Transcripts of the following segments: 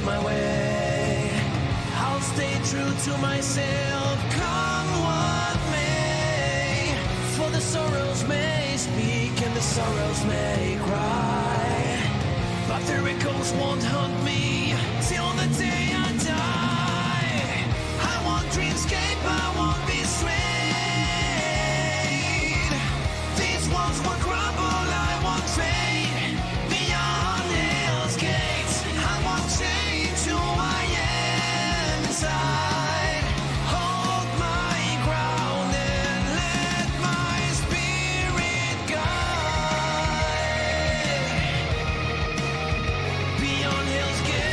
my way. I'll stay true to myself, come what may. For the sorrows may speak and the sorrows may cry, but the echoes won't haunt me till the day I die. I won't dreamscape, I won't be swayed. These walls won't crumble, I won't fade. Beyond hell's gates, I won't change who I am inside. Hold my ground and let my spirit guide. Beyond hell's gates.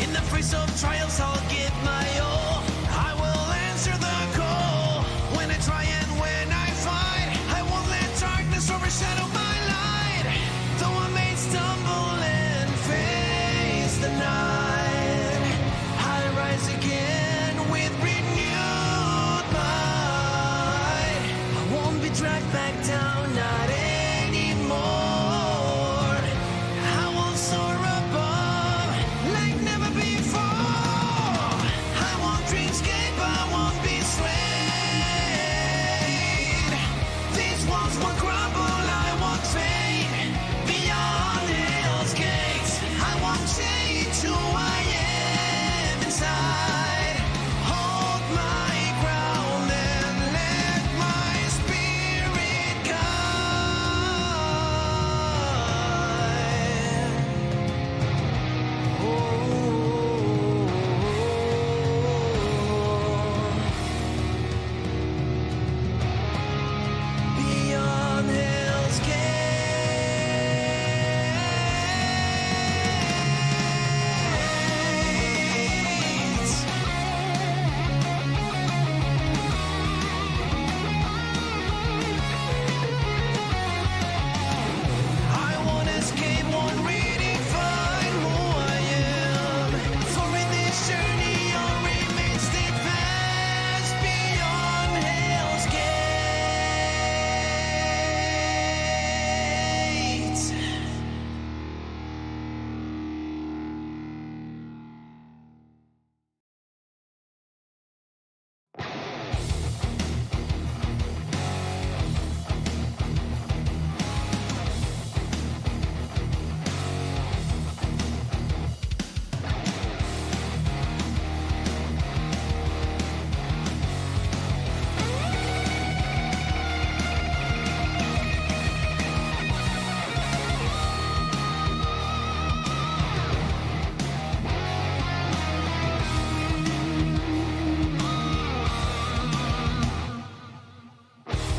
In the face of trials, I'll give my all. I will answer the call. When I try and when I fight, I won't let darkness overshadow my light. Though I may stumble and face the night, I rise again with renewed might. I won't be dragged back down, not anymore. I will soar above like never before. I won't dreamscape, I won't be swayed. These walls won't crumble, I won't fade. Beyond hell's gates, I won't change who I am inside. Hold my ground and let my spirit guide. Beyond hell's gates. I won't escape, won't redefine who I am. For in this journey I'll remain steadfast beyond hell's gates.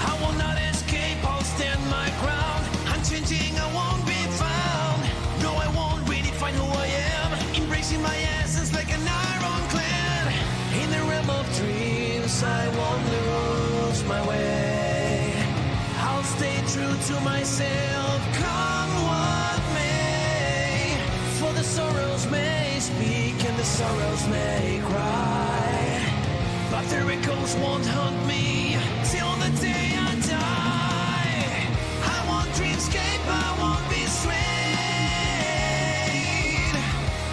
I will not escape, I'll stand my ground. Unchanging, I won't be found. No, I won't redefine who I am. Embracing my essence like an ironclad. In the realm of dreams, I won't lose my way. I'll stay true to myself, come what may. For the sorrows may speak and the sorrows may cry, but the echoes won't haunt me till the day I die. I won't dreamscape, I won't be swayed.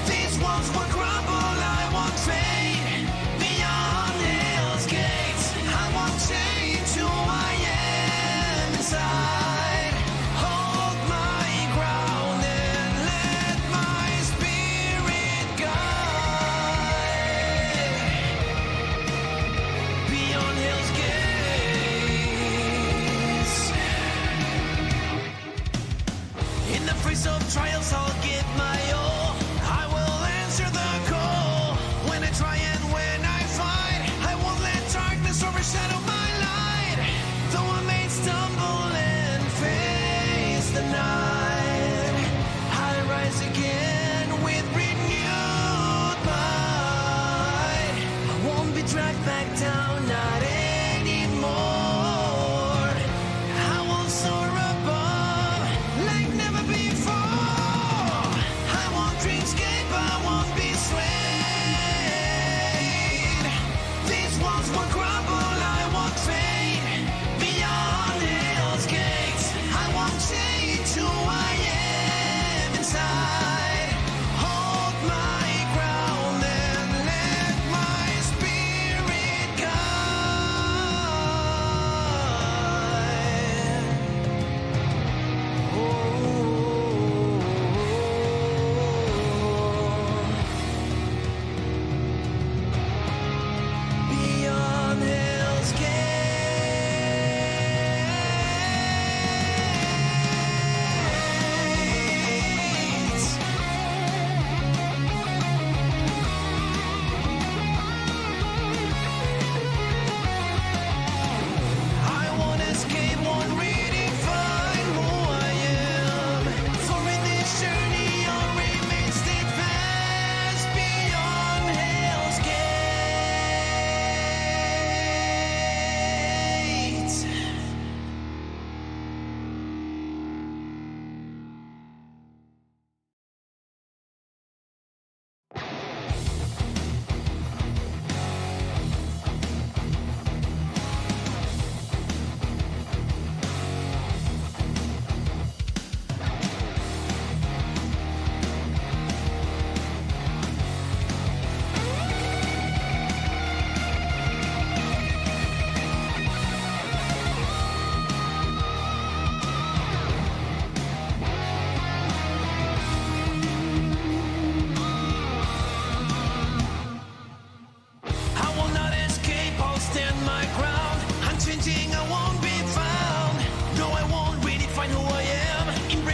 These walls won't crumble, I won't fade. Beyond hell's gates, I won't change who I am inside. Hold my ground and let my spirit guide. Beyond hell's gates. In the face of trials, I'll give my all. I will answer the call. When I try and when I fight, I won't let darkness overshadow my light. Though I may stumble and face the night, I rise again with renewed might. I won't be dragged back down, not anymore. I will soar above like never before. I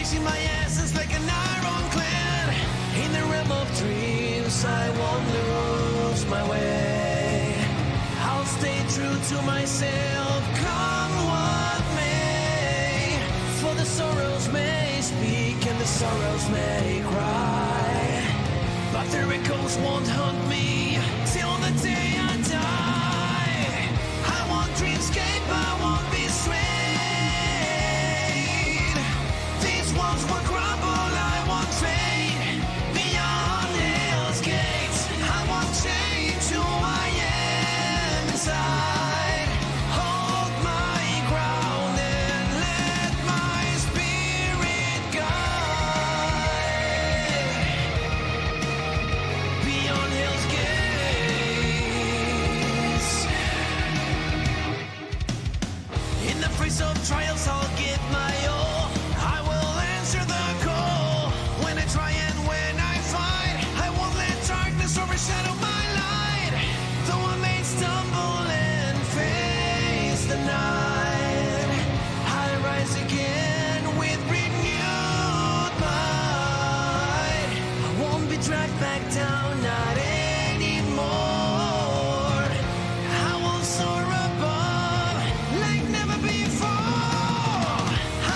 embracing my essence like an ironclad. In the realm of dreams, I won't lose my way. I'll stay true to myself, come what may. For the sorrows may speak and the sorrows may cry, but their echoes won't haunt me till the day I die. I won't dreamscape, I won't be swayed. These walls will crumble, I won't fade. Beyond hell's gates, I won't change who I am inside. Hold my ground and let my spirit guide. Beyond hell's gates. In the face of trials, I'll give my all. I will answer the call. When I try and when I fight, I won't let darkness overshadow my light. Though I may stumble and face the night, I rise again with renewed might. I won't be dragged back down, not anymore. I will soar above like never before.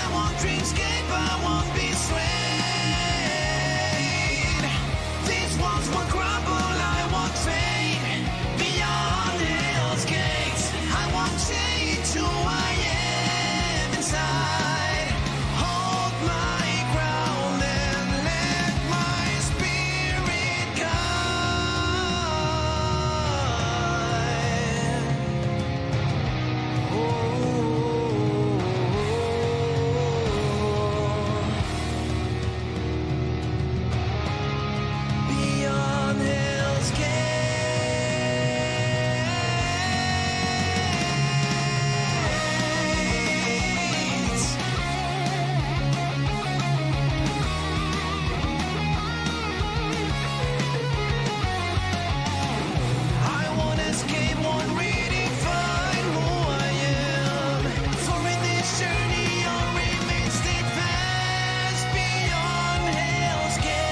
I won't dreamscape, I won't be swayed. These walls will crumble, I won't fade. Beyond hell's gates, I won't change who I am inside. Hold my ground and let my spirit guide. Beyond hell's gates. I won't escape, won't redefine who I am. For in this journey, I'll remain steadfast beyond hell's gates.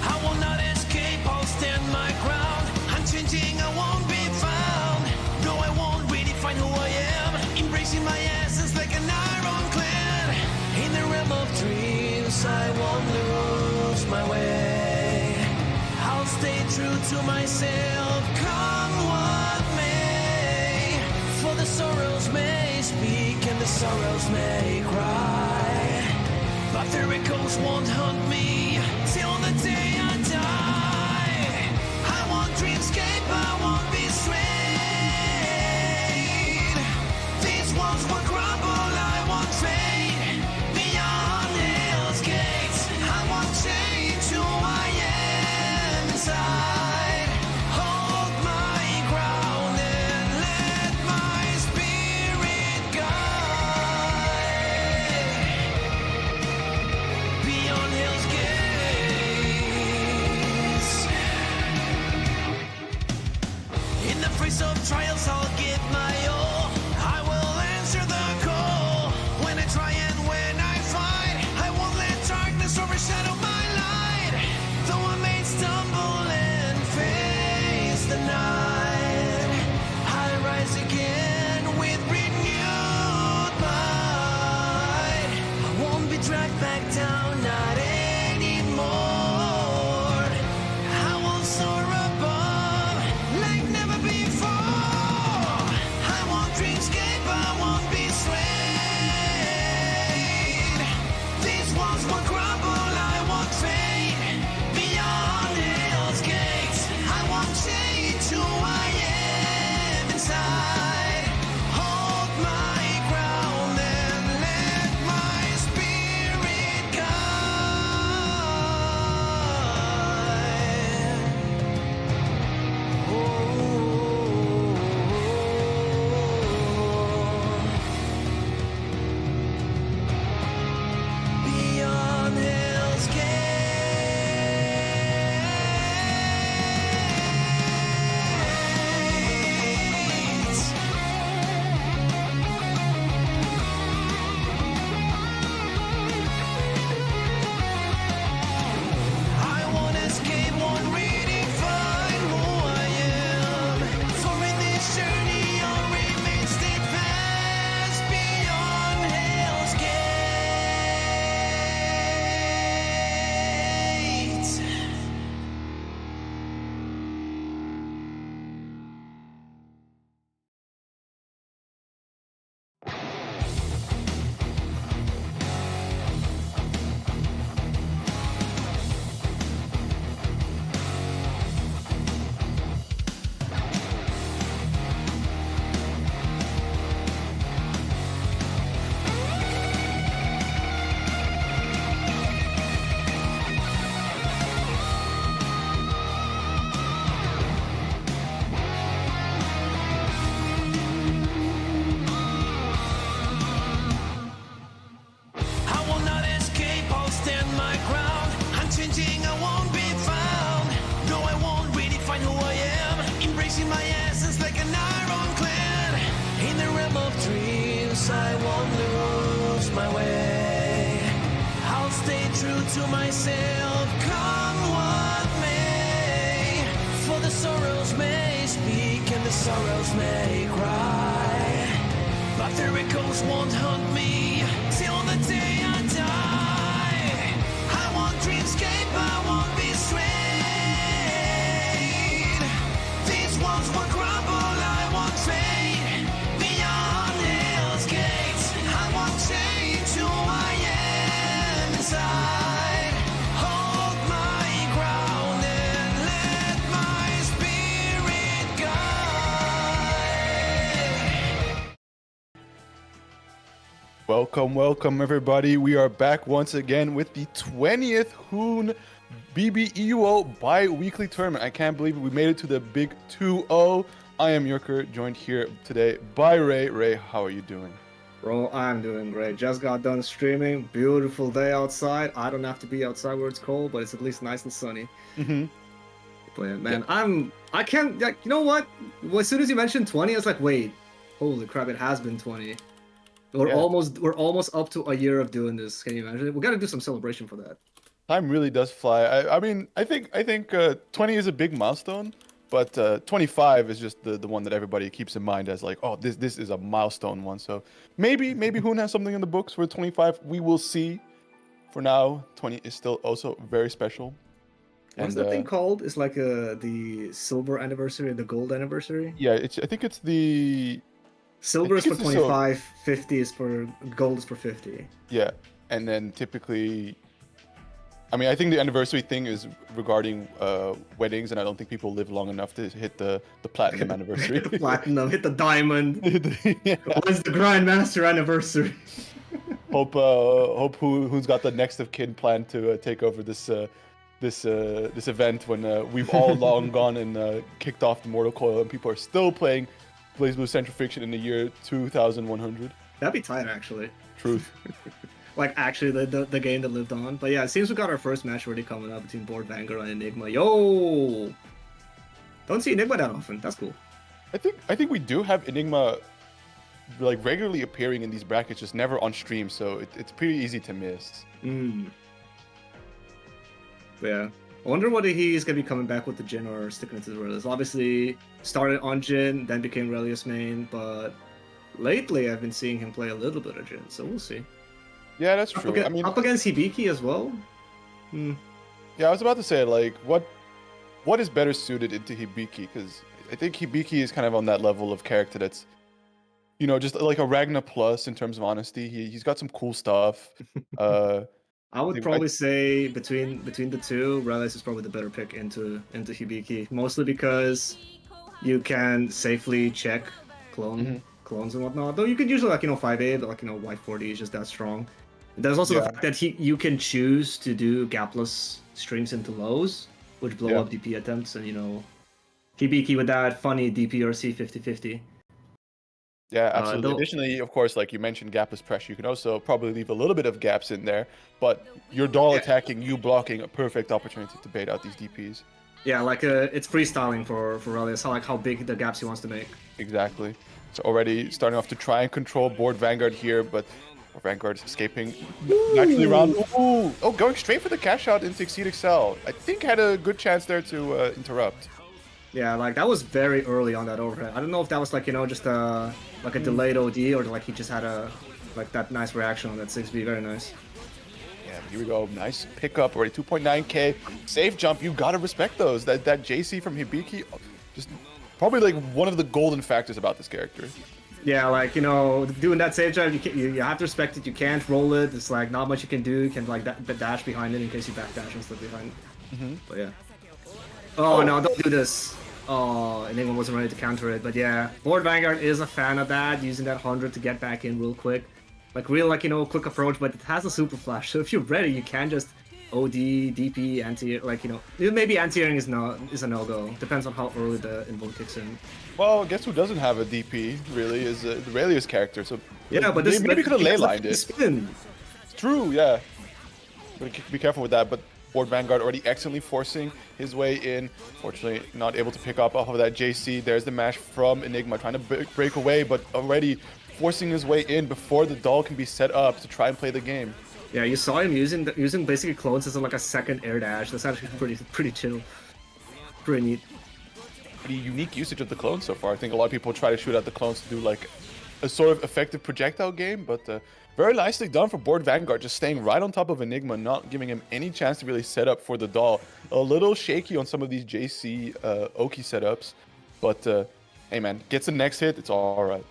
I will not escape, I'll stand my ground. Unchanging, I won't be found. No, I won't redefine who I am. Embracing my essence like an ironclad. In the realm of dreams, I won't lose my way. I'll stay true to myself, come what may. For the sorrows may speak and the sorrows may cry, but their echoes won't haunt me till the day I die. I won't dreamscape, I won't be swayed. These walls will crumble, I won't fade. Beyond hell's gates, I won't change who I am inside. Hold my ground and let my spirit guide. Beyond hell's gates. In the face of trials, I'll give my all. I will answer the call. When I try and when I fight, I won't let darkness overshadow my light. Though I may stumble and face the night, I rise again with renewed might. I won't be dragged back down, not anymore. I will soar above like never before. I won't dreamscape, I won't be swayed. These walls will close, I won't lose my way. I'll stay true to myself, come what may. For the sorrows may speak and the sorrows may cry, but their echoes won't haunt me till the day I die. I won't dreamscape, I won't be swayed. These walls will crumble, I won't fade. Beyond hell's gates, I won't change who I am inside. Hold my ground and let my spirit guide. Welcome everybody. We are back once again with the 20th Hoon EUO Bi-Weekly tournament. I can't believe it. We made it to the big 2-0. I am Yurker, joined here today by Ray. Ray, how are you doing? Bro, I'm doing great. Just got done streaming. Beautiful day outside. I don't have to be outside where it's cold, but it's at least nice and sunny. But man, I can't, like, you know what? Well, as soon as you mentioned 20, I was like, wait, holy crap, it has been 20. We're almost up to a year of doing this. Can you imagine it? We got to do some celebration for that. Time really does fly. I mean, I think 20 is a big milestone, but 25 is just the one that everybody keeps in mind as like, oh, this is a milestone one. So maybe Hoon has something in the books for 25. We will see. For now, 20 is still also very special. What's that thing called? It's like the silver anniversary, the gold anniversary. Yeah, I think it's the silver is for 25, 50 is for gold is for 50. Yeah, and then typically, I mean, I think the anniversary thing is regarding weddings, and I don't think people live long enough to hit the platinum anniversary. Hit the platinum, hit the diamond. Yeah. When's the Grandmaster anniversary? Hope who's got the next of kin plan to take over this event when we've all long gone and kicked off the Mortal Coil, and people are still playing BlazBlue Central Fiction in the year 2100. That'd be tight, actually. Truth. Like, actually, the game that lived on. But yeah, it seems we got our first match already coming up between Board Vanguard and Enigma. Yo! Don't see Enigma that often. That's cool. I think we do have Enigma like regularly appearing in these brackets, just never on stream, so it's pretty easy to miss. Yeah. I wonder whether he's going to be coming back with the Jhin or sticking to the Relius. Obviously, started on Jhin, then became Relius main, but lately I've been seeing him play a little bit of Jhin, so we'll see. Yeah, that's true. I mean, up against Hibiki as well? Yeah, I was about to say, like, what is better suited into Hibiki? Because I think Hibiki is kind of on that level of character that's, you know, just like a Ragna plus in terms of honesty. He's got some cool stuff. I would probably say between the two, Relius is probably the better pick into Hibiki, mostly because you can safely check clones and whatnot. Though you could usually, like, you know, 5A, but, like, you know, Y40 is just that strong. There's also the fact that you can choose to do gapless streams into lows, which blow up DP attempts, and, you know, Hibiki with that funny DPRC 50-50. Yeah, absolutely. Additionally, of course, like you mentioned, gapless pressure, you can also probably leave a little bit of gaps in there, but your doll attacking, you blocking, a perfect opportunity to bait out these DPs. Yeah, like it's freestyling for Relius, like how big the gaps he wants to make. Exactly. So already starting off to try and control board Vanguard here, but Vanguard's escaping naturally around. Ooh! Oh, going straight for the cash out into Exceed Excel. I think had a good chance there to interrupt. Yeah, like that was very early on that overhead. I don't know if that was, like, you know, just like a delayed OD, or like he just had that nice reaction on that 6B. Very nice. Yeah, here we go. Nice pickup already. 2.9k. Safe jump. You gotta respect those. That JC from Hibiki, just probably like one of the golden factors about this character. Yeah, like, you know, doing that safe jump, you have to respect it. You can't roll it. It's like not much you can do. You can like dash behind it in case you backdash and stuff behind it. But yeah. Oh no, don't do this. Oh, Enigma wasn't ready to counter it, but yeah, Board Vanguard is a fan of that, using that 100 to get back in real quick. Like, real, like, you know, quick approach, but it has a super flash, so if you're ready, you can just OD, DP, anti, like, you know, maybe anti-airing is a no-go. Depends on how early the invoke kicks in. Well, guess who doesn't have a DP, really, is the Relius character, so yeah, but this maybe could have ley lined it. Spin. It's true, yeah. But be careful with that, but Board Vanguard already excellently forcing his way in. Fortunately, not able to pick up off of that JC. There's the mash from Enigma, trying to break away, but already forcing his way in before the doll can be set up to try and play the game. Yeah, you saw him using basically clones as like a second air dash. That's actually pretty chill. Pretty neat. Pretty unique usage of the clones so far. I think a lot of people try to shoot at the clones to do like a sort of effective projectile game, but very nicely done for Board Vanguard, just staying right on top of Enigma, not giving him any chance to really set up for the doll. A little shaky on some of these JC Oki setups, but hey man, gets the next hit, it's all right.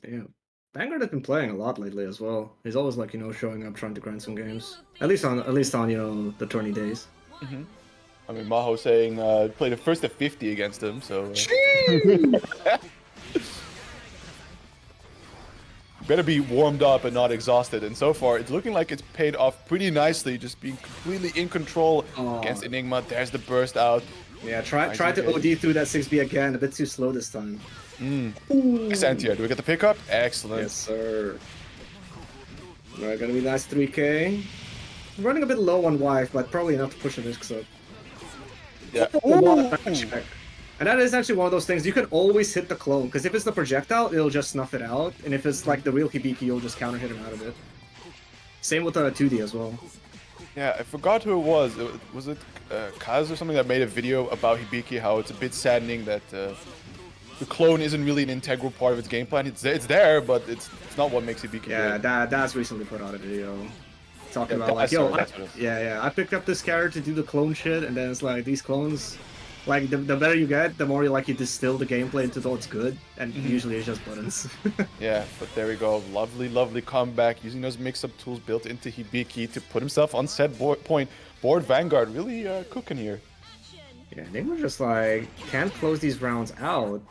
Yeah. Vanguard has been playing a lot lately as well. He's always like, showing up trying to grind some games. At least on the tourney days. I mean, Maho saying played the first at 50 against him, so better be warmed up and not exhausted. And so far, it's looking like it's paid off pretty nicely, just being completely in control against Enigma. There's the burst out. Yeah, try to OD through that 6B again. A bit too slow this time. Nice anti-air. Do we get the pickup? Excellent. Yes, sir. Alright, gonna be nice 3K. I'm running a bit low on wife, but probably enough to push the risks up. Yeah. Check. And that is actually one of those things, you can always hit the clone, because if it's the projectile, it'll just snuff it out, and if it's like the real Hibiki, you'll just counter hit him out of it. Same with 2D as well. Yeah, I forgot who it was. Was it Kaz or something that made a video about Hibiki, how it's a bit saddening that the clone isn't really an integral part of its game plan. It's there, but it's not what makes Hibiki Yeah, good. that's recently put out a video. Talking about like, yo, I picked up this character to do the clone shit, and then it's like, these clones, like, the better you get, the more you distill the gameplay into what's good, and usually it's just buttons. Yeah, but there we go. Lovely, lovely comeback, using those mix-up tools built into Hibiki to put himself on set point. Board Vanguard really cooking here. Yeah, Enigma just like, can't close these rounds out.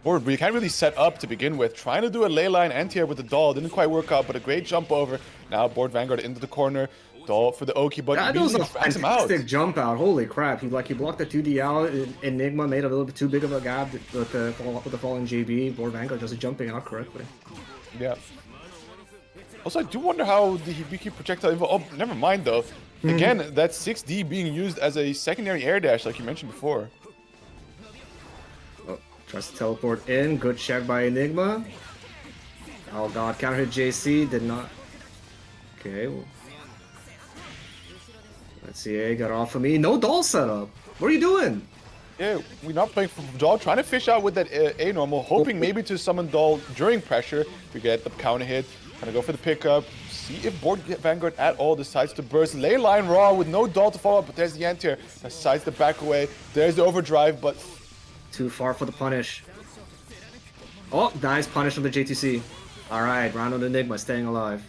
Board, we can't really set up to begin with. Trying to do a ley line anti-air with the doll. Didn't quite work out, but a great jump over. Now Board Vanguard into the corner. Doll for the Oki, but That was a fantastic jump out. Holy crap. He blocked the 2D out. Enigma made a little bit too big of a gap with the falling JB. Board Vanguard just jumping out correctly. Yeah. Also, I do wonder how the Hibiki projectile... Oh, never mind, though. Again, that 6D being used as a secondary air dash, like you mentioned before. Oh, tries to teleport in. Good check by Enigma. Oh god, counter hit JC. Did not... Okay, well... Let's see, got off of me. No doll setup. What are you doing? Yeah, we're not playing for doll. Trying to fish out with that A normal, hoping maybe to summon doll during pressure. We get the counter hit. Gonna go for the pickup. See if Board Vanguard at all decides to burst. Ley line raw with no doll to follow up, but there's the anti-air. Decides to back away. There's the overdrive, but too far for the punish. Oh, nice punish on the JTC. All right, round on Enigma, staying alive.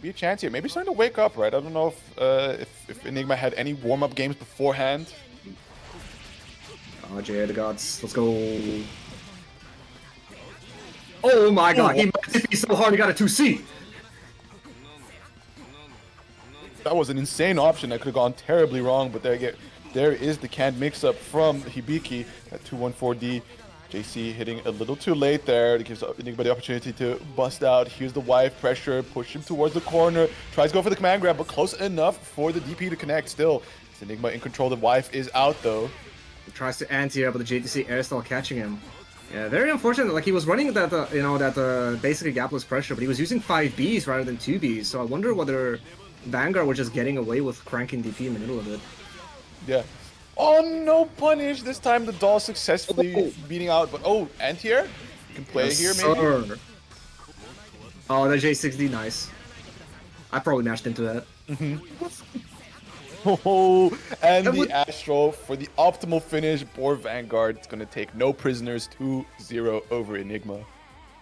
maybe a chance here. Maybe starting to wake up, right? I don't know if Enigma had any warm-up games beforehand. Oh, Jay the Gods, let's go. Oh my god, he might hit me so hard he got a 2C. That was an insane option that could have gone terribly wrong, but there is the canned mix-up from Hibiki at 214D. JC hitting a little too late there. It gives Enigma the opportunity to bust out. Here's the wife pressure, push him towards the corner. Tries to go for the command grab, but close enough for the DP to connect still. It's Enigma in control. The wife is out though. He tries to anti-air, but the JTC air stall catching him. Yeah, very unfortunate. Like he was running that, basically gapless pressure, but he was using 5Bs rather than 2Bs. So I wonder whether Vanguard was just getting away with cranking DP in the middle of it. Yeah. Oh, no punish. This time the doll successfully beating out. But oh, anti-air? You can play here maybe? Sir. Oh, that J6D, nice. I probably mashed into that. Oh, and the Astro for the optimal finish. Board Vanguard. It's going to take no prisoners. 2-0 over Enigma.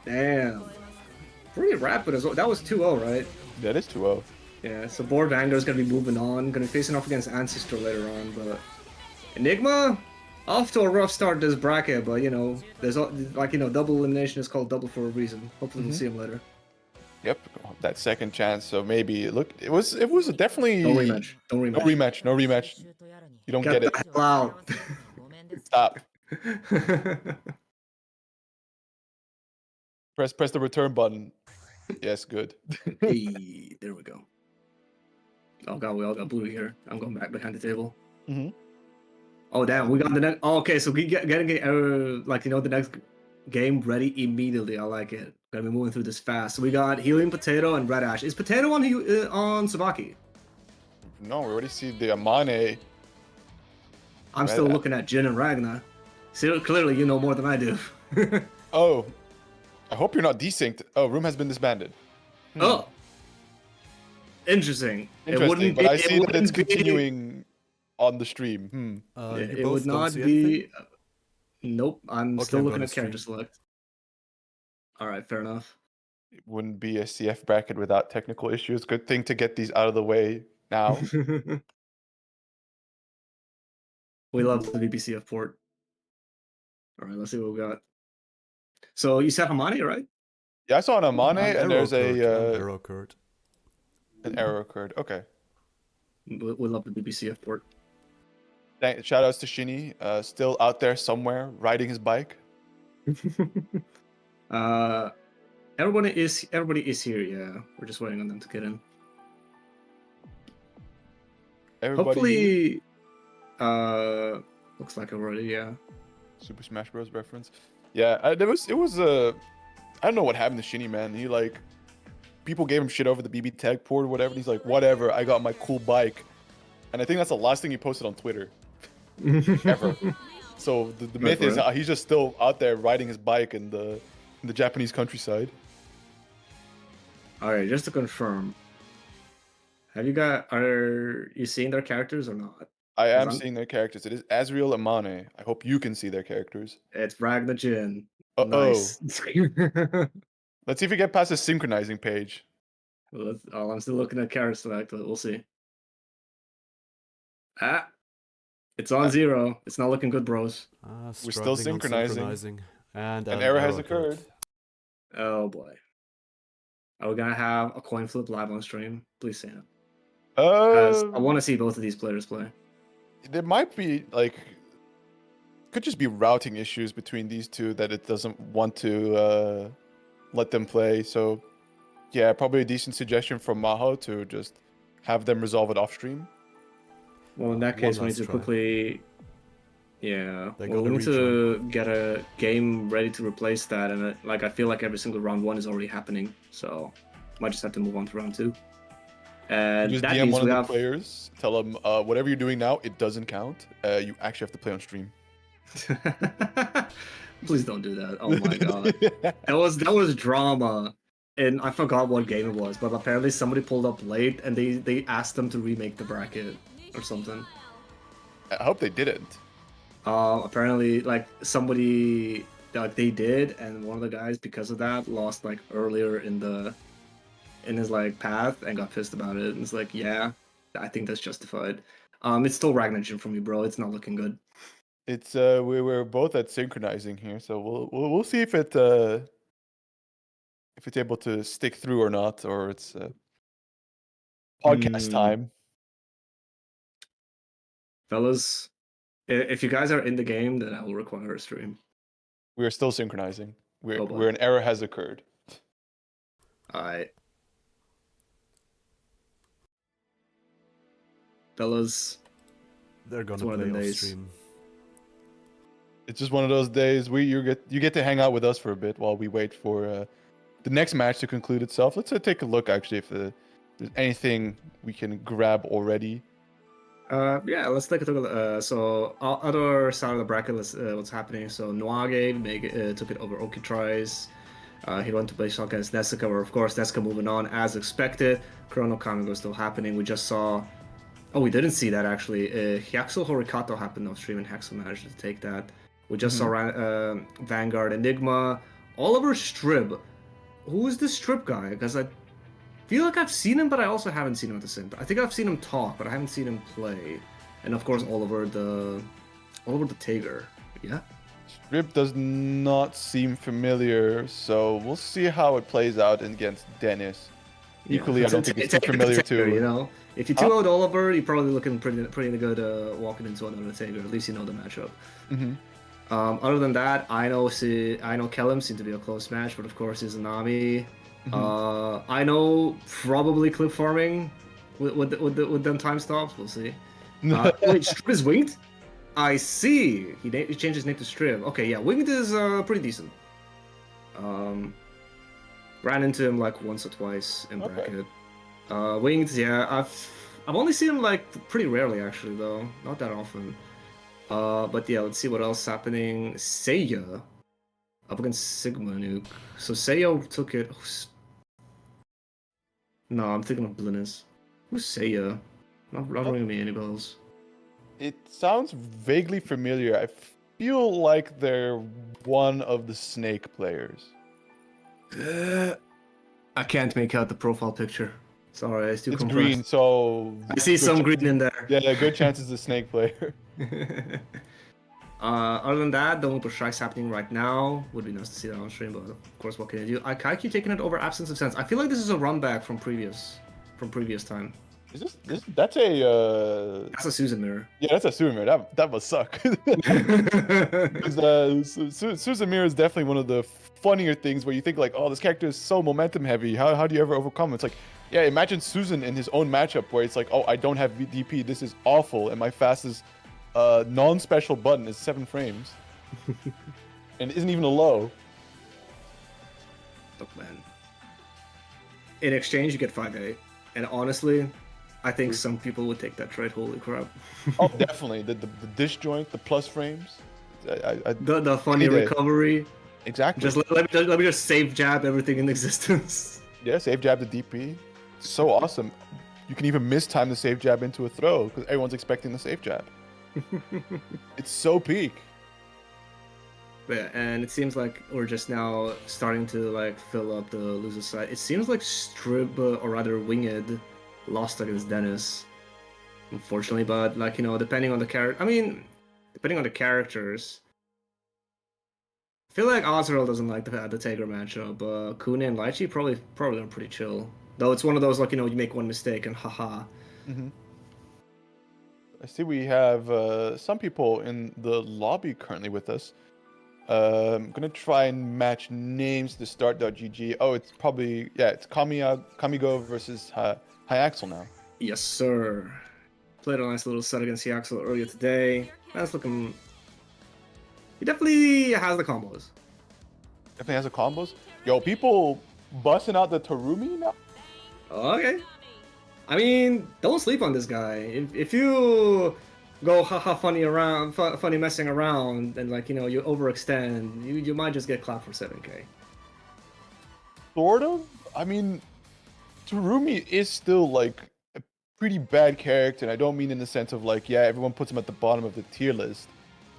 Damn. Pretty rapid as well. That was 2-0, right? That is 2-0. Yeah, so Board Vanguard's going to be moving on. Going to be facing off against Ancestor later on, but... Enigma, off to a rough start this bracket, but there's double elimination is called double for a reason. Hopefully we'll see him later. Yep, that second chance. So maybe look, it was definitely no rematch. No rematch. You don't get it. The hell out. Stop. Press the return button. Yes, good. Hey, there we go. Oh god, we all got blue here. I'm going back behind the table. Oh damn, we got the next. Oh, okay, so we getting like the next game ready immediately. I like it. Gonna be moving through this fast. So we got Helium Potato and Red Ash. Is Potato on Sabaki? No, we already see the Amane. I'm Red still Ash. looking at Jin and Ragna. See, clearly you know more than I do. Oh, I hope you're not desynced. Oh, room has been disbanded. Oh, interesting. Interesting, but I see that it's be- continuing on the stream. You It both would don't not see be. anything? Nope, I'm Okay, still I'm looking gonna at character stream. select. All right, fair enough. It wouldn't be a CF bracket without technical issues. Good thing to get these out of the way now. We love the VPCF port. All right, let's see what we got. So you said Hamani, right? Yeah, I saw an Amane, An and error there's occurred. An a error occurred. an error occurred. Okay. We love the VPCF port. Shout outs to Shinny, still out there somewhere riding his bike. Everybody is here. Yeah, we're just waiting on them to get in. Everybody. Hopefully, looks like already. Yeah. Super Smash Bros. Reference. Yeah, it was I don't know what happened to Shinny, man. He like people gave him shit over the BB tag port or whatever. And he's like, whatever, I got my cool bike, and I think that's the last thing he posted on Twitter ever. So the myth is he's just still out there riding his bike in the Japanese countryside. All right, just to confirm, are you seeing their characters or not? I am seeing their characters. It is Azriel and Mane. I hope you can see their characters. It's Ragnar Jin. Uh-oh. Nice. Let's see if we get past the synchronizing page. I'm still looking at character select, but we'll see. It's on 0. It's not looking good, bros. We're still Struggling on synchronizing. And An error has occurred. Oh boy. Are we gonna have a coin flip live on stream? Please say no. I want to see both of these players play. There might be could just be routing issues between these two that it doesn't want to let them play. So yeah, probably a decent suggestion from Maho to just have them resolve it off stream. Well, in that One case, we need last to try. quickly. Yeah, They're well, we gonna need to get a game ready to replace that, and I feel like every single round 1 is already happening, so might just have to move on to round 2. And Just that DM means one we of the have. players, tell them whatever you're doing now, it doesn't count. You actually have to play on stream. Please don't do that. Oh my god, that was drama, and I forgot what game it was, but apparently somebody pulled up late, and they asked them to remake the bracket or something. I hope they didn't. Apparently, like somebody, like they did, and one of the guys, because of that, lost like earlier in his like path and got pissed about it. And it's like, yeah, I think that's justified. It's still Ragnar Jin for me, bro. It's not looking good. It's we were both at synchronizing here, so we'll see if it's able to stick through or not, or it's podcast time. Fellas, if you guys are in the game, then I will require a stream. We are still synchronizing. Oh, boy. Where an error has occurred. Alright. Fellas, They're It's gonna one of play them off days. stream. It's just one of those days you get to hang out with us for a bit while we wait for the next match to conclude itself. Let's take a look actually if there's anything we can grab already. yeah, let's take a look. So, other side of the bracket, what's happening. So, Noage took it over Okitries. He went to play shot against Nessica, where of course Nessica moving on as expected. Chrono Kamigo still happening. We just saw. Oh, we didn't see that actually. Hyaxel Horikato happened off stream, and Hyaxel managed to take that. We just saw Vanguard Enigma, Oliver Strib. Who is this Strib guy? Because I feel like I've seen him, but I also haven't seen him at the same time. I think I've seen him talk, but I haven't seen him play. And of course, Oliver the Tiger. Yeah. Strip does not seem familiar, so we'll see how it plays out against Dennis. Equally, I don't think it's too familiar too. You know, if you 2-0'd Oliver, you're probably looking pretty good walking into another Tiger. At least you know the matchup. Other than that, I know Kellum seemed to be a close match, but of course he's Izanami. I know probably clip farming with them time stops. We'll see. Wait, Strip is winged? I see. He changed his name to Strib. Okay, yeah, Winged is pretty decent. Ran into him like once or twice in Okay. bracket. Winged, yeah, I've only seen him like pretty rarely actually though, not that often. But yeah, let's see what else is happening. Seiya up against Sigma Nuke. So Seiya took it. No, I'm thinking of Blinnis. Who's Seiya? Not ringing me any bells. It sounds vaguely familiar. I feel like they're one of the Snake players. I can't make out the profile picture. Sorry, it's too It's compressed. green, so I see some green in there. Yeah, good chance it's a Snake player. Other than that, the only push strikes happening right now. Would be nice to see that on stream, but of course, what can I do? I keep taking it over Absence of Sense. I feel like this is a run back from previous time. Is this that's a That's a Susan mirror. yeah, that's a Susan. That must suck. Susan Mirror is definitely one of the funnier things where you think like, oh, this character is so momentum heavy. How do you ever overcome it? It's like, yeah, imagine Susan in his own matchup where it's like, oh, I don't have DP. This is awful, and my fastest non-special button is 7 frames, and it isn't even a low. Look, man. In exchange, you get 5A, and honestly, I think some people would take that trade. Holy crap! Oh, definitely the disjoint, the plus frames, The funny any day. recovery. Exactly. Just let me just save jab everything in existence. Yeah, save jab to DP. So awesome. You can even mistime the save jab into a throw because everyone's expecting the save jab. It's so peak. Yeah, and it seems like we're just now starting to like fill up the loser side. It seems like Strib, or rather Winged, lost against Dennis, unfortunately. But like, you know, depending on the character, depending on the characters, I feel like Azrael doesn't like the Tiger matchup. Kuna and Lychee probably are pretty chill. Though it's one of those like, you know, you make one mistake and haha. Mm-hmm. I see we have some people in the lobby currently with us. I'm gonna try and match names to start.gg. Oh, it's probably, yeah, it's Kamigo versus Hyaxel now. Yes, sir. Played a nice little set against Hyaxel earlier today. That's looking. He definitely has the combos. Definitely has the combos. Yo, people busting out the Terumi now. Okay. I mean, don't sleep on this guy. If you go haha funny messing around, and like, you know, you overextend, you might just get clapped for 7K. Sort of. I mean, Terumi is still like a pretty bad character, and I don't mean in the sense of like, yeah, everyone puts him at the bottom of the tier list.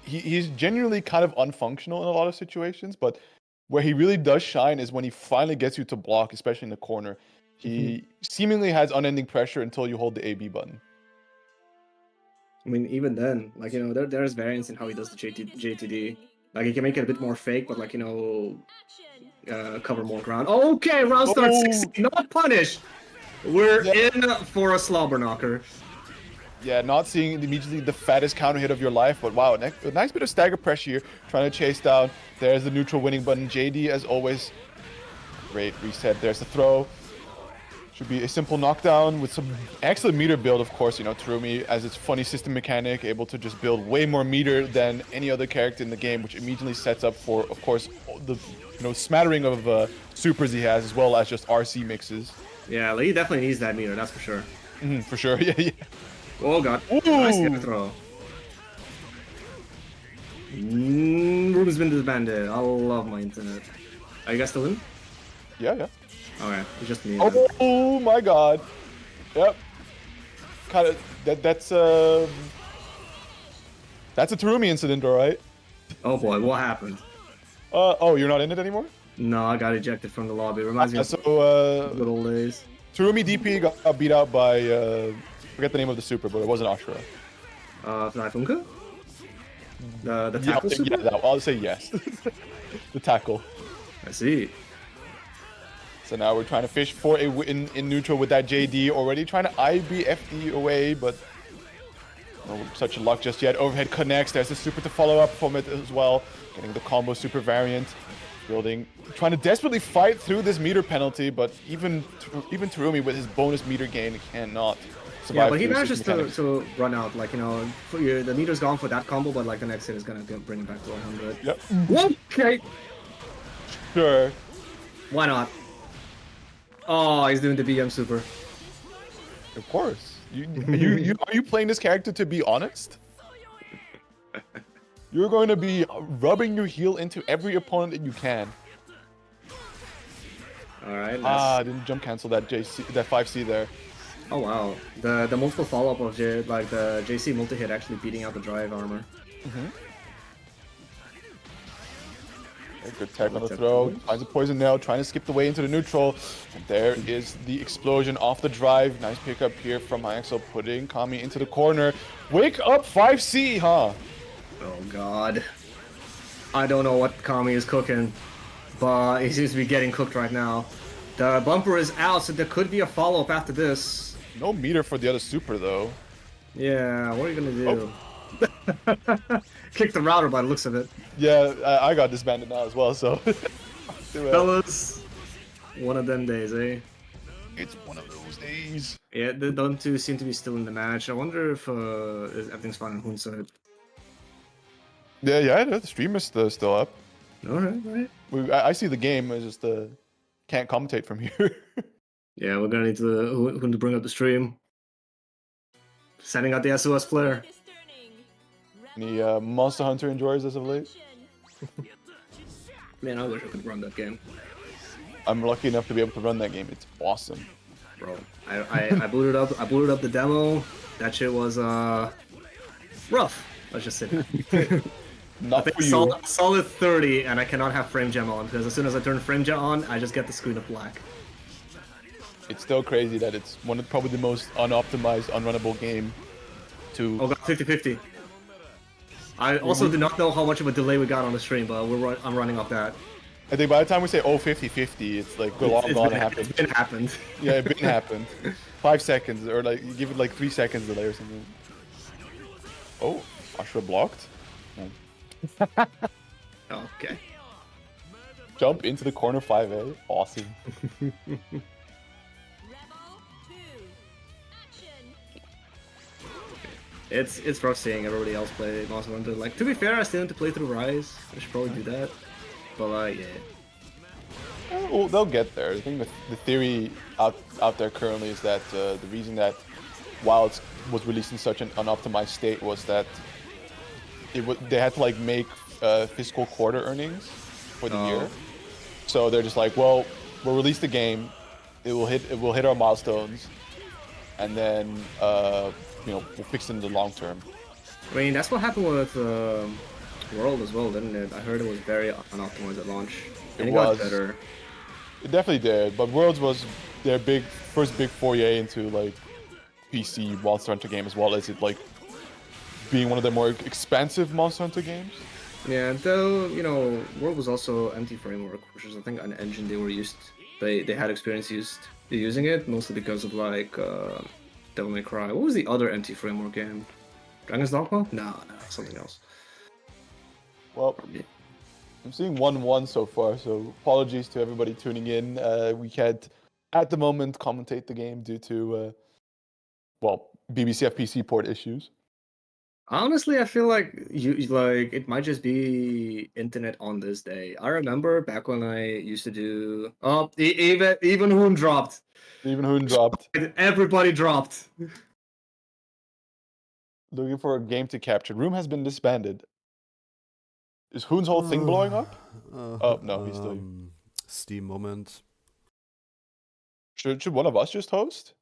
He's genuinely kind of unfunctional in a lot of situations, but where he really does shine is when he finally gets you to block, especially in the corner. He seemingly has unending pressure until you hold the AB button. I mean, even then, like, you know, there's variance in how he does the JTD. Like, he can make it a bit more fake, but like, you know, cover more ground. Okay, round start 60, not punished. We're in for a slobber knocker. Yeah, not seeing immediately the fattest counter hit of your life, but wow, a nice bit of stagger pressure here, trying to chase down. There's the neutral winning button. JD, as always, great reset. There's the throw. Should be a simple knockdown with some excellent meter build, of course. You know, Terumi, as its funny system mechanic, able to just build way more meter than any other character in the game, which immediately sets up for, of course, the smattering of supers he has, as well as just RC mixes. Yeah, he definitely needs that meter, that's for sure. For sure, yeah. Oh god, nice good throw. Room's been disbanded. I love my internet. Are you guys still in? Yeah. Alright, it's just me. Oh my god. Yep. Kind of that's a Terumi incident, alright? Oh boy, what happened? Oh, you're not in it anymore? No, I got ejected from the lobby. Reminds me of good old days. Terumi DP got beat out by forget the name of the super, but it wasn't Ashura. Funka? The tackle super? Yeah, I'll say yes. The tackle. I see. So now we're trying to fish for a win in neutral with that JD, already trying to IBFD away, but no such luck just yet. Overhead connects, there's the super to follow up from it as well. Getting the combo super variant. Trying to desperately fight through this meter penalty, but even Terumi with his bonus meter gain cannot. Yeah, survive but he through manages six mechanics. to run out. Like, you know, the meter's gone for that combo, but like the next hit is gonna bring it back to 100. Yep. Okay. Sure. Why not? Oh, he's doing the BM super. Of course. You are you playing this character to be honest? You're going to be rubbing your heel into every opponent that you can. All right. Ah, didn't jump cancel that JC, that 5C there. Oh wow. The multiple follow up of the JC multi hit actually beating out the drive armor. A good tag on the throw. Finds a poison nail, trying to skip the way into the neutral. And there is the explosion off the drive. Nice pickup here from IXL, putting Kami into the corner. Wake up 5C, huh? Oh god. I don't know what Kami is cooking, but he seems to be getting cooked right now. The bumper is out, so there could be a follow up after this. No meter for the other super though. Yeah, what are you gonna do? Kick the router by the looks of it. Yeah, I got disbanded now as well, so. Fellas, one of them days, eh? It's one of those days. Yeah, the them two seem to be still in the match. I wonder if everything's fine on Hoon's side. Yeah, the stream is still up. Alright. I see the game, I just can't commentate from here. Yeah, we're gonna need Hoon to bring up the stream. Sending out the SOS flare. Any Monster Hunter enjoyers as of late? Man, I wish I could run that game. I'm lucky enough to be able to run that game. It's awesome. Bro, I booted up. I booted up the demo. That shit was rough. Let's just say that. Not for you. Solid 30, and I cannot have frame gem on because as soon as I turn frame gem on, I just get the screen of black. It's still crazy that it's one of probably the most unoptimized, unrunnable game. Oh god, 50-50. I also do not know how much of a delay we got on the stream, but I'm running off that. I think by the time we say 50-50, it's like long gone happened. It's been happened. Yeah, it been happened. 5 seconds, or like you give it like 3 seconds delay or something. Oh, Ashra blocked. No. Okay. Jump into the corner 5A. Awesome. It's rough seeing everybody else play Monster Hunter. Like, to be fair, I still need to play through Rise. I should probably do that. But yeah. Well, they'll get there. I think the theory out there currently is that the reason that while it was released in such an unoptimized state was that they had to like make fiscal quarter earnings for the year. So they're just like, well, we'll release the game, it will hit our milestones, and then we'll fix it in the long term. I mean, that's what happened with World as well, didn't it? I heard it was very unoptimized at launch. And it got better. It definitely did, but Worlds was their first big foray into like PC Monster Hunter game, as well as it like being one of the more expensive Monster Hunter games. Yeah, though, you know, World was also empty framework, which is I think an engine they had experience using it, mostly because of like Devil May Cry. What was the other empty framework game? Dragon's Dogma? No, something else. Well, I'm seeing 1-1 so far, so apologies to everybody tuning in. We can't, at the moment, commentate the game due to, BBC FPC port issues. Honestly, I feel like it might just be internet on this day. I remember back when I used to do. Oh, even Hoon dropped. Even Hoon dropped. Everybody dropped. Looking for a game to capture. Room has been disbanded. Is Hoon's whole thing blowing up? Oh no, he's still. Steam moment. Should one of us just host?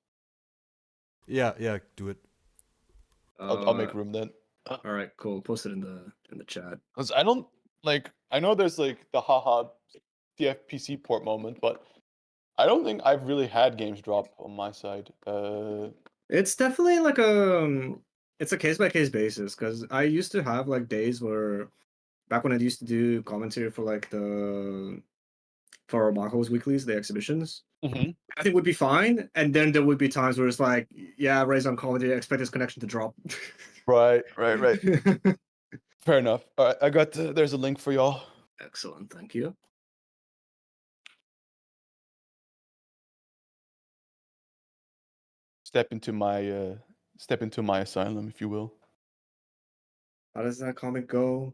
Yeah, do it. I'll make room then. All right, cool. Post it in the chat. Cause I don't like. I know there's like the haha TFPC port moment, but I don't think I've really had games drop on my side. It's definitely like it's a case by case basis because I used to have like days where back when I used to do commentary for like for Marco's weeklies, the exhibitions. Everything would be fine, and then there would be times where it's like, yeah, Ray's on comedy, I expect his connection to drop. Right. Fair enough. All right, I got. There's a link for y'all. Excellent, thank you. Step into my asylum, if you will. How does that comic go?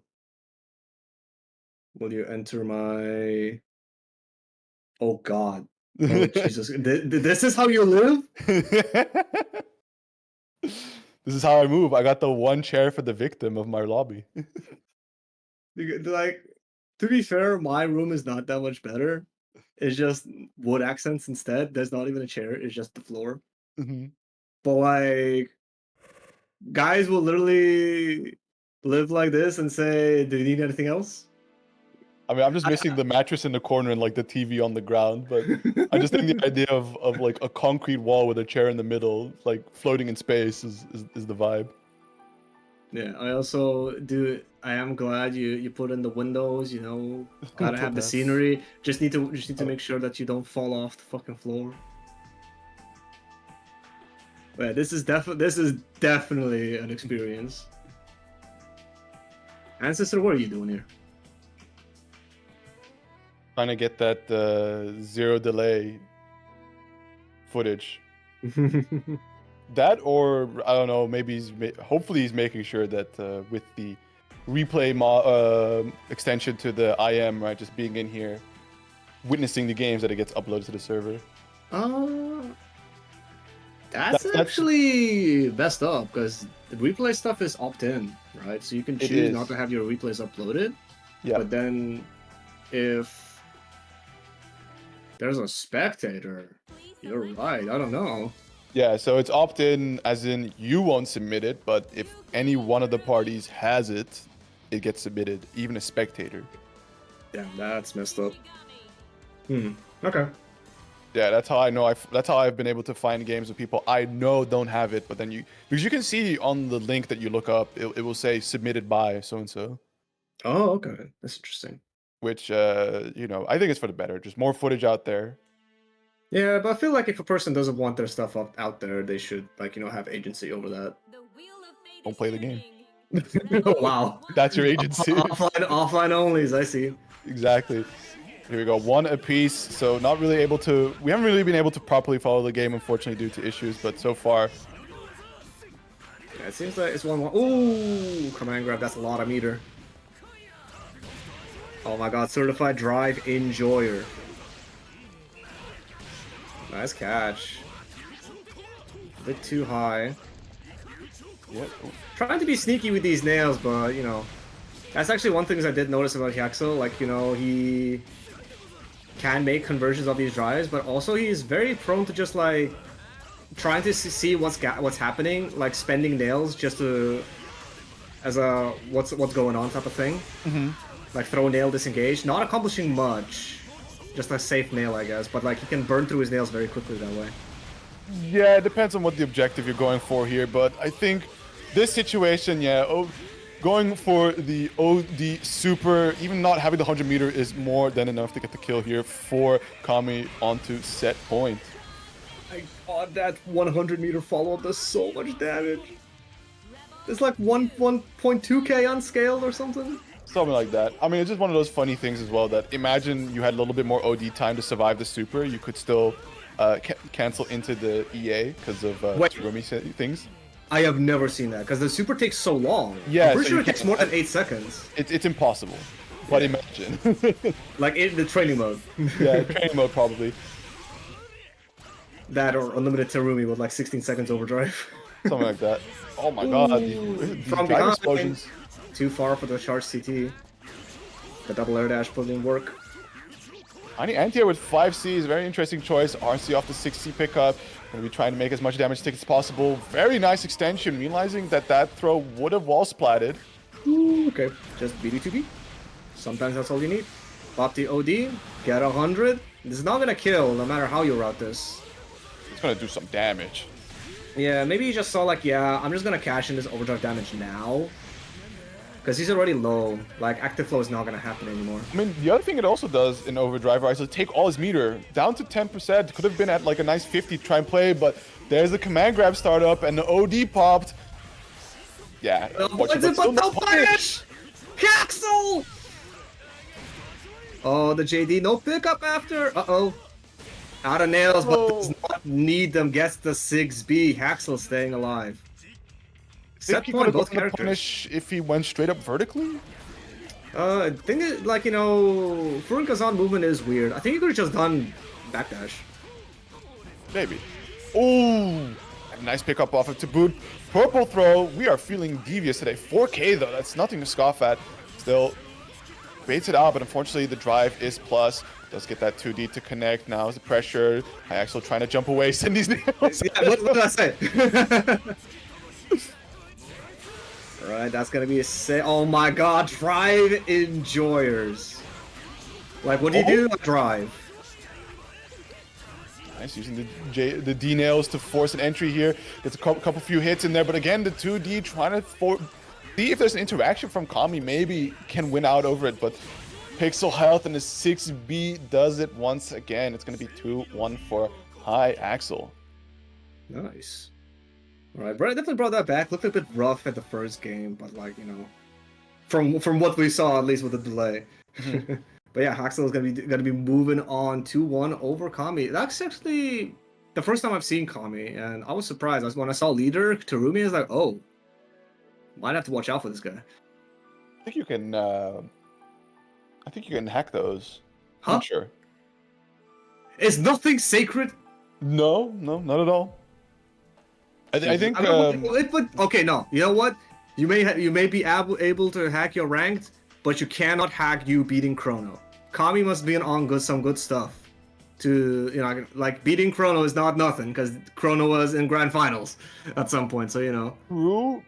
Will you enter my... Oh God. Oh Jesus. This is how you live? This is how I move. I got the one chair for the victim of my lobby. Like, to be fair, my room is not that much better. It's just wood accents instead. There's not even a chair. It's just the floor. Mhm. But like, guys will literally live like this and say, "Do you need anything else?" I mean, I'm just missing the mattress in the corner and like the TV on the ground, but I just think the idea of like a concrete wall with a chair in the middle, like floating in space, is the vibe. Yeah, I also do. I am glad you put in the windows. You know, gotta have the That's- scenery. Just need to make sure that you don't fall off the fucking floor. But yeah, this is definitely an experience. Ancestor, what are you doing here? Trying to get that zero delay footage. That, or I don't know, maybe hopefully he's making sure that with the replay extension to the IM, right, just being in here, witnessing the games, that it gets uploaded to the server. That's actually messed up because the replay stuff is opt-in, right? So you can choose not to have your replays uploaded. Yeah. But then if there's a spectator, you're right. I don't know. Yeah, so it's opt-in as in you won't submit it, but if any one of the parties has it, it gets submitted, even a spectator. Damn, that's messed up. Okay. Yeah, that's how I know. That's how I've been able to find games with people I know don't have it, but then because you can see on the link that you look up, it will say submitted by so and so. Oh, okay. That's interesting. Which you know, I think it's for the better. Just more footage out there. Yeah, but I feel like if a person doesn't want their stuff out there, they should, like, you know, have agency over that. Don't play the game. Wow. That's your agency. Offline onlys, I see. Exactly. Here we go, one apiece. So not really able to. We haven't really been able to properly follow the game, unfortunately, due to issues. But so far, yeah, it seems like it's 1-1. Ooh, command grab. That's a lot of meter. Oh my God, certified drive enjoyer. Nice catch. A bit too high. yeah. Trying to be sneaky with these nails, but you know, that's actually one thing I did notice about Hyaxo. Like, you know, he can make conversions of these drives, but also he's very prone to just like trying to see what's happening, like spending nails just to as a what's going on type of thing. Like throw nail, disengage, not accomplishing much, just a safe nail, I guess. But like he can burn through his nails very quickly that way. Yeah, it depends on what the objective you're going for here, but I think this situation, yeah, going for the OD super, even not having the 100 meter is more than enough to get the kill here for Kami onto set point. My God, that 100 meter follow-up does so much damage. It's like 1.2k unscaled or something. Something like that. I mean, it's just one of those funny things as well that imagine you had a little bit more OD time to survive the super, you could still cancel into the EA because of Rumi things. I have never seen that because the super takes so long. Yeah, I'm pretty so sure you it takes more than 8 seconds. It's impossible. But imagine. Like in the training mode. Yeah, training mode probably. That or unlimited Terumi with like 16 seconds overdrive. Something like that. Oh my God, these From drive behind. explosions. Too far for the charge CT. The double air dash didn't work. Anti-air with 5C, very interesting choice. RC off the 6C pickup. Gonna be trying to make as much damage as possible. Very nice extension, realizing that throw would have wall splatted. Ooh, okay, just BD2B. Sometimes that's all you need. Pop the OD, get 100. This is not gonna kill, no matter how you route this. It's gonna do some damage. Yeah, maybe he just saw like, yeah, I'm just gonna cash in this overdrive damage now. Because he's already low. Like, active flow is not gonna happen anymore. I mean, the other thing it also does in overdrive, right, is take all his meter down to 10%. Could have been at like a nice 50 to try and play, but there's the command grab startup and the OD popped. Yeah. What's it but no punish? Caxel! Oh, the JD, no pickup after. Uh-oh. Out of nails, but Oh. does not need them. Gets the 6B. Haxel staying alive. Think Set he could point have both gotten the characters. punish if he went straight up vertically? I think it, like, you know, Furun Kazan movement is weird. I think he could have just done backdash. Maybe. Oh, nice pickup off of to boot. Purple throw. We are feeling devious today. 4K though. That's nothing to scoff at. Still baits it out, but unfortunately the drive is plus. Does get that 2D to connect. Now is the pressure. Axel trying to jump away. Send these nails. Yeah, what did I say? Alright, that's gonna be a say. Oh my god, drive enjoyers. Like, what do you do? Drive. Nice, using the D nails to force an entry here. Gets a couple few hits in there, but again, the 2D trying to see if there's an interaction from Kami. Maybe can win out over it, but Pixel Health and the 6B does it once again. It's going to be 2-1 for High Axel. Nice. Alright, definitely brought that back. Looked a bit rough at the first game, but like, you know, from what we saw, at least with the delay. But yeah, Haxel is gonna be moving on 2-1 over Kami. That's actually the first time I've seen Kami, and I was surprised. When I saw leader Terumi, I was like, oh, might have to watch out for this guy. I think you can. I think you can hack those. Huh? Not sure. Is nothing sacred? No, not at all. I think. But okay, no. You know what? You may be able to hack your ranked, but you cannot hack you beating Chrono. Kami must be on some good stuff. To, you know, like, beating Chrono is not nothing, because Chrono was in grand finals at some point, so, you know. True.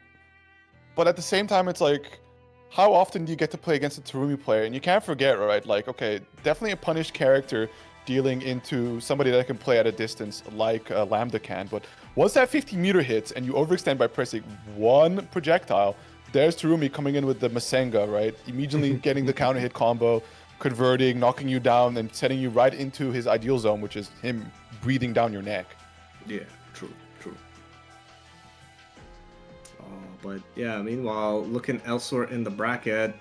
But at the same time, it's like, how often do you get to play against a Terumi player? And you can't forget, right? Like, okay, definitely a punished character dealing into somebody that can play at a distance like Lambda can. But once that 50-meter hits and you overextend by pressing one projectile, there's Terumi coming in with the Masenga, right? Immediately getting the counter hit combo, converting, knocking you down, and setting you right into his ideal zone, which is him breathing down your neck. Yeah, true. But yeah, meanwhile, looking elsewhere in the bracket,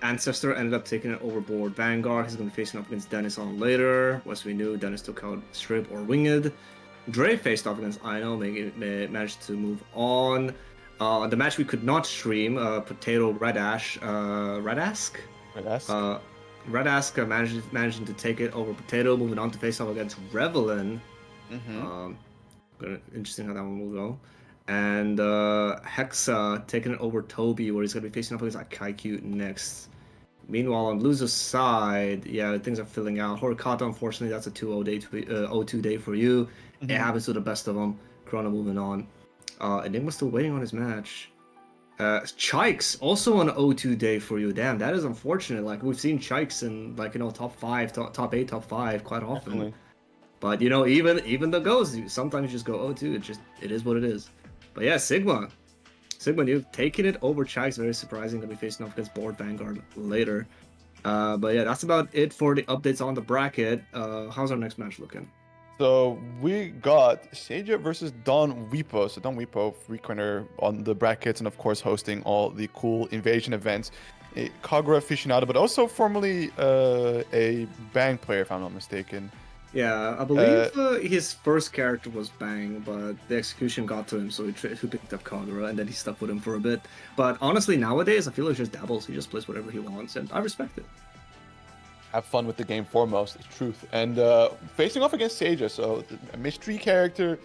Ancestor ended up taking it overboard. Vanguard, he's going to be facing off against Dennis on later. As we knew, Dennis took out Strip or Winged. Dre faced off against Aino, managed to move on. The match we could not stream, Potato Redask managing to take it over Potato, moving on to face off against Revelin. Interesting how that one will go. And Hexa taking it over Toby, where he's going to be facing up against Kaikyu next. Meanwhile, on loser's side, yeah, things are filling out. Horikata, unfortunately, that's a 2-0 day for you. It happens to the best of them. Chrono moving on. Enigma's still waiting on his match. Chikes, also an 0-2 day for you. Damn, that is unfortunate. Like, we've seen Chikes in, like, you know, top 5, top 8, top 5 quite often. Definitely. But, you know, even the goes, sometimes you just go 0-2. It is what it is. But yeah, Sigma, you've taken it over Chikes. Very surprising to be facing off against Board Vanguard later. But yeah, that's about it for the updates on the bracket. How's our next match looking? So we got Seija versus Don Weepo. So Don Weepo, frequenter on the brackets and of course hosting all the cool invasion events. A Kagura aficionado, but also formerly a Bang player, if I'm not mistaken. Yeah, I believe his first character was Bang, but the execution got to him, so he picked up Kagura, and then he stuck with him for a bit. But honestly, nowadays, I feel like he just dabbles. He just plays whatever he wants, and I respect it. Have fun with the game foremost, it's truth. And facing off against Seija, so a mystery character,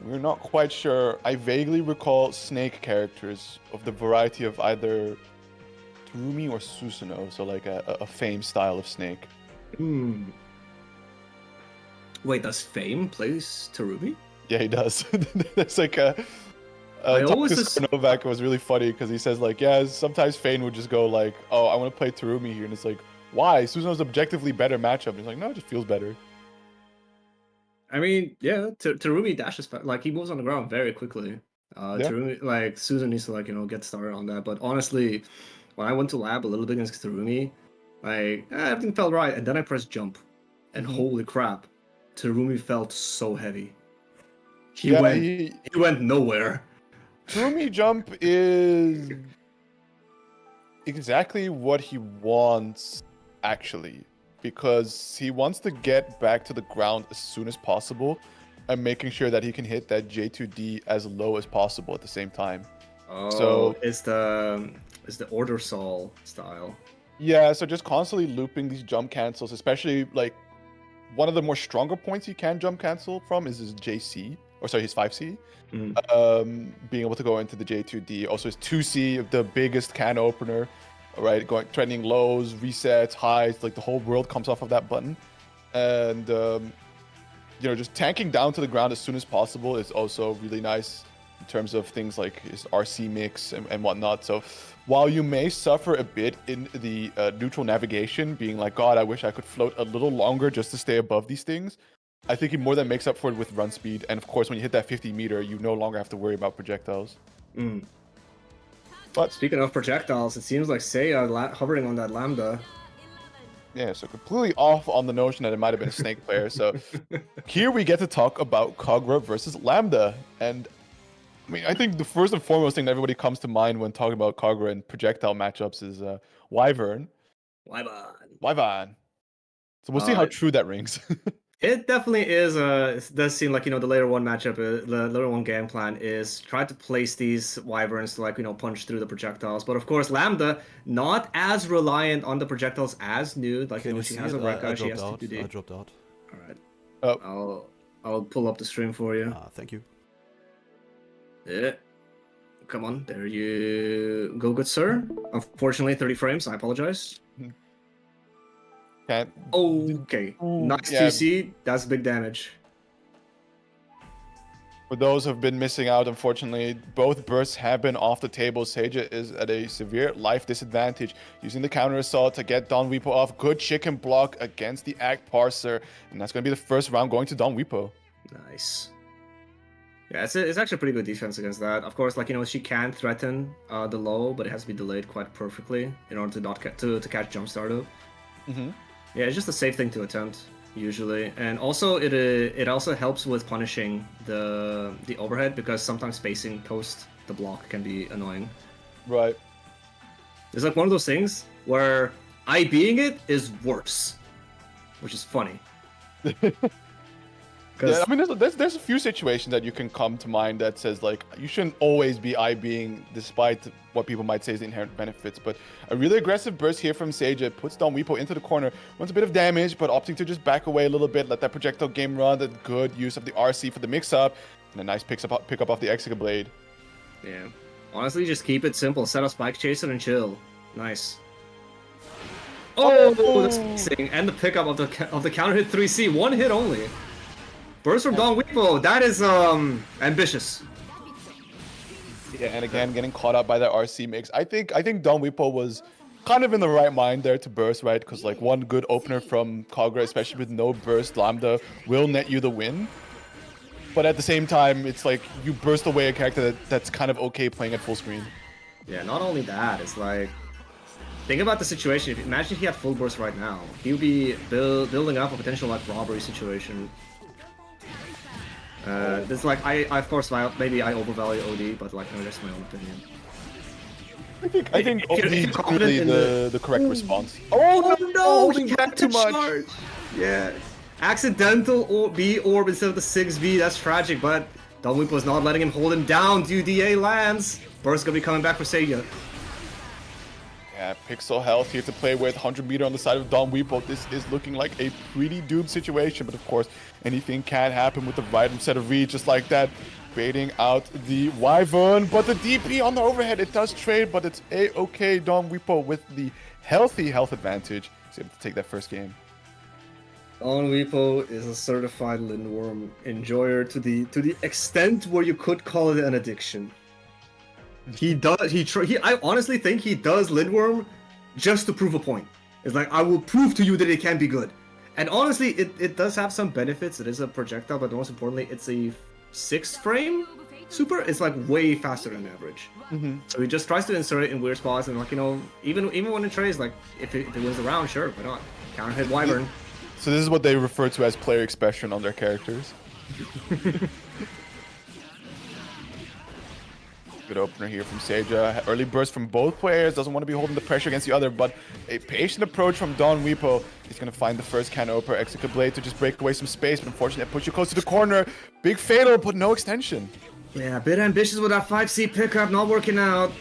we're not quite sure. I vaguely recall snake characters of the variety of either Terumi or Susanoo, so like a Fame style of snake. Wait, does Fame plays Terumi? Yeah, he does. There's like a Novak was really funny because he says like, yeah, sometimes Fane would just go like, oh, I want to play Terumi here, and it's like, why? Susanoo's objectively better matchup. And he's like, no, it just feels better. I mean, yeah, Terumi dashes like he moves on the ground very quickly. Terumi, like Susan needs to like, you know, get started on that. But honestly, when I went to lab a little bit against Terumi, like everything felt right, and then I pressed jump, and holy crap, Terumi felt so heavy. He went nowhere. Terumi jump is exactly what he wants, actually. because he wants to get back to the ground as soon as possible and making sure that he can hit that J2D as low as possible at the same time. Oh, So it's the order Sol style. yeah, so just constantly looping these jump cancels, especially like one of the more stronger points you can jump cancel from is his JC, or sorry, his 5C. Being able to go into the J2D. Also his 2C, the biggest can opener, right? Going trending lows, resets, highs, like the whole world comes off of that button. And you know, just tanking down to the ground as soon as possible is also really nice in terms of things like his RC mix and whatnot. So while you may suffer a bit in the neutral navigation, being like, God, I wish I could float a little longer just to stay above these things, I think he more than makes up for it with run speed. And of course, when you hit that 50 meter, you no longer have to worry about projectiles. But speaking of projectiles, it seems like Seiya hovering on that Lambda. Yeah, so completely off on the notion that it might have been a Snake player. So here we get to talk about Kagura versus Lambda. And I mean, I think the first and foremost thing that everybody comes to mind when talking about Kagura and projectile matchups is Wyvern. Wyvern. So we'll see how true that rings. It definitely is. It does seem like, you know, the later one matchup, the later one game plan is try to place these Wyverns to, like, you know, punch through the projectiles. But of course, Lambda not as reliant on the projectiles as Nude. Like, you know, she has a Rekka, she has to I dropped out. All right. Oh. I'll pull up the stream for you. Thank you. Yeah. Come on, there you go, good sir. Unfortunately, 30 frames. I apologize. Can't. Okay, nice yeah. 2C. That's big damage. For those who have been missing out, unfortunately, both bursts have been off the table. Seija is at a severe life disadvantage, using the counter assault to get Don Weepo off. Good chicken block against the Act Parser, and that's going to be the first round going to Don Weepo. Nice. Yeah, it's actually pretty good defense against that. Of course, like, you know, she can threaten the low, but it has to be delayed quite perfectly in order to not to catch jump startup. Yeah, it's just a safe thing to attempt usually, and also it also helps with punishing the overhead, because sometimes spacing post the block can be annoying. Right. It's like one of those things where IBing it is worse, which is funny. Yeah, I mean, there's a few situations that you can come to mind that says, like, you shouldn't always be IBing despite what people might say is the inherent benefits. But a really aggressive burst here from Seija puts Don Weepo into the corner, wants a bit of damage, but opting to just back away a little bit, let that projectile game run, the good use of the RC for the mix-up, and a nice pick up off the Exica Blade. Yeah. Honestly, just keep it simple. Set up Spike Chaser and chill. Nice. Oh, the spacing and the pickup of the counter hit 3C. One hit only. Burst from Don Weepo, that is ambitious. Yeah, and again, getting caught up by that RC mix. I think Don Weepo was kind of in the right mind there to burst, right? Because, like, one good opener from Kagura, especially with no burst, Lambda will net you the win. But at the same time, it's like you burst away a character that's kind of okay playing at full screen. Yeah, not only that, it's like, think about the situation. Imagine he had full burst right now. He would be building up a potential, like, robbery situation. It's like, I of course, maybe I overvalue OD, but, like, no, that's my own opinion. I think OD is really the correct response. Oh no, he had too much. Yeah. Accidental B orb instead of the 6B, that's tragic, but Don Weepo's not letting him hold him down. DA lands. Burst gonna be coming back for Seiya. Yeah, Pixel Health here to play with, 100 meter on the side of Don Weepo. This is looking like a pretty doomed situation, but of course, anything can happen with the right set of read, just like that. Baiting out the Wyvern, but the DP on the overhead, it does trade, but it's a-okay. Don Weepo with the healthy health advantage is able to take that first game. Don Weepo is a certified Lindworm enjoyer to the extent where you could call it an addiction. I honestly think he does Lindworm just to prove a point. It's like, I will prove to you that it can be good. And honestly, it does have some benefits. It is a projectile, but most importantly, it's a 6 frame super. It's like way faster than average. So he just tries to insert it in weird spots, and, like, you know, even when it trades, like, if it wins the round, sure, why not? Counter hit Wyvern. So this is what they refer to as player expression on their characters. good opener here from Seja. Early burst from both players. Doesn't want to be holding the pressure against the other, but a patient approach from Don Weepo. He's going to find the first can opener. Execa Blade to just break away some space, but unfortunately, push you close to the corner. Big fatal, but no extension. Yeah, a bit ambitious with that 5C pickup, not working out.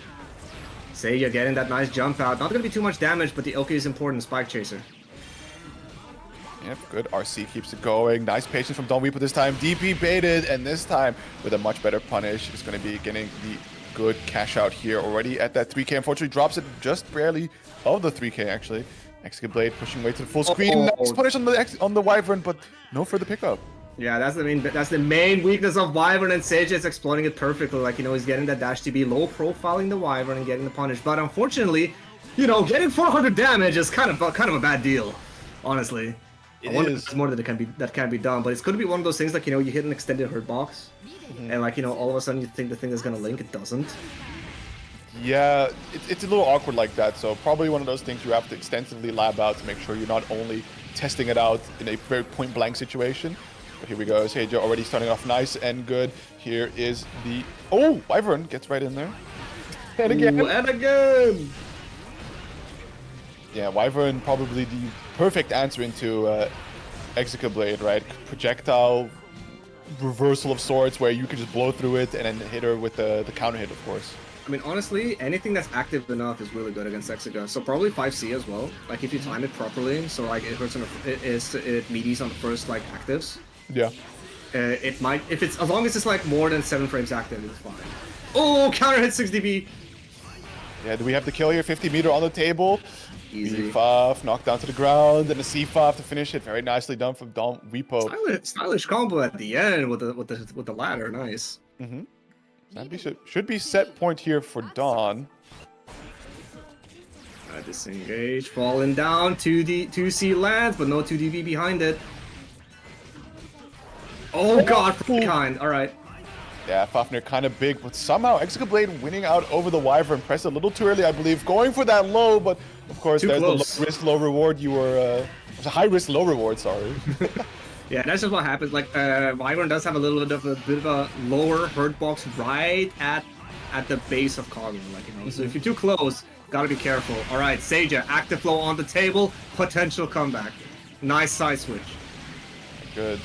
Seja getting that nice jump out. Not going to be too much damage, but the OK is important. Spike Chaser. Yep, good. RC keeps it going. Nice patience from Don Weepo this time. DP baited, and this time with a much better punish. It's going to be getting the good cash out here already at that 3K. Unfortunately, drops it just barely of the 3K, actually. Execa Blade pushing way to the full screen. Nice punish on the Wyvern, but no further pickup. Yeah, that's the main weakness of Wyvern, and Seja is exploiting it perfectly. Like, you know, he's getting that dash to be low profiling the Wyvern and getting the punish. But unfortunately, you know, getting 400 damage is kind of a bad deal, honestly. I wonder if there's more that can be done, but it's going to be one of those things like, you know, you hit an extended hurt box, and like, you know, all of a sudden you think the thing is going to link, it doesn't. Yeah, it's a little awkward like that, so probably one of those things you have to extensively lab out to make sure you're not only testing it out in a very point-blank situation. But here we go, Seja already starting off nice and good. Here is the... Oh, Wyvern gets right in there. And again. Ooh, and again! Yeah, Wyvern probably the perfect answer into Execa Blade, right? Projectile reversal of sorts where you can just blow through it and then hit her with the counter hit, of course. I mean, honestly, anything that's active enough is really good against Execa. So probably 5C as well. Like, if you time it properly, so like it hurts on it meaties on the first like actives. Yeah. It might, if it's, as long as it's like more than 7 frames active, it's fine. Oh, counter hit 6 dB. Yeah, do we have the kill here? 50 meter on the table. Easy. B5 knocked down to the ground, and a C5 to finish it. Very nicely done from Don Weepo. Stylish combo at the end with the ladder. Nice. That should be set point here for Don. Disengage, falling down. 2C lands, but no 2DB behind it. Oh god, kind. All right. Yeah, Fafnir kind of big, but somehow Execa Blade winning out over the Wyvern. Pressed a little too early, I believe. Going for that low, but of course, Too there's close. the low risk, low reward. You were... it was a high risk, low reward, sorry. Yeah, that's just what happens. Like, Wyvern does have a little bit of a lower hurt box right at the base of Cogman, like, you know. So if you're too close, gotta be careful. All right, Seja, active flow on the table, potential comeback. Nice side switch. Good.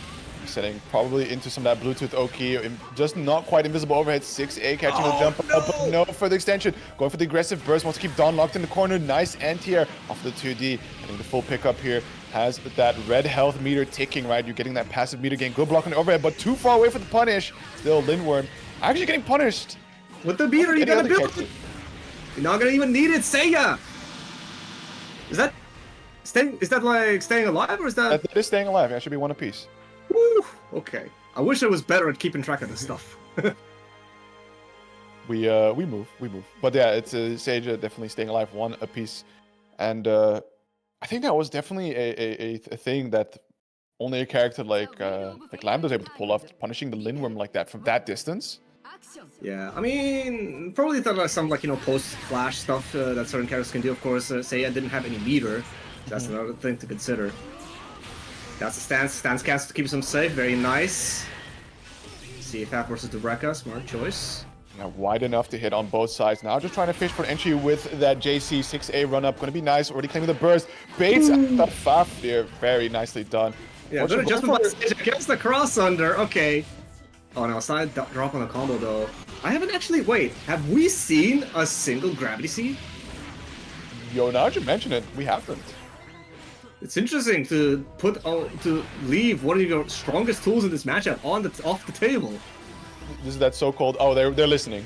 Setting probably into some of that Bluetooth Oki. Just not quite invisible overhead. 6A catching the jump up, but no further extension. Going for the aggressive burst. Wants to keep Don locked in the corner. Nice anti-air off the 2D. Getting the full pickup here. Has that red health meter ticking, right? You're getting that passive meter gain. Good block on the overhead, but too far away for the punish. Still, Lindworm actually getting punished. With the meter, you gotta build it. You're not gonna even need it, Seiya! Is that like staying alive, or is that... That is staying alive. That should be one apiece. Woo! Okay. I wish I was better at keeping track of this stuff. We move. But yeah, it's Seja definitely staying alive, one apiece. And I think that was definitely a thing that only a character like Lambda was able to pull off, punishing the Lindworm like that from that distance. Yeah, I mean, probably thought about some, like, you know, post-flash stuff that certain characters can do. Of course, Seiya didn't have any meter. That's another thing to consider. That's the stance cast keeps him safe. Very nice. CFAP versus the Rekka, smart choice. Now wide enough to hit on both sides. Now just trying to fish for an entry with that JC 6A run up. Going to be nice. Already claiming the burst. Baits at the Faf there. Very nicely done. Yeah, good adjustment by Seiya. Gets the cross under. Okay. Oh no, side drop on the combo though. I haven't actually... Wait, have we seen a single Gravity Seed? Yo, now that you mention it, we haven't. It's interesting to leave one of your strongest tools in this matchup off the table. This is that so-called... Oh, they're listening.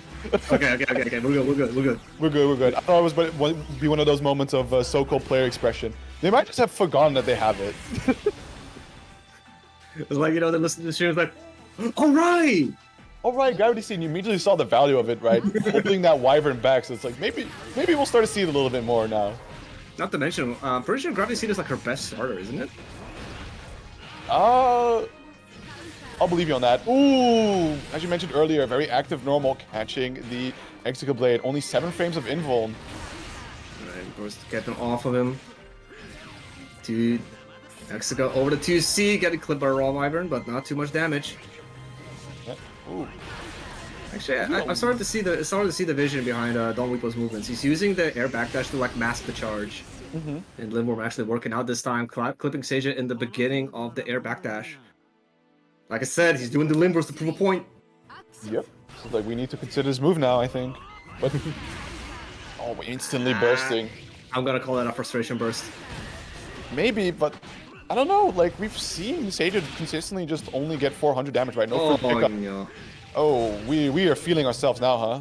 Okay. We're good. I thought it would be one of those moments of so-called player expression. They might just have forgotten that they have it. It's like, you know, they listen to the stream, like, all right, Gravity Seed, you immediately saw the value of it, right? Holding that Wyvern back, so it's like, maybe we'll start to see it a little bit more now. Not to mention, pretty sure Gravity Seed is like her best starter, isn't it? I'll believe you on that. Ooh, as you mentioned earlier, very active normal, catching the Execa Blade. Only 7 frames of invuln. Alright, of course, to get them off of him. Dude, Execa over to 2C, getting clipped by Raw Wyvern, but not too much damage. Yeah. Ooh. Actually, I'm starting to see the vision behind Don Weepo's movements. He's using the air backdash to like mask the charge. And Limworm actually working out this time, clipping Seja in the beginning of the air backdash. Like I said, he's doing the limbers to prove a point. Yep. So like we need to consider this move now, I think. But oh, we're instantly bursting. I'm gonna call that a frustration burst. Maybe, but I don't know. Like we've seen Seja consistently just only get 400 damage, right? No free pickup. No. Oh, we are feeling ourselves now, huh?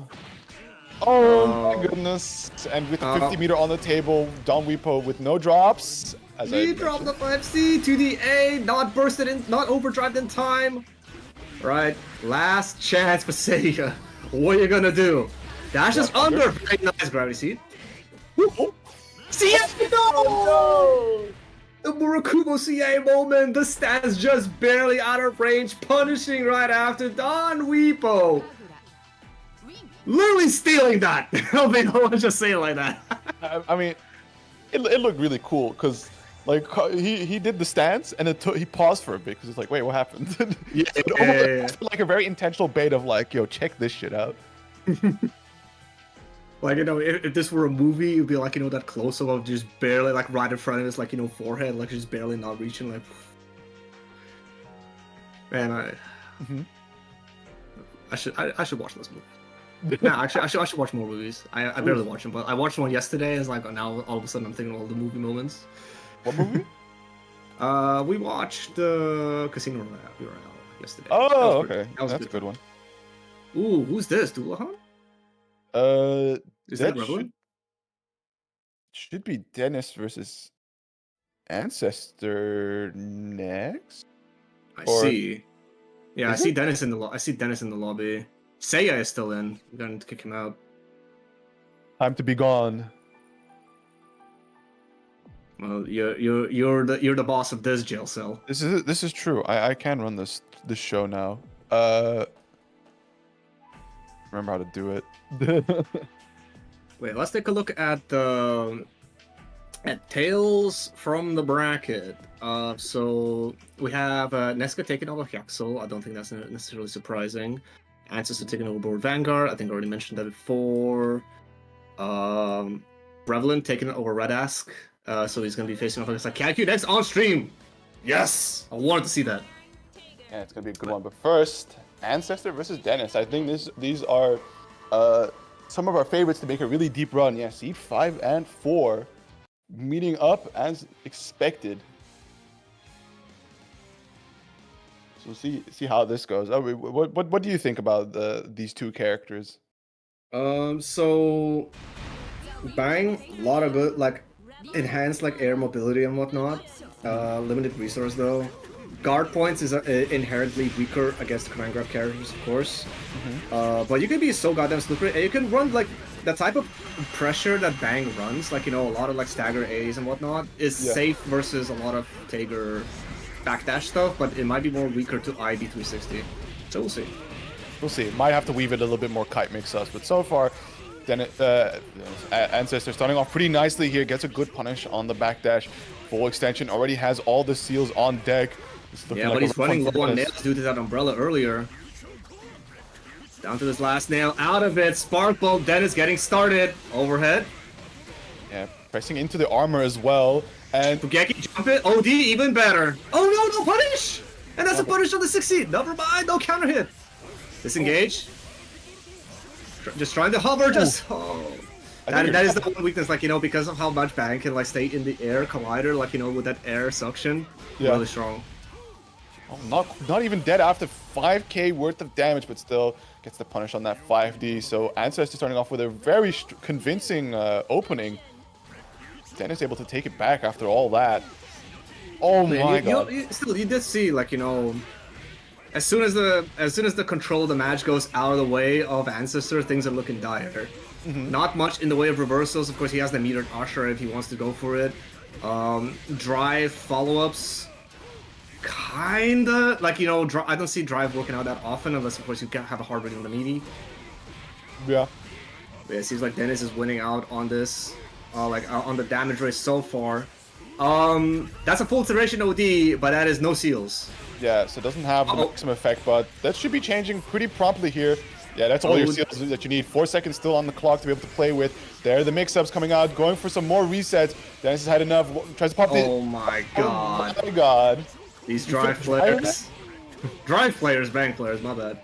Oh my goodness! And with 50 meter on the table, Don Weepo with no drops. As He dropped the 5C to the A, not bursted in, not overdrived in time. Right, last chance for Seiya. What are you gonna do? Dash is under. Very nice gravity seed. CA, no! The Murakumo CA moment. The stance just barely out of range, punishing right after Don Weepo. Literally stealing that. I mean, I want to just say it like that. I mean, it looked really cool because like he did the stance and he paused for a bit because it's like, wait, what happened? Yeah, So it almost felt like a very intentional bait of like, yo, check this shit out. Like, you know, if this were a movie, it'd be like, you know, that close-up of just barely, like, right in front of his, like, you know, forehead, like, just barely not reaching, like... Man, I should watch this movie. No, actually, I should watch more movies. I barely watch them, but I watched one yesterday, it's like, now all of a sudden I'm thinking of all the movie moments. What movie? We watched the Casino Royale yesterday. Oh, okay. That was That's a good one. Ooh, who's this? Dullahan? Is that Revelin? Should be Dennis versus Ancestor next. I Or- see. Yeah, I Is see it? Dennis in the lobby. Seiya is still in. I'm going to kick him out. Time to be gone. Well, you're the boss of this jail cell. This is true. I can run this show now. Remember how to do it. Wait, let's take a look at the Tales from the bracket. So we have Nesca taking over Hyaxel. I don't think that's necessarily surprising. Ancestor taking over Board Vanguard. I think I already mentioned that before. Revelin taking over Red Ask. So he's gonna be facing off against like KQ next on stream. Yes, I wanted to see that. Yeah, it's gonna be a good one. But first, Ancestor versus Dennis. I think these are some of our favorites to make a really deep run. Yeah, seed 5 and 4 meeting up as expected. So see how this goes. What do you think about these two characters? So Bang, a lot of good like enhanced like air mobility and whatnot. Limited resource though. Guard points is inherently weaker against command grab characters, of course. But you can be so goddamn slippery, and you can run like the type of pressure that Bang runs, like, you know, a lot of like stagger A's and whatnot, is safe versus a lot of Tager backdash stuff, but it might be more weaker to IB 360. So we'll see. We'll see. Might have to weave it a little bit more kite mix us, but so far, Ancestor starting off pretty nicely here, gets a good punish on the backdash. Full extension already has all the seals on deck. Yeah, but he's running low on nails due to that umbrella earlier. Down to this last nail, out of it. Sparkbolt, Dennis getting started. Overhead. Yeah, pressing into the armor as well. And Fugeki jump it. OD even better. Oh no, punish! And that's a punish on the 16. Never mind, no counter hit. Disengage. Just trying to hover, just... Oh. That is the one weakness, like, you know, because of how much Bang can, like, stay in the air collider, like, you know, with that air suction. Yeah. Really strong. oh, not even dead after 5k worth of damage, but still gets the punish on that 5D. So Ancestor starting off with a very convincing opening. Dennis able to take it back after all that. Oh my god. You did see, like, you know, as soon as the control of the match goes out of the way of Ancestor, things are looking dire. Not much in the way of reversals. Of course, he has the metered Usher if he wants to go for it. Drive follow-ups, kinda like, you know, I don't see drive working out that often unless, of course, you have a hard rating on the meaty. Yeah. But it seems like Dennis is winning out on this, on the damage race so far. That's a full iteration OD, but that is no seals. Yeah, so it doesn't have the maximum effect, but that should be changing pretty promptly here. Yeah, that's all your Oh. seals that you need. 4 seconds still on the clock to be able to play with. There, the mix-ups coming out, going for some more resets. Dennis has had enough. Tries to pop the. Oh my god. Oh my god. These You drive fit Drive in players. Drive players, bank players, my bad.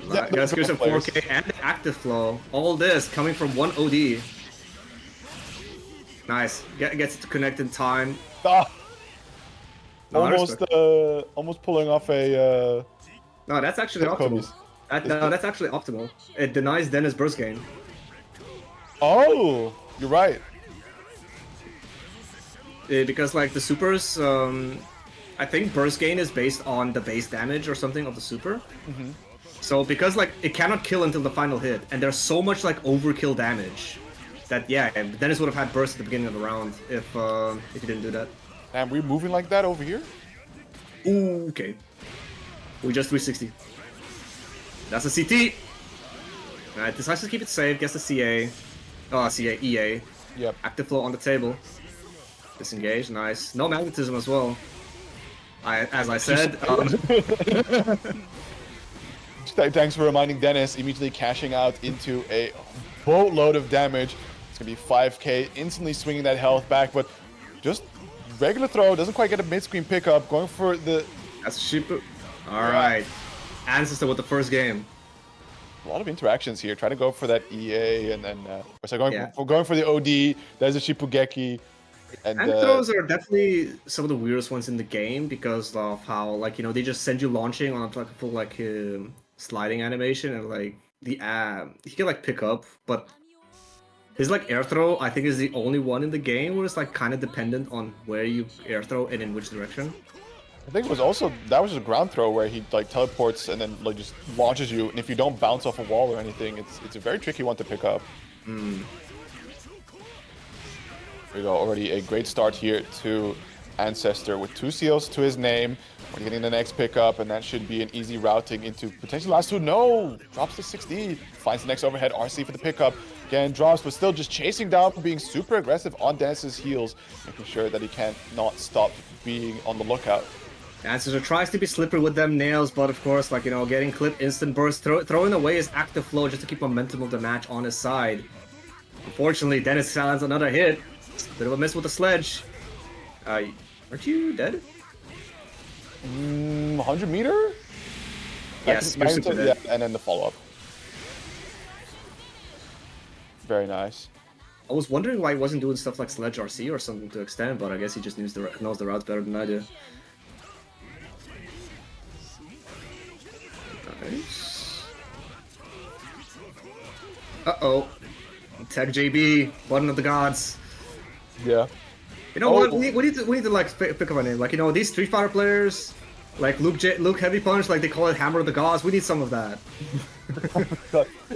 Yeah, Guys, here's a players. 4K and active flow. All this coming from one OD. Nice. Gets it to connect in time. Ah, No, I almost, respect. almost pulling off a. No, that's actually optimal. Kobe's. No, that's actually optimal. It denies Dennis burst gain. Oh, you're right. Because like the supers, I think burst gain is based on the base damage or something of the super. So because like it cannot kill until the final hit, and there's so much like overkill damage that yeah, and Dennis would have had burst at the beginning of the round if he didn't do that. And we're moving like that over here. Ooh, okay. We just 360. That's a CT. Alright, decides to keep it safe. Gets the CA. Oh, CA, EA. Yep. Active flow on the table. Disengage, nice. No magnetism as well. As I said, Thanks for reminding Dennis. Immediately cashing out into a boatload of damage. It's gonna be 5k, instantly swinging that health back, but just regular throw, doesn't quite get a mid-screen pickup. Going for the that's Shipu. Alright. Ancestor with the first game. a lot of interactions here. Trying to go for that EA and then Yeah. going for the OD. There's a Shipugeki. And throws are definitely some of the weirdest ones in the game because of how, like, you know, they just send you launching on like a full like sliding animation, and like the he can like pick up, but his like air throw I think is the only one in the game where it's like kind of dependent on where you air throw and in which direction. I think it was also that was a ground throw where he like teleports and then like just launches you, and if you don't bounce off a wall or anything, it's a very tricky one to pick up. There we go, already a great start here to Ancestor with 2 seals to his name. We're getting the next pickup, and that should be an easy routing into potentially last 2. No! Drops to 60. Finds the next overhead. RC for the pickup. Again, drops, but still just chasing down, being super aggressive on Dennis's heels, making sure that he can't not stop being on the lookout. Ancestor tries to be slippery with them nails, but of course, like, you know, getting clip, instant burst, throwing away his active flow just to keep momentum of the match on his side. Unfortunately, Dennis lands another hit. Bit of a miss with the sledge. Aren't you dead? 100 meter? Yes, you're super yeah, dead. and then the follow-up. Very nice. I was wondering why he wasn't doing stuff like sledge RC or something to extend, but I guess he just knows the routes better than I do. Nice. Uh-oh. Tech JB, button of the gods. Yeah. You know what? We need to like pick up a name. Like, you know, these Street Fighter players, like Luke Heavy Punch, like they call it Hammer of the Gods. We need some of that.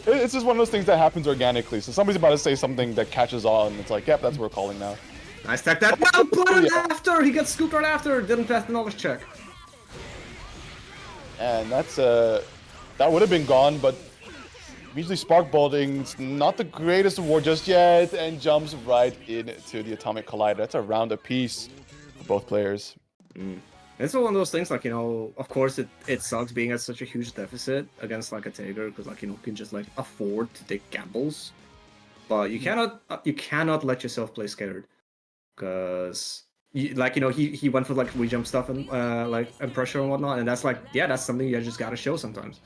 It's just one of those things that happens organically. So somebody's about to say something that catches on, and it's like, yep, that's what we're calling now. Nice tech that. Well, put it after. He got scooped right after. Didn't pass the knowledge check. And that's that would have been gone, but usually Spark Bolting's not the greatest award just yet, and jumps right into the Atomic Collider. That's a round apiece for both players. It's one of those things, like, you know, of course it sucks being at such a huge deficit against like a Taker, because, like, you know, you can just like afford to take gambles, but you cannot let yourself play scared, because like, you know, he went for like rejump stuff and and pressure and whatnot, and that's like, yeah, that's something you just gotta show sometimes.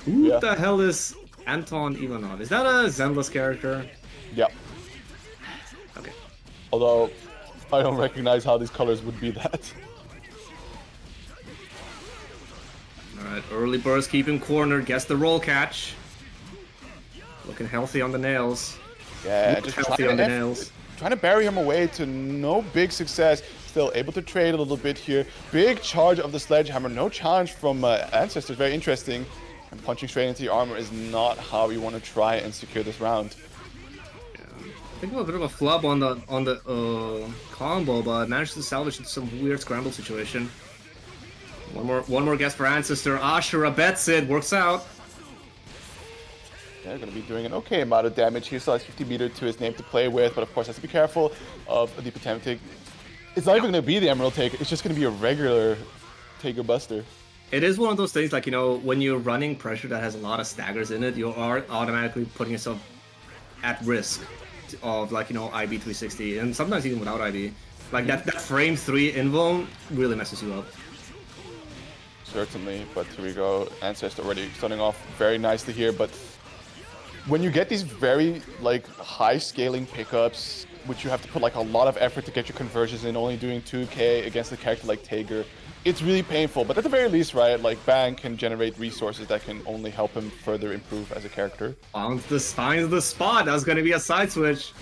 Who the hell is Anton Ivanov? Is that a Zenless character? Yeah. Okay. Although I don't recognize how these colors would be that. Alright, early burst, keep him cornered, gets the roll catch. Looking healthy on the nails. Yeah, just healthy on the nails. Trying to bury him away to no big success. Still able to trade a little bit here. Big charge of the sledgehammer. No challenge from Ancestors. Very interesting. And punching straight into the armor is not how you want to try and secure this round. I think a bit of a flub on the combo, but managed to salvage some weird scramble situation. One more guess for Ancestor. Ashura bets it, works out. They're going to be doing an okay amount of damage. He still has 50 meter to his name to play with, but of course has to be careful of the Potemkin. It's not even going to be the Emerald Taker. It's just going to be a regular Taker Buster. It is one of those things, like, you know, when you're running pressure that has a lot of staggers in it, you are automatically putting yourself at risk of, like, you know, IB 360, and sometimes even without IB. Like, that frame 3 invuln really messes you up. Certainly, but here we go. Ancestor already starting off very nicely here, but when you get these very, like, high scaling pickups, which you have to put, like, a lot of effort to get your conversions in, only doing 2k against a character like Tager, it's really painful. But at the very least, right, like, Bang can generate resources that can only help him further improve as a character. Finds the spot. That was gonna be a side switch.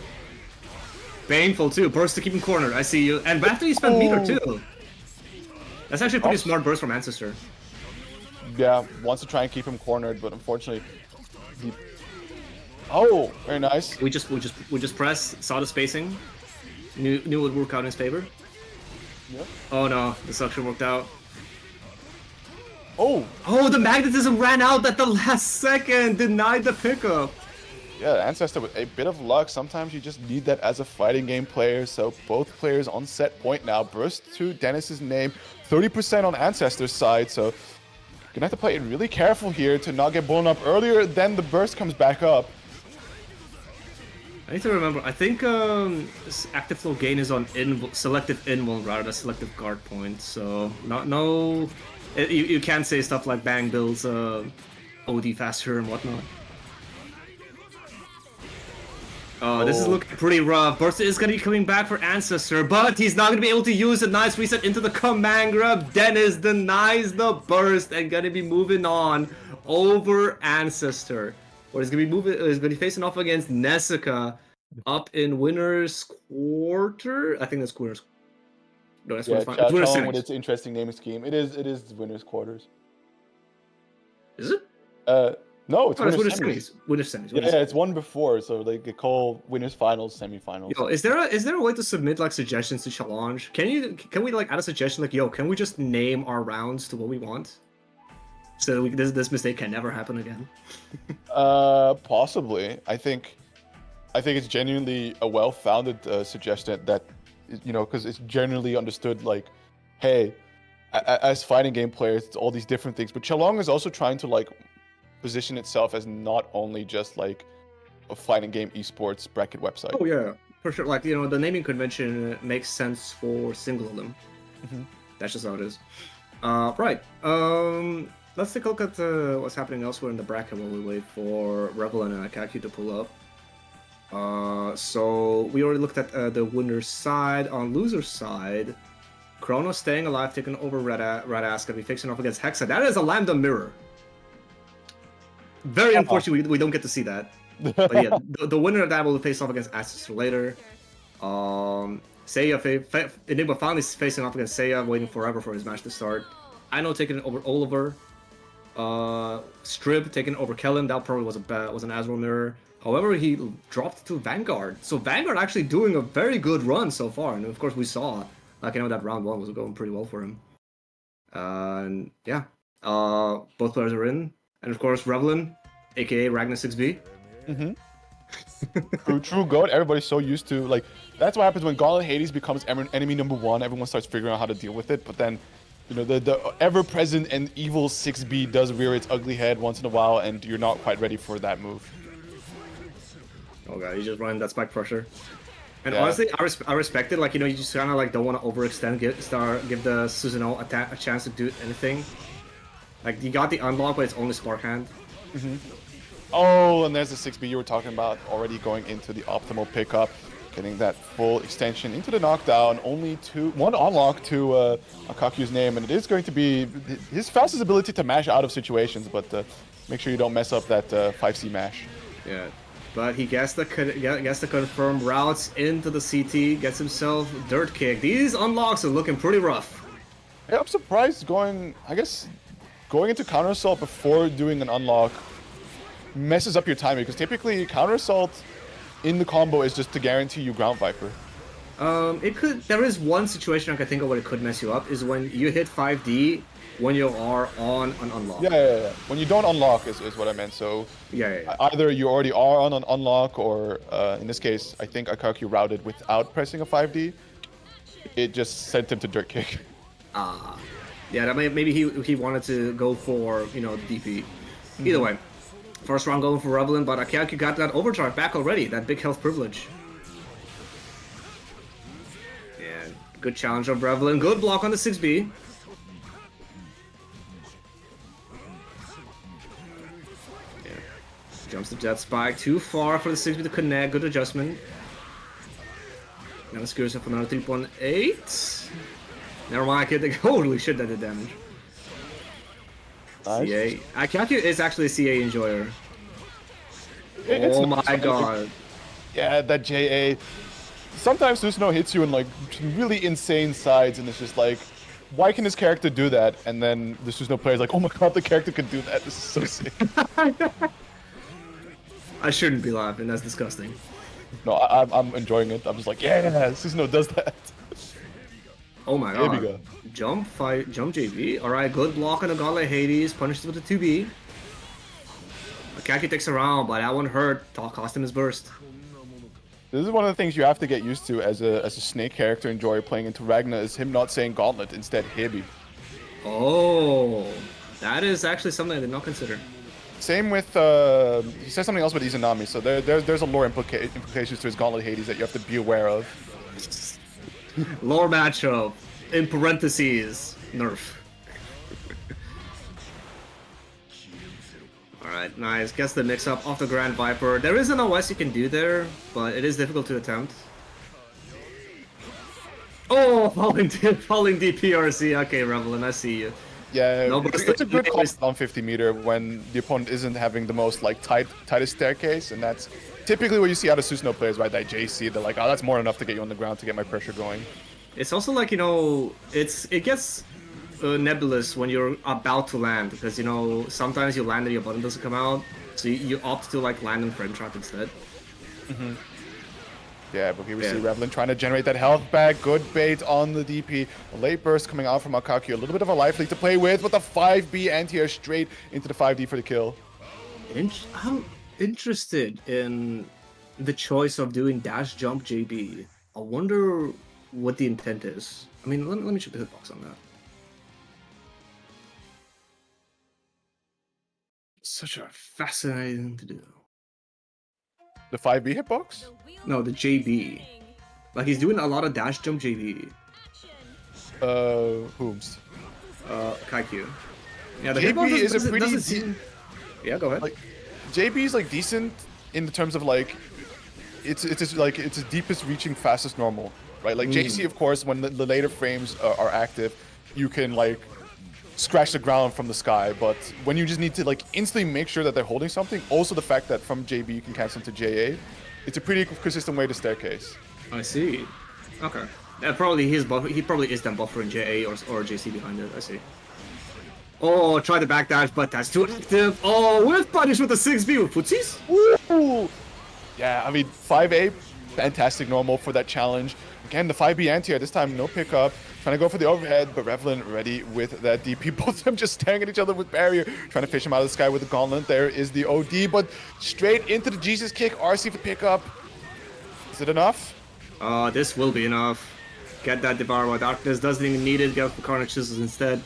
Painful too. Burst to keep him cornered. I see you. And after you spent meter too. That's actually a pretty smart burst from Ancestor. Yeah, wants to try and keep him cornered, but unfortunately, he... Oh, very nice. We just press, saw the spacing, knew it would work out in his favor. Yep. Oh no, the suction worked out. Oh, Oh, the magnetism ran out at the last second, denied the pickup. yeah, Ancestor with a bit of luck. Sometimes you just need that as a fighting game player. So both players on set point now. Burst to Dennis's name, 30% on Ancestor's side. So you're gonna have to play it really careful here to not get blown up earlier. Then the burst comes back up. I need to remember, I think active flow gain is on selective invul rather than selective guard point, so you can't say stuff like Bang builds OD faster and whatnot. Oh, this is looking pretty rough. Burst is going to be coming back for Ancestor, but he's not going to be able to use a nice reset into the command grab. Dennis denies the burst and going to be moving on over Ancestor. Or he's going to be facing off against Nessica up in winners quarter. I think that's winners. No, that's Yeah, winners final. It's winners Chong with semis. its interesting naming scheme. It is winners quarters. Is it? No, it's Oh, it's winners winners semis. semis. Winners semis. Yeah, it's one before, so like they call winners finals, semifinals. Yo, is there a way to submit like suggestions to challenge? Can we like add a suggestion like, yo, can we just name our rounds to what we want? So this mistake can never happen again. Possibly. I think it's genuinely a well-founded suggestion that, you know, because it's generally understood like, hey, as fighting game players, it's all these different things. But Chalong is also trying to like position itself as not only just like a fighting game esports bracket website. Oh yeah, for sure. Like, you know, the naming convention makes sense for single of them. That's just how it is. Right. Let's take a look at what's happening elsewhere in the bracket while we wait for Revelin and Akaku to pull up. So we already looked at the winner's side. On loser's side, Chrono staying alive, taking over Radass, gonna be fixing off against Hexa. That is a Lambda mirror. Very unfortunate we don't get to see that. But yeah, the winner of that will face off against Ancestor later. Seiya, Enigma finally facing off against Seiya, waiting forever for his match to start. I know taking over Oliver. Strib taking over Kellen. That probably was an Azrael mirror. However, he dropped to Vanguard. So Vanguard actually doing a very good run so far. And of course we saw, like, you know, that round 1 was going pretty well for him. And yeah, both players are in. And of course, Revelin, aka Ragnar 6B. True goat. Everybody's so used to, like, that's what happens when Gauntlet Hades becomes enemy number 1. Everyone starts figuring out how to deal with it. But then, you know, the ever-present and evil 6B does rear its ugly head once in a while, and you're not quite ready for that move. Oh god, he's just running that spike pressure. And Yeah. honestly, I respect it. Like, you know, you just kind of like don't want to overextend, give the Susanoo a chance to do anything. Like, you got the unlock, but it's only Spark Hand. Oh, and there's the 6B you were talking about, already going into the optimal pickup, getting that full extension into the knockdown. Only one unlock to Akaku's name, and it is going to be his fastest ability to mash out of situations, but make sure you don't mess up that 5C mash. Yeah, but he gets the confirmed routes into the CT, gets himself dirt kick. These unlocks are looking pretty rough. Yeah, I'm surprised going into counter assault before doing an unlock messes up your timing, because typically counter assault in the combo is just to guarantee you ground viper. There is one situation I can think of where it could mess you up, is when you hit 5D when you are on an unlock. Yeah. When you don't unlock is what I meant. So Yeah. either you already are on an unlock, or in this case, I think Akaku routed without pressing a 5D. It just sent him to dirt kick. Yeah, that maybe he wanted to go for, you know, the DP. Either way, first round going for Revelin, but Akiaki got that overdrive back already, that big health privilege. Yeah, good challenge of Revelin, good block on the 6B. Yeah, jumps the jet spike, too far for the 6B to connect, good adjustment. Now screws up for another 3.8. Never mind, kid. Holy shit, that did damage. Nice. CA. Akiaki is actually a CA enjoyer. It's Oh not my something- god. Yeah, that JA. Sometimes Susanoo hits you in like really insane sides, and it's just like, why can this character do that? And then the Susanoo player's like, oh my god, the character can do that. This is so sick. I shouldn't be laughing, that's disgusting. No, I'm enjoying it. I'm just like, yeah, Susanoo does that. Oh my Here god. we go. Jump JV. Alright, good block on the Gauntlet Hades. Punishes with the 2B. Akiaki takes a round, but that one hurt. Cost him his burst. This is one of the things you have to get used to as a snake character enjoyer playing into Ragnar, is him not saying Gauntlet, instead Hebi. Oh, that is actually something I did not consider. Same with, he says something else with Izanami, so there's a lore implications to his Gauntlet Hades that you have to be aware of. Lore matchup, in parentheses, nerf. Alright, nice. Gets the mix-up off the Grand Viper. There is an OS you can do there, but it is difficult to attempt. Oh, falling DPRC. Okay, Revelin, I see you. Yeah, No, but it's a good call it's- on 50 meter when the opponent isn't having the most like tightest staircase, and that's typically what you see out of Susanoo players, right? That JC, they're like, oh, that's more enough to get you on the ground to get my pressure going. It's also like, you know, it gets nebulous when you're about to land, because, you know, sometimes you land and your button doesn't come out, so you opt to like land in frame trap instead. Yeah, but here we see Revelin trying to generate that health back. Good bait on the DP. A late burst coming out from Akaku. A little bit of a life lead to play with a 5B anti-air straight into the 5D for the kill. I'm interested in the choice of doing dash jump JB. I wonder what the intent is. I mean, let me check the hitbox on that. Such a fascinating thing to do. The 5B hitbox? No, the JB. Like, he's doing a lot of dash jump JB. Whomst? Kaiku. Yeah, the JB hitbox is a doesn't- pretty doesn't seem... Yeah, go ahead. Like, JB is like decent in terms of like, it's its deepest reaching fastest normal, right? Like JC, of course, when the later frames are active, you can like scratch the ground from the sky, but when you just need to like instantly make sure that they're holding something, also the fact that from JB you can cancel into JA, it's a pretty consistent way to staircase. I see. Okay. Probably he probably is then buffering JA or JC behind it. I see. Oh, try the backdash, but that's too active. Oh, with punish with the 6B with footsies. Woo! Yeah, I mean 5A, fantastic normal for that challenge. Again, the 5B anti-air, this time no pickup. Trying to go for the overhead, but Revelin ready with that DP. Both of them just staring at each other with barrier. Trying to fish him out of the sky with the gauntlet. There is the OD, but straight into the Jesus kick. RC for pickup. Is it enough? This will be enough. Get that Devour by Darkness. Doesn't even need it. Get for Carnage Chisels instead.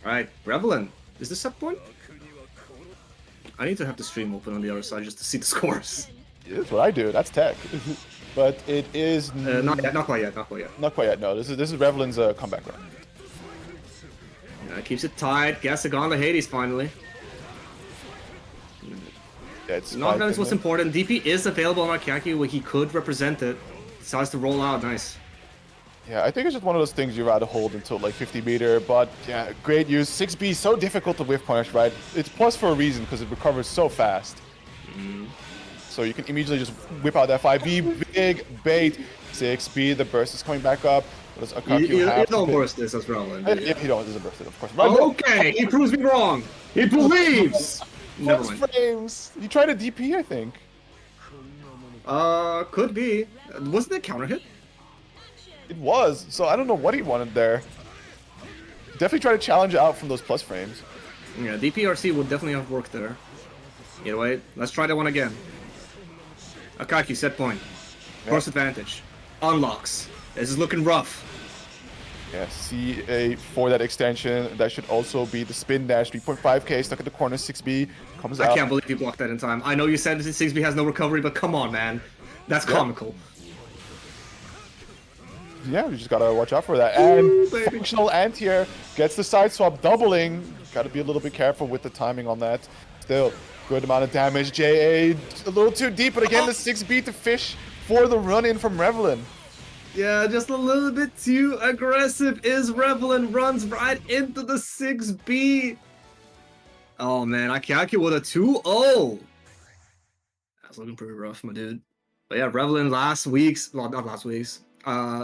Alright, Revelin. Is this set point? I need to have the stream open on the other side just to see the scores. That's what I do. That's tech. But it is Not yet, not quite yet, not quite yet. not quite yet. No, this is Revelin's comeback round. Keeps it tight. Gets the Gauntlet Hades finally. Yeah, it's Knockdown is spiked what's in important. DP is available on Akiaki where he could represent it. Decides to roll out. Nice. there. Yeah, I think it's just one of those things you rather hold until like 50 meter. But yeah, great use. 6B is so difficult to whiff punish, right? It's plus for a reason because it recovers so fast. So you can immediately just whip out that 5B, big bait, 6B, the burst is coming back up. What does Akaku You have don't to burst this as well. Yeah, he doesn't burst it, of course. Okay, he proves me wrong. He believes. Never Plus mind. frames. You tried a DP, I think. Could be. Wasn't it counter hit? It was, so I don't know what he wanted there. Definitely try to challenge it out from those plus frames. Yeah, DPRC would definitely have worked there. Either way, let's try that one again. Akaku, set point. Burst advantage. Unlocks. This is looking rough. Yeah, CA for that extension. That should also be the spin dash. 3.5k stuck in the corner. 6B comes I out. can't believe you blocked that in time. I know you said 6B has no recovery, but come on, man. That's comical. Yeah, we just gotta watch out for that. And baby. functional anti-air gets the side swap doubling. Gotta be a little bit careful with the timing on that. Still, good amount of damage. JA a little too deep, but again, the 6B to fish for the run-in from Revlin. Yeah, just a little bit too aggressive is Revlin, runs right into the 6B. Oh man, I calculate with a 2-0. That's looking pretty rough, my dude. But yeah, Revlin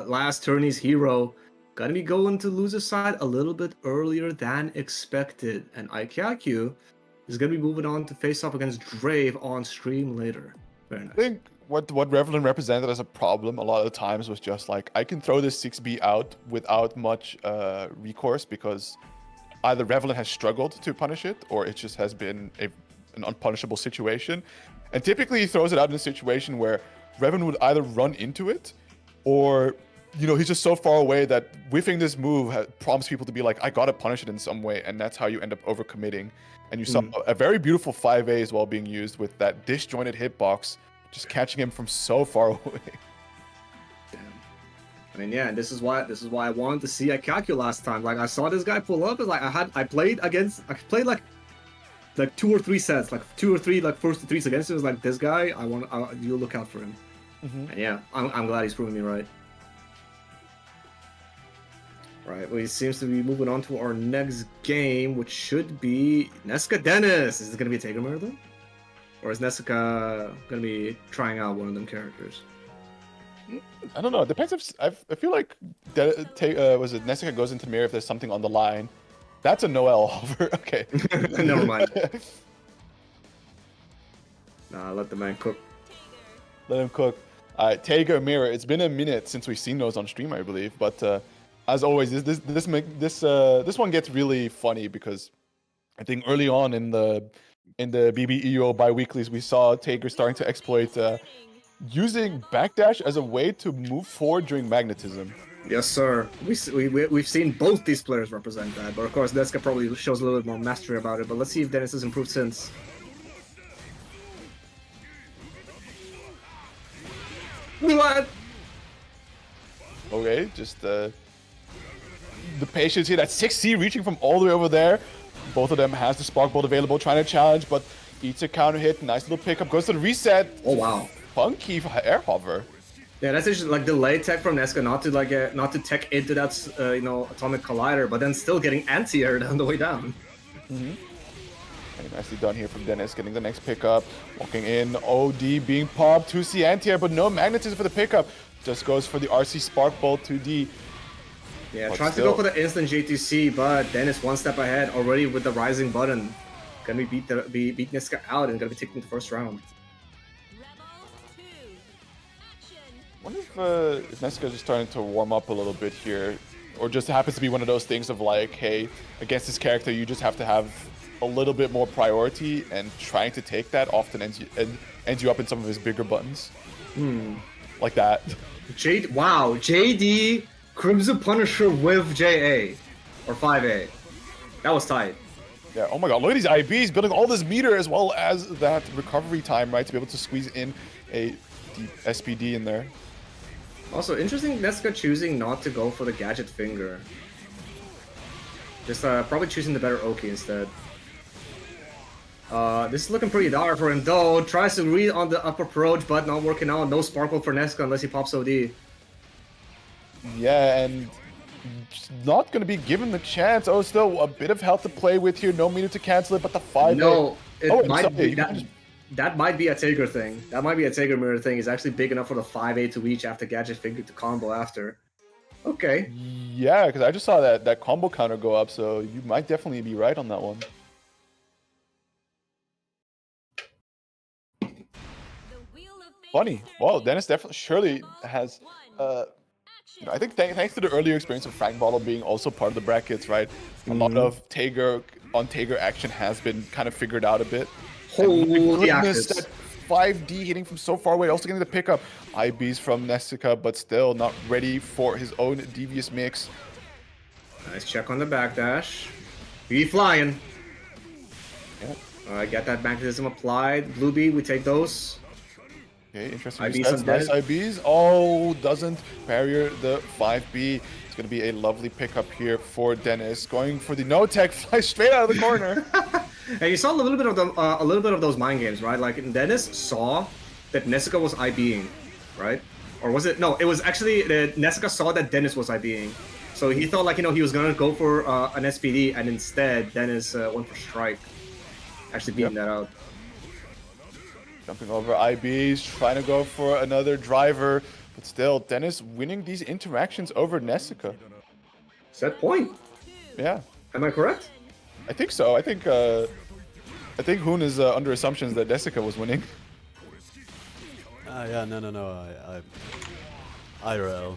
last tourney's hero, gonna be going to loser's side a little bit earlier than expected. And Ikyaku is gonna be moving on to face off against Drave on stream later. Very nice. I think what Revlin represented as a problem a lot of the times was just like, I can throw this 6B out without much recourse because either Revlin has struggled to punish it or it just has been an unpunishable situation. And typically he throws it out in a situation where Revlin would either run into it or, you know, he's just so far away that whiffing this move prompts people to be like, I gotta punish it in some way. And that's how you end up overcommitting. And you saw a very beautiful 5A as well being used with that disjointed hitbox, just catching him from so far away. Damn. I mean, yeah, this is why I wanted to see Ikyaku last time. Like, I saw this guy pull up. It's like I played like 2 or 3 sets, like 2 or 3 like first to threes against him. It was like, this guy, you look out for him. And yeah, I'm glad he's proving me right. Right, well, he seems to be moving on to our next game, which should be Neska Dennis. Is it going to be a Taker Marathon? Or is Neska going to be trying out one of them characters? I don't know. It depends if I feel like was it Nessica goes into mirror if there's something on the line. That's a Noel hover. Okay. Never mind. Nah, let the man cook. Let him cook. All right, Tager mirror. It's been a minute since we've seen those on stream, I believe. But as always, this one gets really funny because I think early on in the BB EUO Bi-Weeklies, we saw Tager starting to exploit using backdash as a way to move forward during magnetism. Yes, sir. We've seen both these players represent that, but of course Neska probably shows a little bit more mastery about it. But let's see if Dennis has improved since. What? Okay, just the patience here. That 6C reaching from all the way over there. Both of them has the spark bolt available, trying to challenge, but eats a counter hit. Nice little pickup. Goes to the reset. Oh wow. Funky air hover. Yeah, that's actually like delayed tech from Neska, not to tech into that atomic collider, but then still getting anti-aired on the way down. Very nicely done here from Dennis, getting the next pickup. Walking in, OD being popped, 2C anti-air, but no magnetism for the pickup. Just goes for the RC Spark Bolt 2D. Yeah, But tries to still. go for the instant JTC, but Dennis one step ahead already with the rising button. Gonna beat Neska out and gonna be taking the first round. I wonder if Nessica is just starting to warm up a little bit here, or just happens to be one of those things of like, hey, against this character, you just have to have a little bit more priority, and trying to take that often ends you up in some of his bigger buttons. Like that. Wow, JD Crimson Punisher with JA or 5A. That was tight. Yeah, oh my god, look at these IBs building all this meter as well as that recovery time, right, to be able to squeeze in a deep SPD in there. Also, interesting Neska choosing not to go for the gadget finger. Just probably choosing the better Oki instead. This is looking pretty dire for him though. Tries to read on the up approach, but not working out. No sparkle for Neska unless he pops OD. Yeah, and not going to be given the chance. Oh, still a bit of health to play with here. No meter to cancel it, but the 5. No, it Oh, might sorry, be you that. can just- That might be a Tager thing. That might be a Tager mirror thing. He's actually big enough for the 5A to reach after gadget finger to combo after. Okay. Yeah, because I just saw that combo counter go up, so you might definitely be right on that one. Funny. Well, Dennis definitely surely has. I think thanks to the earlier experience of Frank Bottle being also part of the brackets, right? A lot of Tager on Tager action has been kind of figured out a bit. Holy Goodness, actors. that 5D hitting from so far away, also getting the pickup. IBs from Nessica, but still not ready for his own devious mix. Nice check on the backdash. Be flying. Yeah. Alright, get that magnetism applied. Blue B, we take those. Okay, interesting IB resets. some Nice dead. IBs. Oh, doesn't barrier the 5B. It's going to be a lovely pickup here for Dennis. Going for the no-tech fly straight out of the corner. And you saw a little bit of those mind games, right? Like Dennis saw that Nessica was IBing, right? Or was it? No, it was actually that Nessica saw that Dennis was IBing. So he thought like, he was gonna go for an SPD, and instead Dennis went for strike. Actually beating that out. Jumping over IBs, trying to go for another driver. But still, Dennis winning these interactions over Nessica. Set point. Yeah, Am I correct? I think so. I think Hoon is under assumptions that Nessica was winning. Yeah, no. IRL.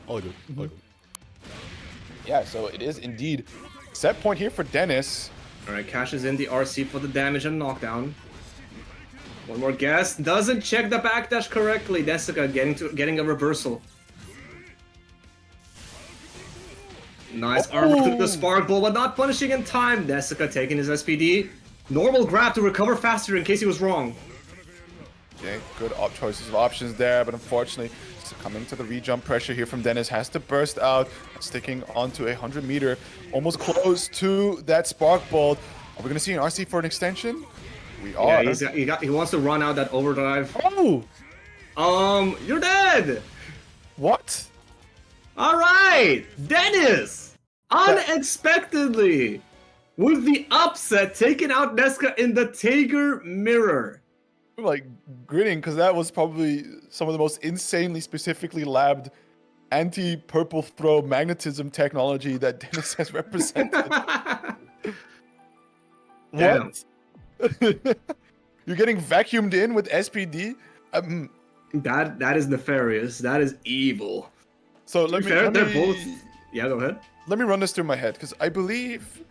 All good. All good. Yeah, so it is indeed set point here for Dennis. Alright, cashes in the RC for the damage and knockdown. One more guess. Doesn't check the backdash correctly. Nessica getting a reversal. Nice armor through the spark ball, but not punishing in time. Nessica taking his SPD. Normal grab to recover faster in case he was wrong. Okay, good choices of options there, but unfortunately, succumbing to the re-jump pressure here from Dennis, has to burst out, sticking onto a 100-meter, almost close to that spark bolt. Are we gonna see an RC for an extension? We are. Yeah, he wants to run out that overdrive. Oh! You're dead! What? Alright! Dennis! Unexpectedly! With the upset, taking out Nesca in the Tager mirror. I'm like grinning because that was probably some of the most insanely specifically labbed anti-purple throw magnetism technology that Dennis has represented. Damn. What? You're getting vacuumed in with SPD? That is nefarious. That is evil. So To be fair, they're both. Yeah, go ahead. let me run this through my head because I believe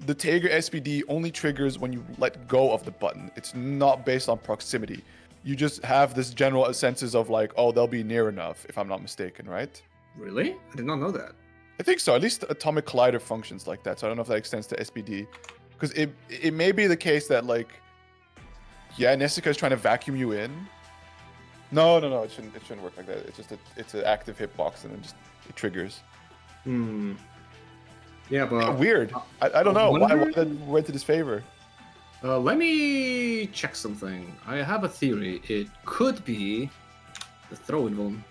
the Tager SPD only triggers when you let go of the button. It's not based on proximity. You just have this general senses of like, oh, they'll be near enough, if I'm not mistaken, right? Really? I did not know that. I think so. At least Atomic Collider functions like that. So I don't know if that extends to SPD. Because it may be the case that like, yeah, Nessica is trying to vacuum you in. No, it shouldn't work like that. It's just it's an active hitbox and then just it triggers. Yeah, but Weird. I don't know why wonder- that went to his favor. let me check something. I have a theory. It could be the throw-in one.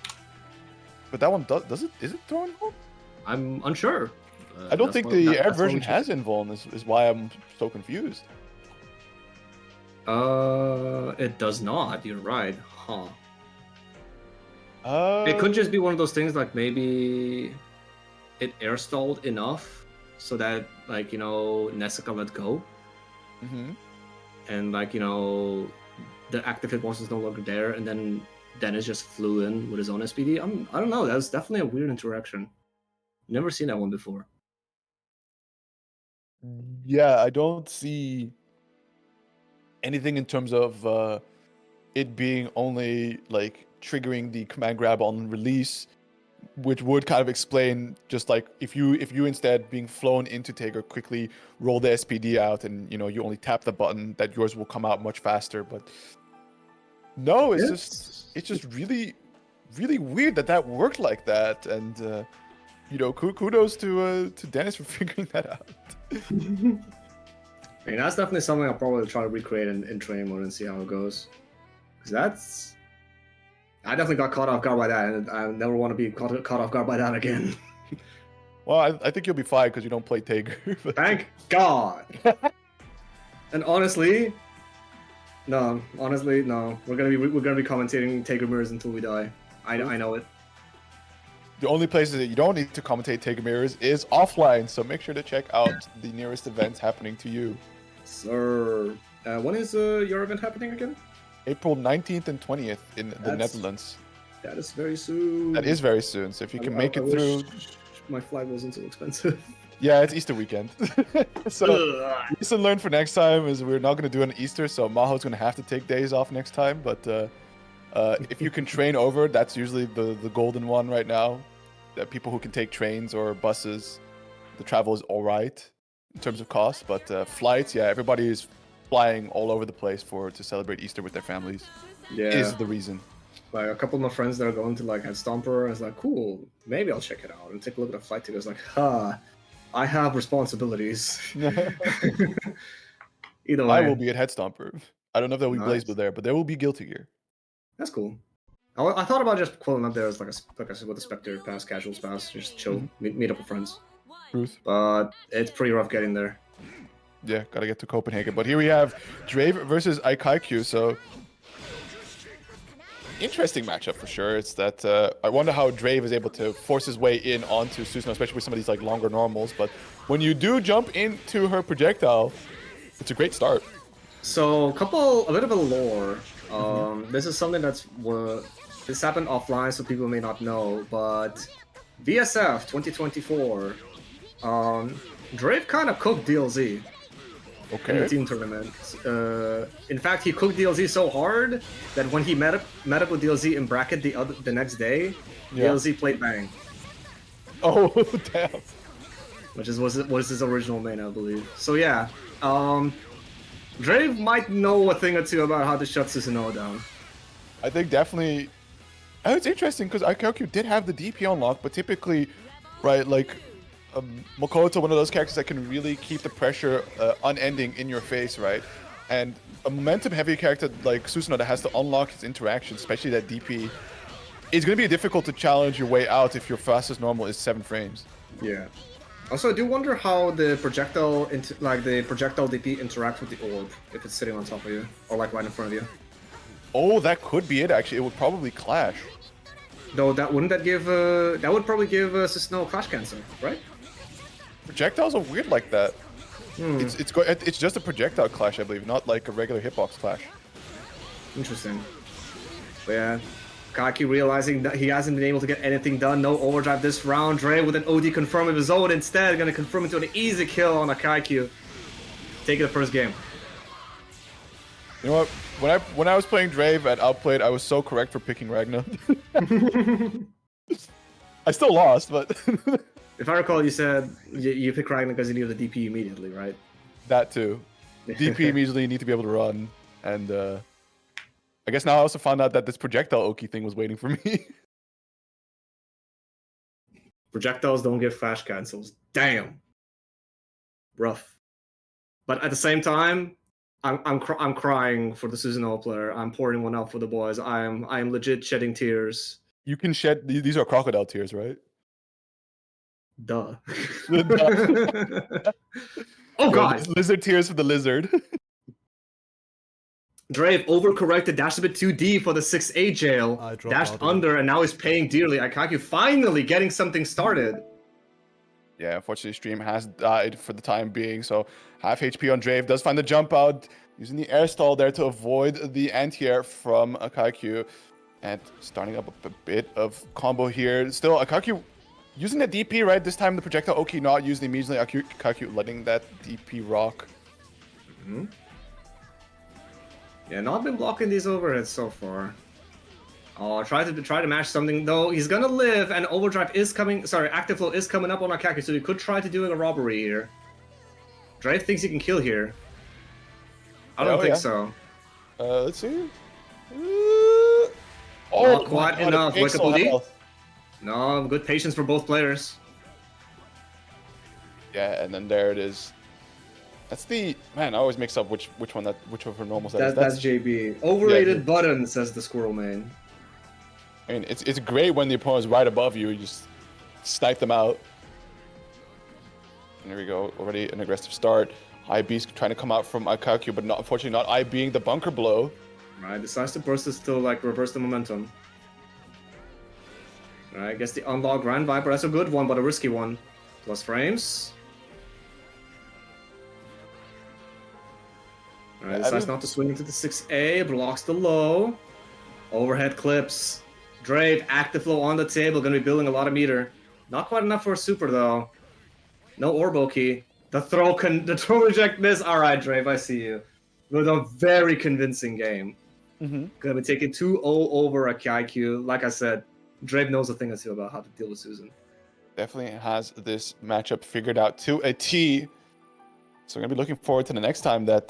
But that one does it? Is it throwing home? I'm unsure. I don't That's think what- the that- air that's what we version check. has invuln. Is why I'm so confused. It does not. You're right. Huh. Uh, It could just be one of those things like maybe it air stalled enough so that like Nessica let go, mhm. and like the active hitbox is no longer there, and then Dennis just flew in with his own SPD. I don't know. That was definitely a weird interaction. Never seen that one before. Yeah, I don't see anything in terms of it being only like triggering the command grab on release, which would kind of explain just like if you instead being flown into Tager quickly roll the SPD out and you only tap the button, that yours will come out much faster. But no, it's just really weird that worked like that. And kudos to Dennis for figuring that out. I mean, that's definitely something I'll probably try to recreate in training mode and see how it goes. Because I definitely got caught off guard by that, and I never want to be caught off guard by that again. Well, I think you'll be fine because you don't play Tager. But Thank God. And honestly, no. We're gonna be commentating Tager mirrors until we die. I know it. the only places that you don't need to commentate Tager mirrors is offline. So make sure to check out the nearest events happening to you. Sir, when is your event happening again? April 19th and 20th in the That's- Netherlands. That is very soon. That is very soon. So if you can make it through, wish my flight wasn't so expensive. yeah, it's Easter weekend. So Ugh. lesson learned for next time is we're not going to do an Easter, so Maho's going to have to take days off next time. But if you can train over, that's usually the golden one right now. That people who can take trains or buses the travel is all right in terms of cost, but flights, yeah, everybody is flying all over the place to celebrate Easter with their families. Yeah. Is the reason. Like a couple of my friends that are going to like Head Stomper, I was like, cool, maybe I'll check it out and take a look at the flight tickets. Like, I have responsibilities. Either way, I will be at Head Stomper. I don't know if there'll be Nice. BlazBlue there, but there will be Guilty Gear. That's cool. I thought about just pulling up there as like I said with the Spectre pass, casuals pass, just chill, meet up with friends. Truth. But it's pretty rough getting there. Yeah, gotta get to Copenhagen. But here we have Drave versus Ikaikyu, so interesting matchup for sure. It's that I wonder how Drave is able to force his way in onto Susanoo, especially with some of these like longer normals. But when you do jump into her projectile, it's a great start. So a bit of a lore. This is something this happened offline, so people may not know. But VSF 2024, Drave kind of cooked DLZ. Okay. In the team tournament. In fact, he cooked DLZ so hard that when he met up with DLZ in bracket the next day, DLZ played Bang. Oh damn! Which was his original main, I believe. So yeah, Drave might know a thing or two about how to shut Susanoo down. I think definitely. And it's interesting because Ikaikyu did have the DP unlock, but typically, right, like. Makoto, one of those characters that can really keep the pressure unending in your face, right? And a momentum-heavy character like Susanoo that has to unlock his interaction, especially that DP, is going to be difficult to challenge your way out if your fastest normal is 7 frames. Yeah. Also, I do wonder how the projectile DP interacts with the orb if it's sitting on top of you or like right in front of you. Oh, that could be it. Actually, it would probably clash. Though that would probably give Susanoo clash cancel, right? Projectiles are weird like that. It's just a projectile clash, I believe, not like a regular hitbox clash. Interesting. But yeah, Kaki realizing that he hasn't been able to get anything done, no overdrive this round. Dre with an OD confirm of his own instead, gonna confirm into an easy kill on Ikaikyu. Taking the first game. You know what? When I was playing Drave at Outplayed, I was so correct for picking Ragnar. I still lost, but if I recall, you said you picked Ragnar because you needed the DP immediately, right? that too. DP immediately, you need to be able to run, and I guess now I also found out that this projectile Oki thing was waiting for me. Projectiles don't give flash cancels. Damn. Rough. But at the same time, I'm crying for the Susanoo player. I'm pouring one out for the boys. I am legit shedding tears. You can shed these are crocodile tears, right? Duh. Oh god. Lizard tears for the lizard. Drave overcorrected, dashed a bit too deep for the 6A jail. Dashed under, and now he's paying dearly. Ikaikyu finally getting something started. Yeah, unfortunately, stream has died for the time being, so half HP on Drave does find the jump out, using the air stall there to avoid the anti-air from Ikaikyu, and starting up a bit of combo here. Still, Ikaikyu using the DP, right? This time the projectile Oki not used immediately, Ikaikyu letting that DP rock. Mm-hmm. Yeah, not been blocking these overheads so far. Oh, try to match something though. He's gonna live, and overdrive is coming. Sorry, active flow is coming up on Ikaikyu, so he could try to do a robbery here. Drave thinks he can kill here. I don't think so. Let's see. Not quite enough. It takes so health. No, good patience for both players. Yeah, and then there it is. That's the man. I always mix up which of her normals that is. That's JB. Overrated button, says the squirrel man. I mean, it's great when the opponent's right above you. You just snipe them out. And there we go. Already an aggressive start. IB's trying to come out from Ikaikyu, but unfortunately not IBing the bunker blow. Right, decides to burst to still like reverse the momentum. Alright, gets the unlock Grand Viper. That's a good one, but a risky one. Plus frames. Alright, decides not to swing into the 6A, blocks the low. Overhead clips. Drave, active flow on the table, gonna be building a lot of meter. Not quite enough for a super though. No Orbo key. The throw reject miss. Alright, Drave, I see you. With a very convincing game. Gonna be taking 2-0 over Ikaikyu. Like I said, Drave knows a thing or two about how to deal with Susan. definitely has this matchup figured out to a T. So I'm gonna be looking forward to the next time that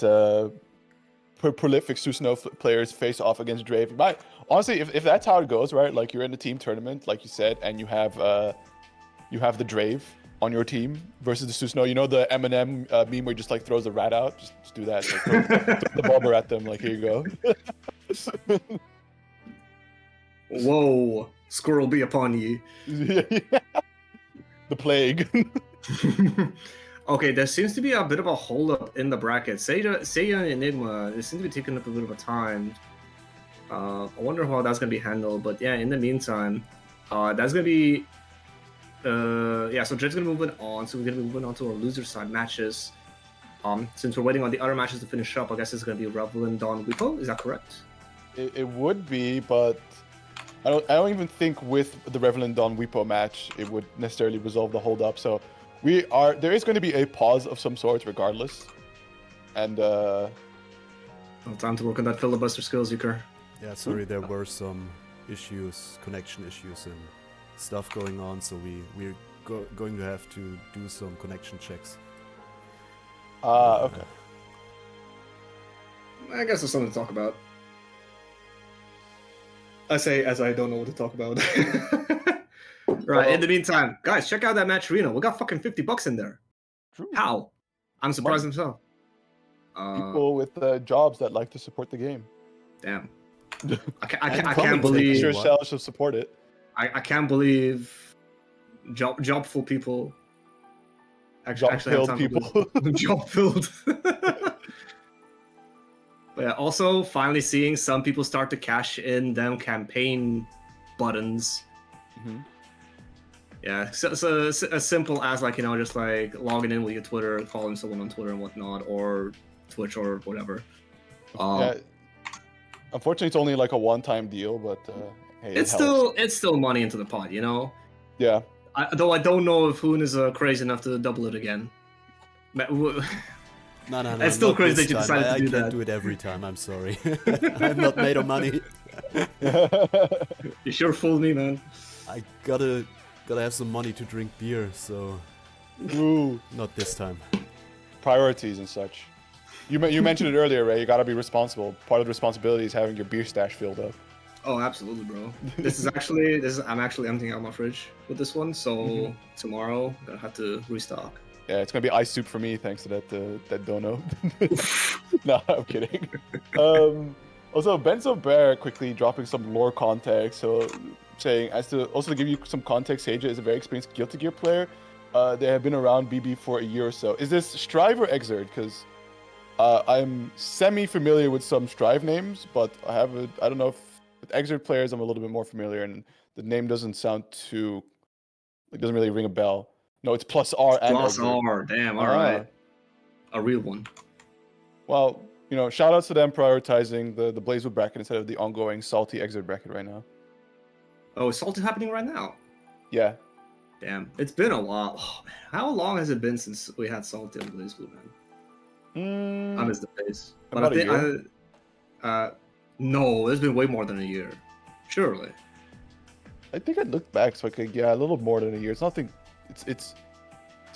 prolific Susanoo players face off against Drave. But honestly, if that's how it goes, right? Like you're in a team tournament, like you said, and you have the Drave on your team versus the Susanoo. You know the Eminem meme where he just like throws the rat out. Just do that. Like, throw the bobber at them. Like here you go. Whoa, squirrel be upon ye. The plague. Okay, there seems to be a bit of a holdup in the bracket. Seiya and Enigma, they seem to be taking up a bit of a time. I wonder how that's gonna be handled. But yeah, in the meantime, that's gonna be yeah. So Dread's gonna move it on. So we're gonna be moving on to our loser side matches. Since we're waiting on the other matches to finish up, I guess it's gonna be Revel and Don Wipo. Is that correct? It would be, but I don't even think with the Revelant Don Wipo match it would necessarily resolve the hold up. So there is going to be a pause of some sort regardless. And No time to work on that filibuster skills, Euchre. Yeah, sorry, there were some issues, connection issues and stuff going on, so we're going to have to do some connection checks. okay. I guess there's something to talk about. I say as I don't know what to talk about. Right, in the meantime, guys, check out that match arena. We got fucking $50 in there. True. How? I'm surprised myself. People with jobs that like to support the game. Damn. I And can't believe. Sure, Shell should support it. I can't believe jobful people actually have Job-filled time people. job filled. But yeah, also finally seeing some people start to cash in them campaign buttons. Mm-hmm. Yeah, so as simple as like, you know, just like logging in with your Twitter, following someone on Twitter and whatnot, or Twitch or whatever. Yeah. Unfortunately, it's only like a one-time deal, but hey, it's still money into the pot, you know. Yeah. Though I don't know if Hoon is crazy enough to double it again. No, It's still not crazy this that you time. decided to do I can't that. do it every time, I'm sorry. I'm not made of money. You sure fooled me, man. I gotta have some money to drink beer, so Ooh. not this time. Priorities and such. You mentioned it earlier, Ray. You gotta be responsible. Part of the responsibility is having your beer stash filled up. Oh, absolutely, bro. I'm actually emptying out my fridge with this one, so tomorrow I'm gonna have to restock. Yeah, it's gonna be ice soup for me thanks to that dono. No, I'm kidding. Also, Benzo Bear quickly dropping some lore context. So saying also to give you some context, Seija is a very experienced Guilty Gear player. They have been around BB for a year or so. Is this Strive or Exert? Because I'm semi-familiar with some Strive names, but I don't know if with Exert players I'm a little bit more familiar, and the name doesn't sound too, it doesn't really ring a bell. No, it's plus R and Plus Exert. R, damn, alright. A real one. Well, you know, shout outs to them prioritizing the Blazewood bracket instead of the ongoing salty Exert bracket right now. Oh, is Salt happening right now? Yeah. Damn, it's been a while. Oh, man. How long has it been since we had Salty on Blaze Blue, man? I miss the place. But About a year. No, it's been way more than a year. Surely. I think I looked back, so a little more than a year. It's nothing. It's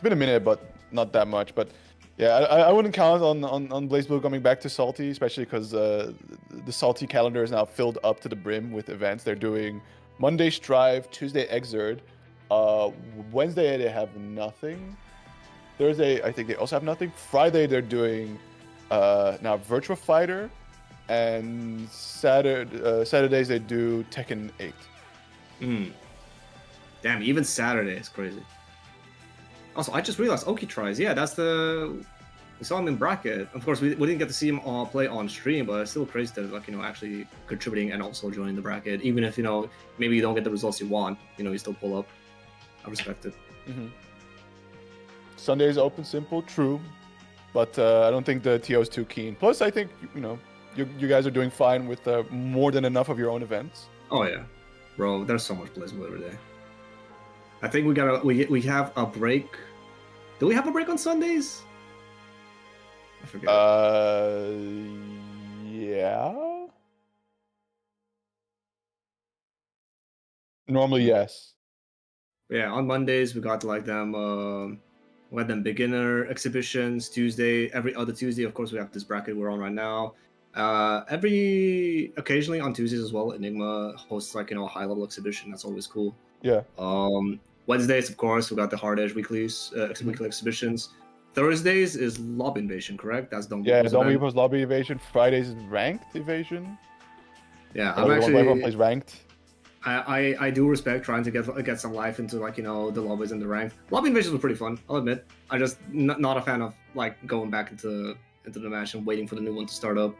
been a minute, but not that much. But yeah, I wouldn't count on BlazBlue coming back to Salty, especially because the Salty calendar is now filled up to the brim with events. They're doing Monday Strive, Tuesday Exert, Wednesday they have nothing. Thursday I think they also have nothing. Friday they're doing now Virtua Fighter, and Saturdays they do Tekken 8. Damn, even Saturday is crazy. Also, I just realized Oki tries. Yeah, that's we saw him in bracket. Of course, we didn't get to see him play on stream, but it's still crazy that, like, you know, actually contributing and also joining the bracket. Even if, you know, maybe you don't get the results you want, you know, you still pull up. I respect it. Sundays open simple, true, but I don't think the TO is too keen. Plus, I think, you know, you guys are doing fine with more than enough of your own events. Oh yeah, bro. There's so much BlazBlue every day. I think we have a break. Do we have a break on Sundays? I forget. Yeah. Normally, yes. Yeah, on Mondays we got like them. We had them beginner exhibitions. Tuesday, every other Tuesday, of course, we have this bracket we're on right now. Occasionally on Tuesdays as well, Enigma hosts like a high level exhibition. That's always cool. Yeah. Wednesdays, of course, we got the Hard Edge weeklies, weekly exhibitions. Thursdays is Lob Invasion, correct? That's Don Yeah, Weepo's Don event. Weepo's lobby evasion. Fridays is ranked evasion. Yeah, I'm everyone plays ranked. I do respect trying to get some life into like the lobbies and the rank. Lobby invasions were pretty fun, I'll admit. I just not a fan of like going back into the match and waiting for the new one to start up.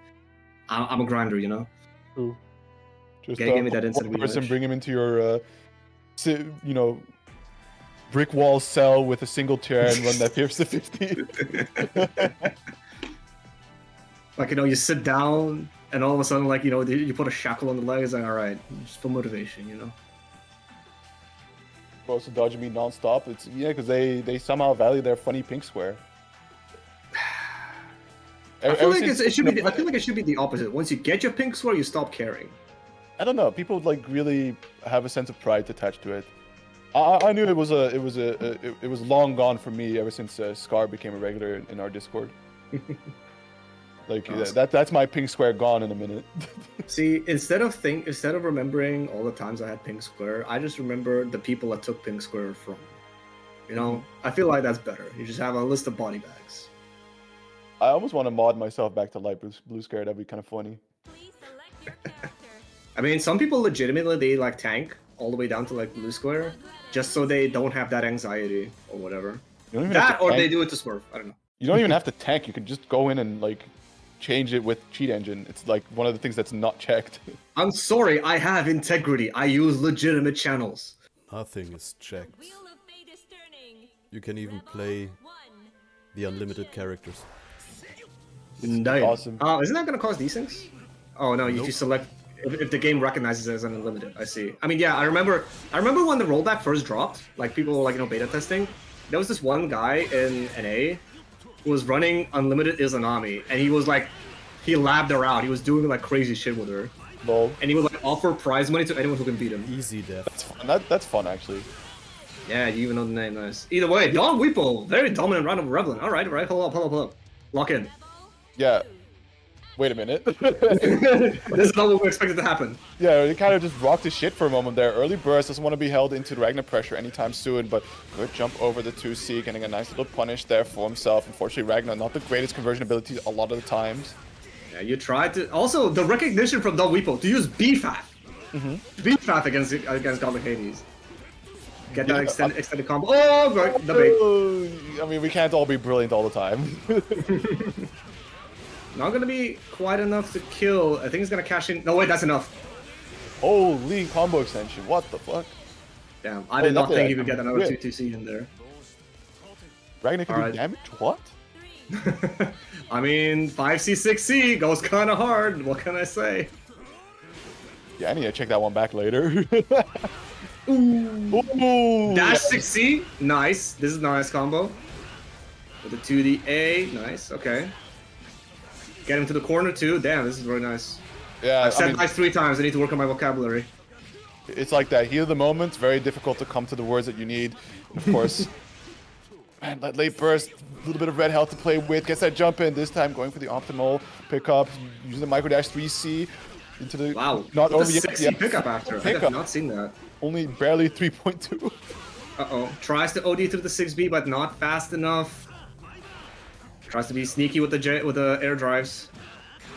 I'm a grinder, you know. True. Just Give me that instant one person, rematch. bring him into your, brick wall cell with a single chair and run that Pierce to 50. Like you sit down and all of a sudden like you put a shackle on the leg. It's like all right, just for motivation, you know. Also dodging me non-stop. It's because they somehow value their funny pink square. I feel like it should be. I feel like it should be the opposite. Once you get your pink square, you stop caring. I don't know. People like really have a sense of pride attached to it. I knew it was long gone for me ever since Scar became a regular in our Discord. Like Awesome. that's my pink square gone in a minute. See, instead of remembering all the times I had pink square, I just remember the people I took pink square from. I feel like that's better. You just have a list of body bags. I almost want to mod myself back to light blue square. That'd be kind of funny. I mean, some people legitimately they like tank all the way down to like blue square, just so they don't have that anxiety or whatever. You don't even have That to or tank. they do it to Smurf. I don't know. You don't even have to tank. You can just go in and like change it with cheat engine. It's like one of the things that's not checked. I'm sorry, I have integrity. I use legitimate channels. Nothing is checked. You can even play the unlimited characters. Damn. Awesome. Isn't that gonna cause desyncs? Oh no, you select if the game recognizes it as an unlimited. I see. I mean, yeah, I remember when the rollback first dropped. Like people were like beta testing. There was this one guy in NA who was running unlimited Izanami, and he was like, he labbed her out. He was doing like crazy shit with her. Lol. And he would like offer prize money to anyone who can beat him. Easy death. That's fun. That's fun actually. Yeah, you even know the name. Nice. Either way, Don Weepo, very dominant round of Revlin. All right. Hold up. Lock in. Yeah. Wait a minute. This is not what we expected to happen. Yeah, he kind of just rocked his shit for a moment there. Early burst, doesn't want to be held into Ragnar pressure anytime soon, but good jump over the 2C, getting a nice little punish there for himself. Unfortunately, Ragnar, not the greatest conversion ability a lot of the times. Yeah, you tried to. Also, the recognition from Don Weepo to use BFAF. BFAF against Goblin Hades. Get that extended combo. Oh, right, the bait. I mean, we can't all be brilliant all the time. Not gonna be quite enough to kill. I think it's gonna cash in. No, wait, that's enough. Holy combo extension, what the fuck? Damn, I did not think it. you could get another Yeah. 2-2C in there. Ragnar can Alright. do damage? What? I mean, 5C6C goes kind of hard. What can I say? Yeah, I need to check that one back later. Ooh. Dash 6C, nice. This is a nice combo. With the 2DA, nice. Okay. Get him to the corner too. Damn, this is really nice. Yeah, I've said nice 3 times. I need to work on my vocabulary. it's like that. Heat of the moment, very difficult to come to the words that you need. And of course, man, that late burst, a little bit of red health to play with. Gets that jump in. This time going for the optimal pickup, using the micro dash 3C into the not over the yet. 6C pickup after. I have not seen that. Only barely 3.2. Uh-oh. Tries to OD through the 6B, but not fast enough. Tries to be sneaky with the air drives.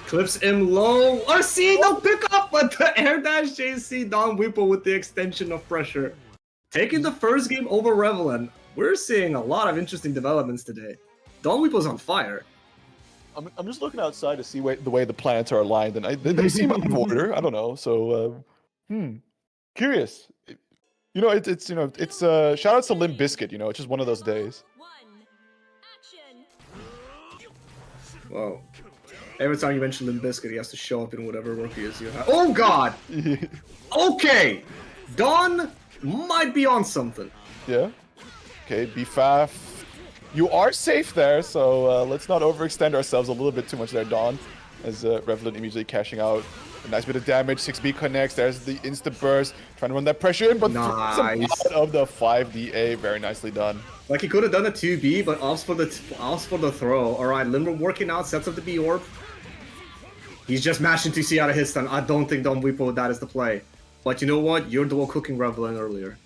Clips him low. RC, no pickup, but the air dash JC Don Weepo with the extension of pressure. Taking the first game over Revlin. We're seeing a lot of interesting developments today. Don Weepo's on fire. I'm just looking outside to see the way the planets are aligned, and they seem out of order. I don't know. So, curious. It's shout outs to Limp Bizkit. It's just one of those days. Whoa. Every time you mention Limp Bizkit, he has to show up in whatever work he is you have. Oh god! Okay! Don might be on something. Yeah. Okay, B5. You are safe there, so let's not overextend ourselves a little bit too much there, Dawn. as Revlin immediately cashing out. A nice bit of damage. 6B connects. There's the insta burst. Trying to run that pressure in, but throws him Nice. out of the 5DA. Very nicely done. Like he could have done a 2B, but opts for the throw. All right, Limber working out, sets up the B orb. He's just mashing 2C out of his stun. I don't think Don Weepo that is the play. But you know what? You're the one cooking Revlin earlier.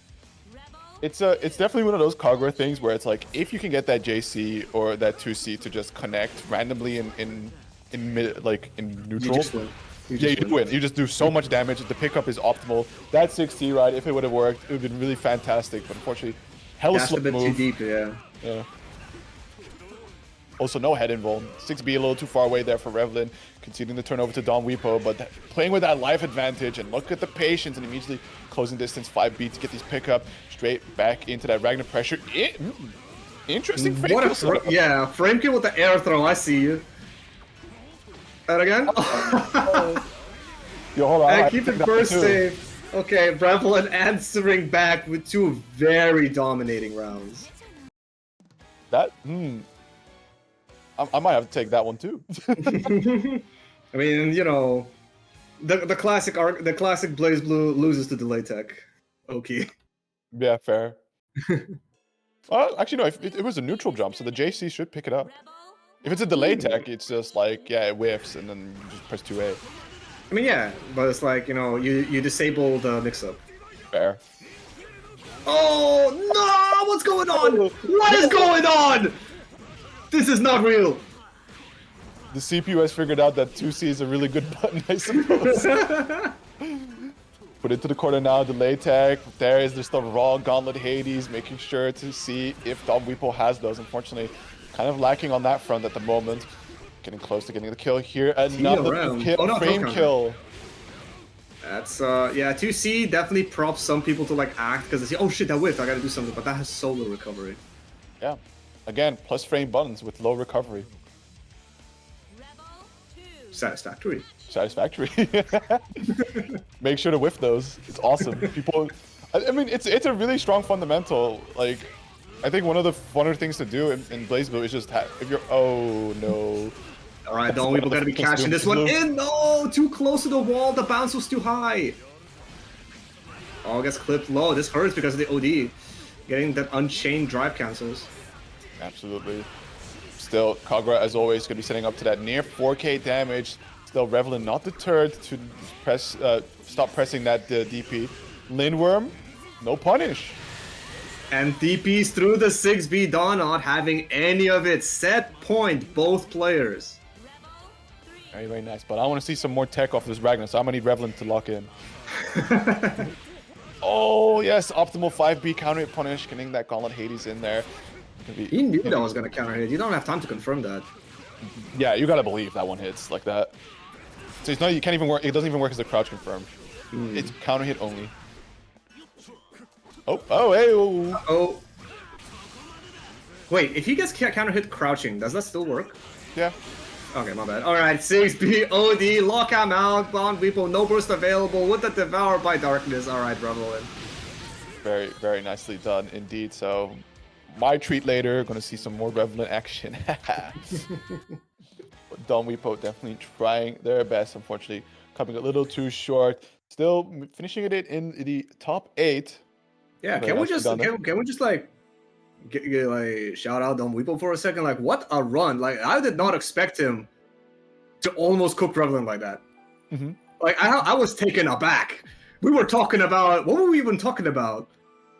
It's definitely one of those Kagura things where it's like if you can get that JC or that 2C to just connect randomly in mid, like in neutral. You just win. You win. You just do so much damage. The pickup is optimal. That 6C ride, if it would have worked, it would have been really fantastic. But unfortunately, hella That's slow a bit move. too deep, yeah. Yeah. Also, no head involved. 6B a little too far away there for Revlin, conceding the turnover to Don Weepo, but playing with that life advantage, and look at the patience and immediately closing distance 5B to get these pickup straight back into that Ragnar pressure. Interesting frame What kill a setup. yeah, frame kill with the air throw. I see you. And again. Yo, hold on. And I keep think it that burst too. safe. Okay, Revlin answering back with 2 very dominating rounds. That, I might have to take that one too. I mean, you know, the classic Blaze Blue loses to delay tech. Okay. Yeah, fair. Actually, no, it was a neutral jump, so the JC should pick it up. If it's a delay tech, it's just like, yeah, it whiffs, and then you just press 2A. I mean, yeah, but it's like, you know, you disable the mix-up. Fair. Oh, no! What's going on? What is going on? This is not real. The CPU has figured out that 2C is a really good button, I suppose. Put it to the corner now, delay tech. There is just the raw Gauntlet Hades, making sure to see if Don Weepo has those. Unfortunately, kind of lacking on that front at the moment. Getting close to getting the kill here. Another kill, Oh, no, frame kill. That's, yeah, 2C definitely prompts some people to, like, act, because they say, oh shit, that whiffed, I gotta do something, but that has solo recovery. Yeah. Again, plus frame buttons with low recovery. Satisfactory. Satisfactory. Make sure to whiff those. It's awesome. People, I mean, it's a really strong fundamental. Like, I think one of the funner things to do in Blaze Blue is just if you're, oh no. All right, Don Weepo gotta be catching this one in. No, too close to the wall. The bounce was too high. Oh, gets clipped low. This hurts because of the OD. Getting that unchained drive cancels. Absolutely. Still, Kagura, as always, going to be setting up to that near 4K damage. Still, Revlin not deterred to stop pressing that DP. Lindworm, no punish. And DPs through the 6B, Don not having any of it. Set point, both players. Very, very nice. But I want to see some more tech off this Ragnar, so I'm going to need Revlin to lock in. Oh, yes, optimal 5B counter hit punish, getting that Gauntlet Hades in there. He knew that was gonna counter hit. You don't have time to confirm that. Yeah, you gotta believe that one hits like that. So it's not, you can't even work. It doesn't even work as a crouch confirm. It's counter hit only. Hey, oh. Oh. Wait, if he gets counter hit crouching, does that still work? Yeah. Okay, my bad. All right, 6B OD, lock him out. Don Weepo, no burst available with the Devour by Darkness. All right, Revlin. Very, very nicely done indeed. So. My treat later, gonna see some more Revlin action. But Don Weepo definitely trying their best, unfortunately coming a little too short. Still finishing it in the top 8. Yeah, Very can we nicely just like get like shout out Don Weepo for a second? Like, what a run! Like, I did not expect him to almost cook Revlin like that. Like, I was taken aback. We were talking about, what were we even talking about?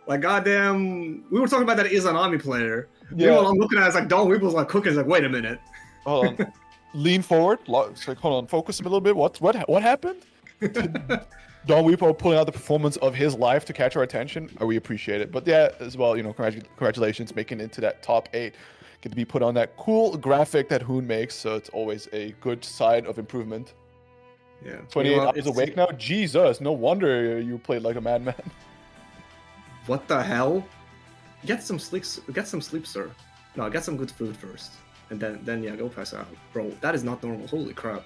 Like, goddamn, we were talking about that Izanami player. Yeah. Meanwhile, I'm looking at it, it's like Don Weepo's like cooking. It's like, wait a minute. Hold on. Lean forward. It's like, hold on. Focus him a little bit. What happened? Don Weepo pulling out the performance of his life to catch our attention. We appreciate it. But yeah, as well, you know, congratulations making it into that top 8. Get to be put on that cool graphic that Hoon makes. So it's always a good sign of improvement. Yeah. 28 hours awake now. Jesus, no wonder you played like a madman. What the hell? Get some sleep, sir. No, get some good food first, and then yeah, go pass out, bro. That is not normal. Holy crap.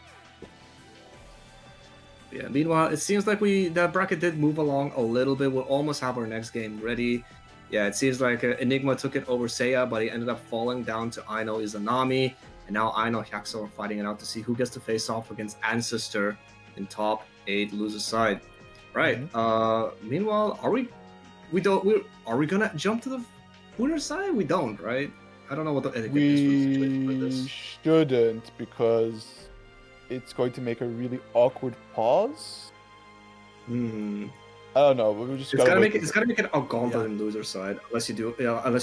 Yeah. Meanwhile, it seems like the bracket did move along a little bit. We'll almost have our next game ready. Yeah, it seems like Enigma took it over Seiya, but he ended up falling down to Aino Izanami. And now Aino Hyakuso are fighting it out to see who gets to face off against Ancestor in top 8 loser side. Right. Meanwhile, are we gonna jump to the winner side? We don't, right? I don't know what the etiquette is for the situation for We this. shouldn't, because it's going to make a really awkward pause. I don't know. We just It's gotta gotta wait make it a gauntlet Yeah. in loser side, unless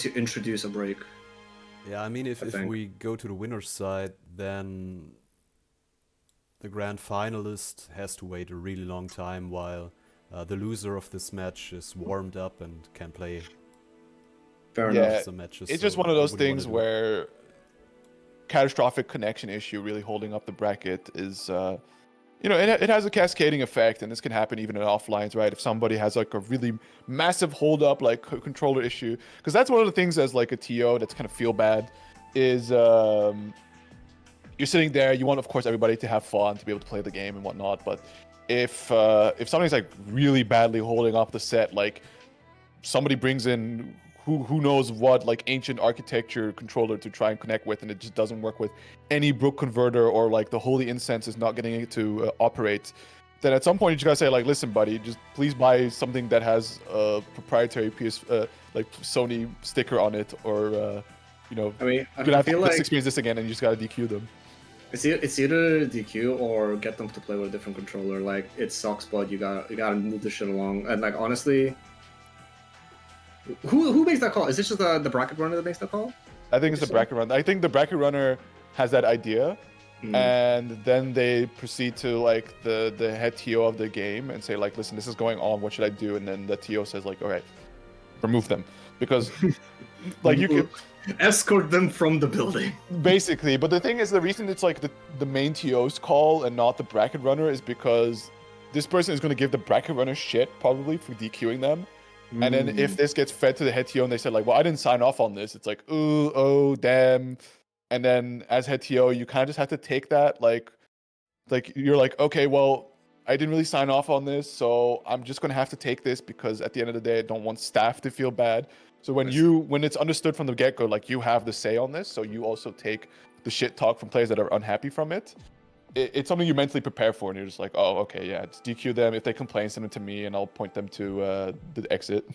you introduce a break. Yeah, I mean, if think. we go to the winner's side, then the grand finalist has to wait a really long time while the loser of this match is warmed up and can play Fair Yeah. enough. some matches. It's just so one of I those wouldn't wanna things do it. where catastrophic connection issue really holding up the bracket is, it has a cascading effect, and this can happen even in offlines, right? If somebody has like a really massive hold up, like controller issue, because that's one of the things as like a TO that's kind of feel bad is you're sitting there, you want of course everybody to have fun, to be able to play the game and whatnot, but if somebody's like really badly holding up the set, like somebody brings in who knows what like ancient architecture controller to try and connect with, and it just doesn't work with any brook converter, or like the holy incense is not getting it to operate, then at some point you just gotta say like, listen buddy, just please buy something that has a proprietary like Sony sticker on it, or I mean, you're I gonna have feel to like experience this again, and you just gotta DQ them. it's either DQ or get them to play with a different controller. Like, it sucks, but you gotta move the shit along. And like, honestly, who makes that call? Is this just the bracket runner that makes that call? I think it's the bracket runner. I think the bracket runner has that idea, and then they proceed to like the head TO of the game and say like, listen, this is going on, what should I do? And then the TO says like, all right, remove them, because like you can escort them from the building. basically. But the thing is, the reason it's like the main TO's call and not the bracket runner is because this person is going to give the bracket runner shit probably for DQing them. And then if this gets fed to the head TO and they said like, well, I didn't sign off on this, it's like, ooh, oh, damn. And then as head TO, you kind of just have to take that, like you're like, okay, well, I didn't really sign off on this, so I'm just gonna have to take this, because at the end of the day, I don't want staff to feel bad. So when it's understood from the get-go, like you have the say on this, so you also take the shit talk from players that are unhappy from it. It's something you mentally prepare for, and you're just like, oh, okay, yeah, just DQ them. If they complain, send them to me, and I'll point them to the exit.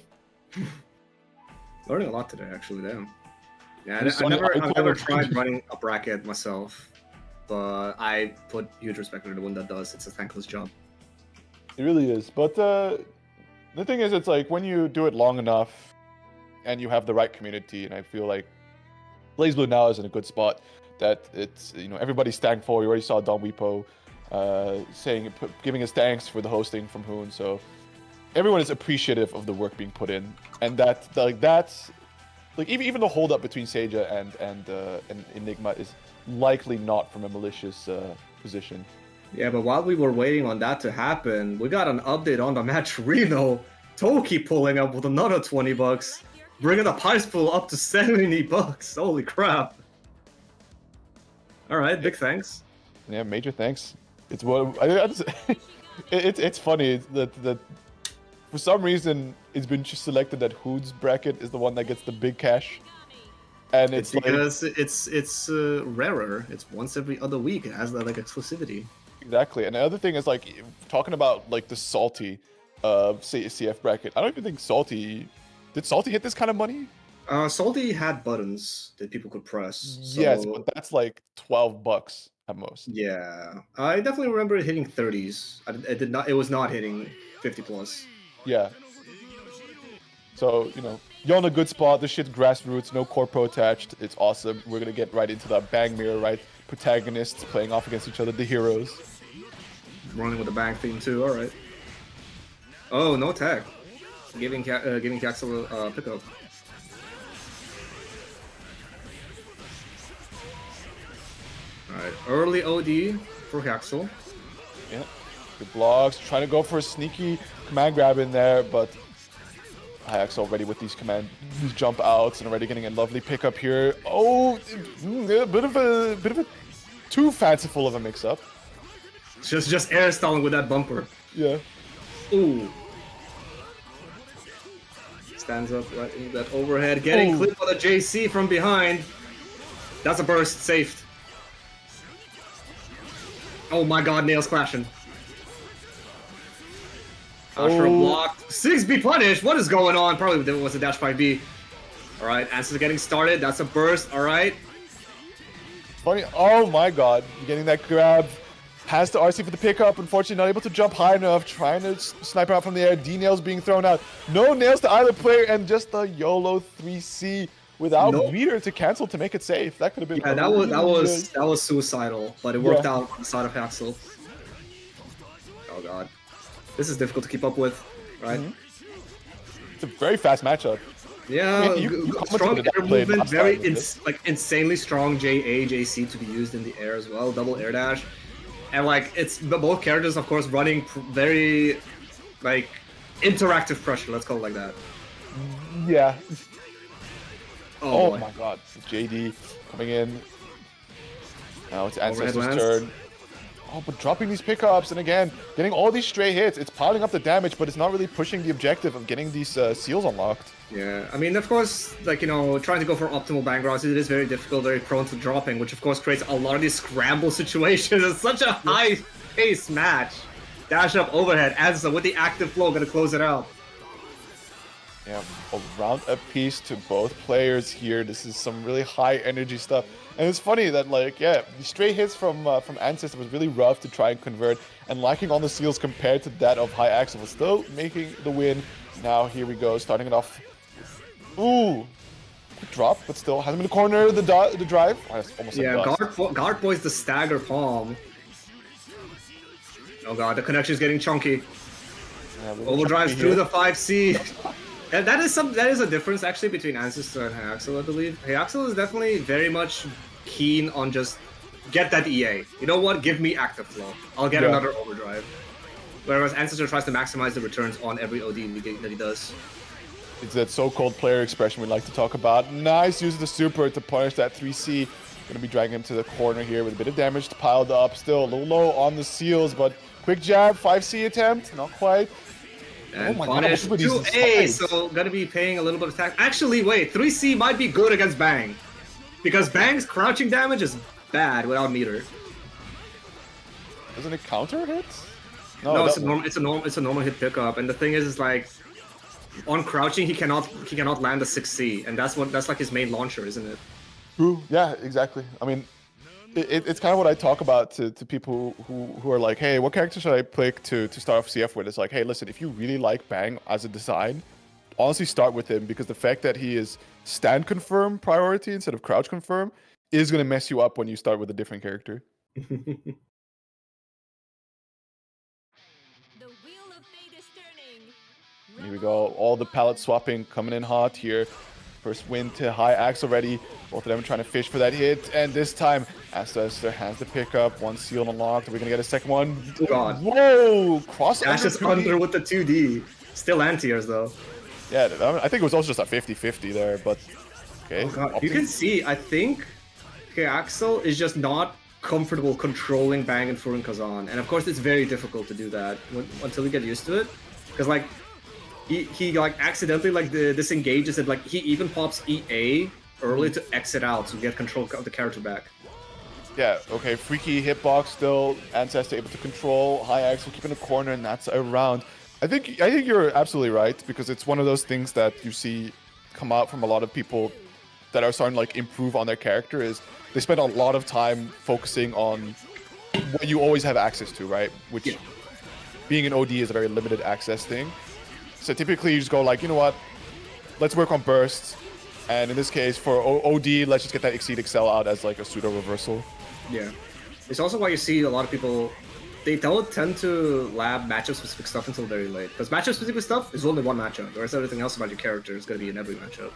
Learning a lot today, actually. Damn. Yeah, There's I've some never clever- tried running a bracket myself, but I put huge respect on the one that does. It's a thankless job. It really is. But the thing is, it's like when you do it long enough, and you have the right community, and I feel like BlazBlue now is in a good spot. That it's, everybody's thankful. We already saw Don Weepo giving us thanks for the hosting from Hoon. So everyone is appreciative of the work being put in, and that's like even the hold up between Seija and Enigma is likely not from a malicious position. Yeah, but while we were waiting on that to happen, we got an update on the match. Reno, Toki pulling up with another $20, bringing the prize pool up to $70. Holy crap! All right, big thanks. Yeah, major thanks. It's what it's funny that for some reason it's been selected that Hood's bracket is the one that gets the big cash, and It's like, because it's rarer. It's once every other week. It has that like exclusivity. exactly. And the other thing is like talking about like the salty CF bracket. I don't even think did Salty hit this kind of money? Salty had buttons that people could press. So, Yes, but that's like $12 at most. yeah, I definitely remember it hitting 30s. It did not. It was not hitting 50 plus. Yeah. So, you're on a good spot. This shit's grassroots, no corpo attached. It's awesome. We're gonna get right into that bang mirror, right? Protagonists playing off against each other, the heroes. Running with the bang theme too. All right. Oh, no tag. Giving Caxel a pickup. Alright, early OD for Caxel. Yeah. Good blocks. Trying to go for a sneaky command grab in there, but Hayax already with these jump outs and already getting a lovely pickup here. Oh, a bit of a too fanciful of a mix-up. Just air stalling with that bumper. Yeah. Ooh. Stands up right into that overhead, getting clipped by the JC from behind. That's a burst, saved. Oh my god, nails clashing. Ashura blocked. 6B punished. What is going on? Probably there was a dash 5B. Alright, Answers getting started. That's a burst. Alright. Funny. Oh my god. Getting that grab. Has the RC for the pickup. Unfortunately, not able to jump high enough. Trying to snipe out from the air. D-nails being thrown out. No nails to either player. And just a YOLO 3C without meter to cancel to make it safe. That could have been. Yeah, that was suicidal, but it worked out on the side of Haxel. Oh god. This is difficult to keep up with, right? It's a very fast matchup. Yeah, you strong commented air that played movement, last very time, didn't like insanely strong JA, JC to be used in the air as well, double air dash. And like, it's both characters, of course, running very, like, interactive pressure, let's call it like that. Yeah. Oh, Oh my god. JD coming in. Now it's Overhead Ancestor's lance. turn. Oh, but dropping these pickups, and again, getting all these stray hits. It's piling up the damage, but it's not really pushing the objective of getting these seals unlocked. Yeah, I mean, of course, like, you know, trying to go for optimal bang routes, it is very difficult, very prone to dropping, which of course creates a lot of these scramble situations. It's such a high-paced match. Dash up overhead, as with the active flow, gonna close it out. Yeah, a round apiece to both players here. This is some really high energy stuff. And it's funny that, like, yeah, the stray hits from Ancestor was really rough to try and convert, and lacking on the seals compared to that of High Axel was still making the win. Now here we go, starting it off. Ooh, quick drop, but still hasn't been a corner. The drive. Oh, that's almost Yeah, like dust. guard boys the stagger palm. Oh god, the connection is getting chunky. Yeah, Overdrives through the 5C. And that is a difference actually between Ancestor and Hayaxel, I believe. Hayaxel is definitely very much keen on just get that EA. You know what? Give me active flow. I'll get another overdrive. Whereas Ancestor tries to maximize the returns on every OD that he does. It's that so-called player expression we like to talk about. Nice use of the super to punish that 3C. Gonna be dragging him to the corner here with a bit of damage piled up. Still a little low on the seals, but quick jab, 5C attempt, not quite. And oh my punish god, 2A, so gonna be paying a little bit of attack. Actually, wait, 3C might be good against Bang. Because Bang's crouching damage is bad without meter. Doesn't it counter hits? No, it's a normal hit pickup, and the thing is like on crouching he cannot land a 6C, and that's like his main launcher, isn't it? True. Yeah, exactly. I mean, it's kind of what I talk about to people who are like, hey, what character should I pick to start off CF with? It's like, hey, listen, if you really like Bang as a design, honestly start with him, because the fact that he is stand confirm priority instead of crouch confirm is going to mess you up when you start with a different character. The wheel of fate is turning. Here we go. All the palette swapping coming in hot here. First win to High Axe already. Both of them trying to fish for that hit. And this time, Ancestor has the pickup. One seal unlocked. Are we going to get a second one? Oh god. Whoa! Cross Dash is under with the 2D. Still anti-airs though. Yeah, I think it was also just a 50-50 there, but okay. Oh god. You can see, I think Axel is just not comfortable controlling Bang and Furun Kazan. And of course it's very difficult to do that until you get used to it. Because like, he like accidentally like disengages it, like he even pops EA early to exit out to get control of the character back. Yeah, okay, freaky hitbox still. Ancestor able to control. High Axel keeping a corner, and that's a round. I think you're absolutely right, because it's one of those things that you see come out from a lot of people that are starting to like improve on their character, is they spend a lot of time focusing on what you always have access to, right? Which being an OD is a very limited access thing. So typically you just go like, you know what, let's work on bursts. And in this case, for OD, let's just get that Exceed Excel out as like a pseudo reversal. Yeah. It's also why you see a lot of people, they don't tend to lab matchup-specific stuff until very late. Because matchup-specific stuff is only one matchup, whereas everything else about your character is going to be in every matchup.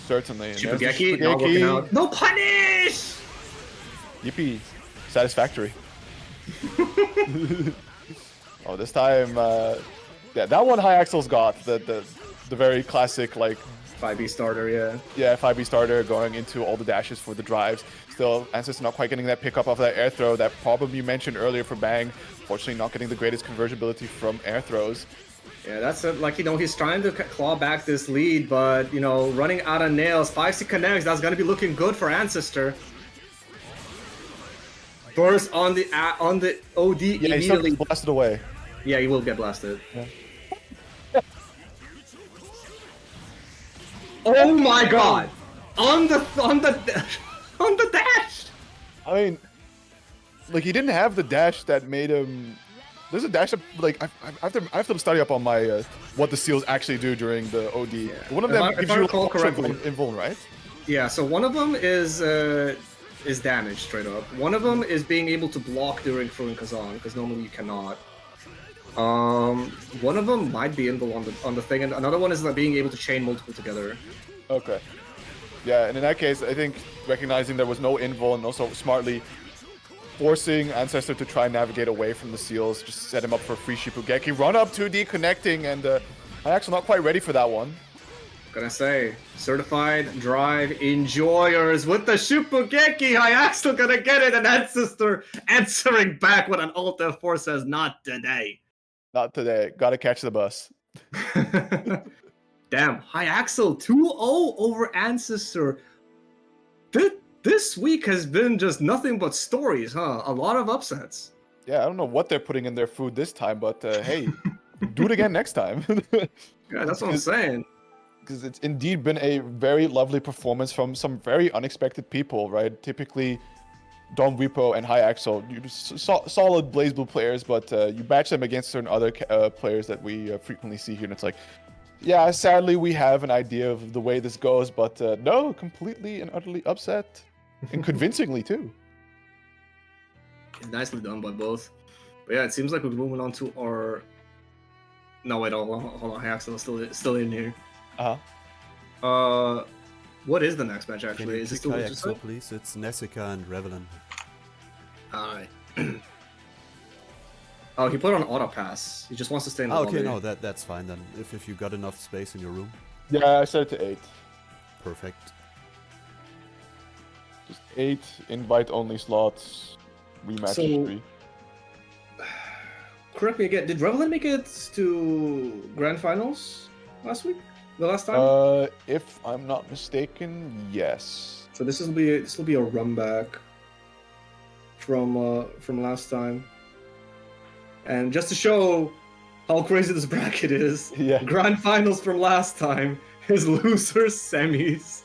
Certainly. Shipugeki, not working out. No punish! Yippee. Satisfactory. Oh, this time, yeah, that one High Axel's got the very classic like 5B starter, yeah. Yeah, 5B starter going into all the dashes for the drives. Still, Ancestor not quite getting that pickup off that air throw. That problem you mentioned earlier for Bang. Fortunately, not getting the greatest conversion ability from air throws. Yeah, that's it. Like, you know, he's trying to claw back this lead, but, you know, running out of nails. 5C connects, that's going to be looking good for Ancestor. First on the OD Yeah, he still immediately. gets blasted away. Yeah, he will get blasted. Yeah. Oh my god! On the on the dash. I mean, like he didn't have the dash that made him. There's a dash that, like I have to study up on my what the seals actually do during the OD. One of them gives you recall correctly. invuln, right? Yeah, so one of them is damage straight up. One of them is being able to block during throwing Kazan, because normally you cannot. One of them might be invul on the thing, and another one is like being able to chain multiple together. Okay. Yeah, and in that case, I think recognizing there was no invul and also smartly forcing Ancestor to try and navigate away from the seals, just set him up for a free Shipugeki. Run up 2D connecting, and I'm actually not quite ready for that one. Gonna say, certified drive enjoyers with the Shipugeki. Hyak's gonna get it, and Ancestor answering back with an Alt F4 says, "Not today." Not today. Gotta catch the bus. Damn, Hyaxel 2-0 over Ancestor. This week has been just nothing but stories, huh? A lot of upsets. Yeah, I don't know what they're putting in their food this time, but hey, do it again next time. Yeah, that's what I'm saying. Because it's indeed been a very lovely performance from some very unexpected people, right? Typically, Don Repo and Hyaxel, solid BlazBlue players, but you batch them against certain other players that we frequently see here, and it's like, yeah, sadly we have an idea of the way this goes, but no, completely and utterly upset, and convincingly too. Nicely done by both. But yeah, it seems like we're moving on to our. No, wait, hold on. Hyaxel is still in here. What is the next match actually? Can you Is it pick still Hyaxel, please? It's Nessica and Revelan. Alright. Oh, he put on auto pass. He just wants to stay in the Okay, lobby. no, that's fine then. If you got enough space in your room, Yeah, I set it to 8. perfect. Just 8 invite-only slots, rematch So- history. Correct me again. Did Revelan make it to grand finals last week? The last time? If I'm not mistaken, yes. So this will be a run back from last time. And just to show how crazy this bracket is, Yeah. grand finals from last time is losers semis.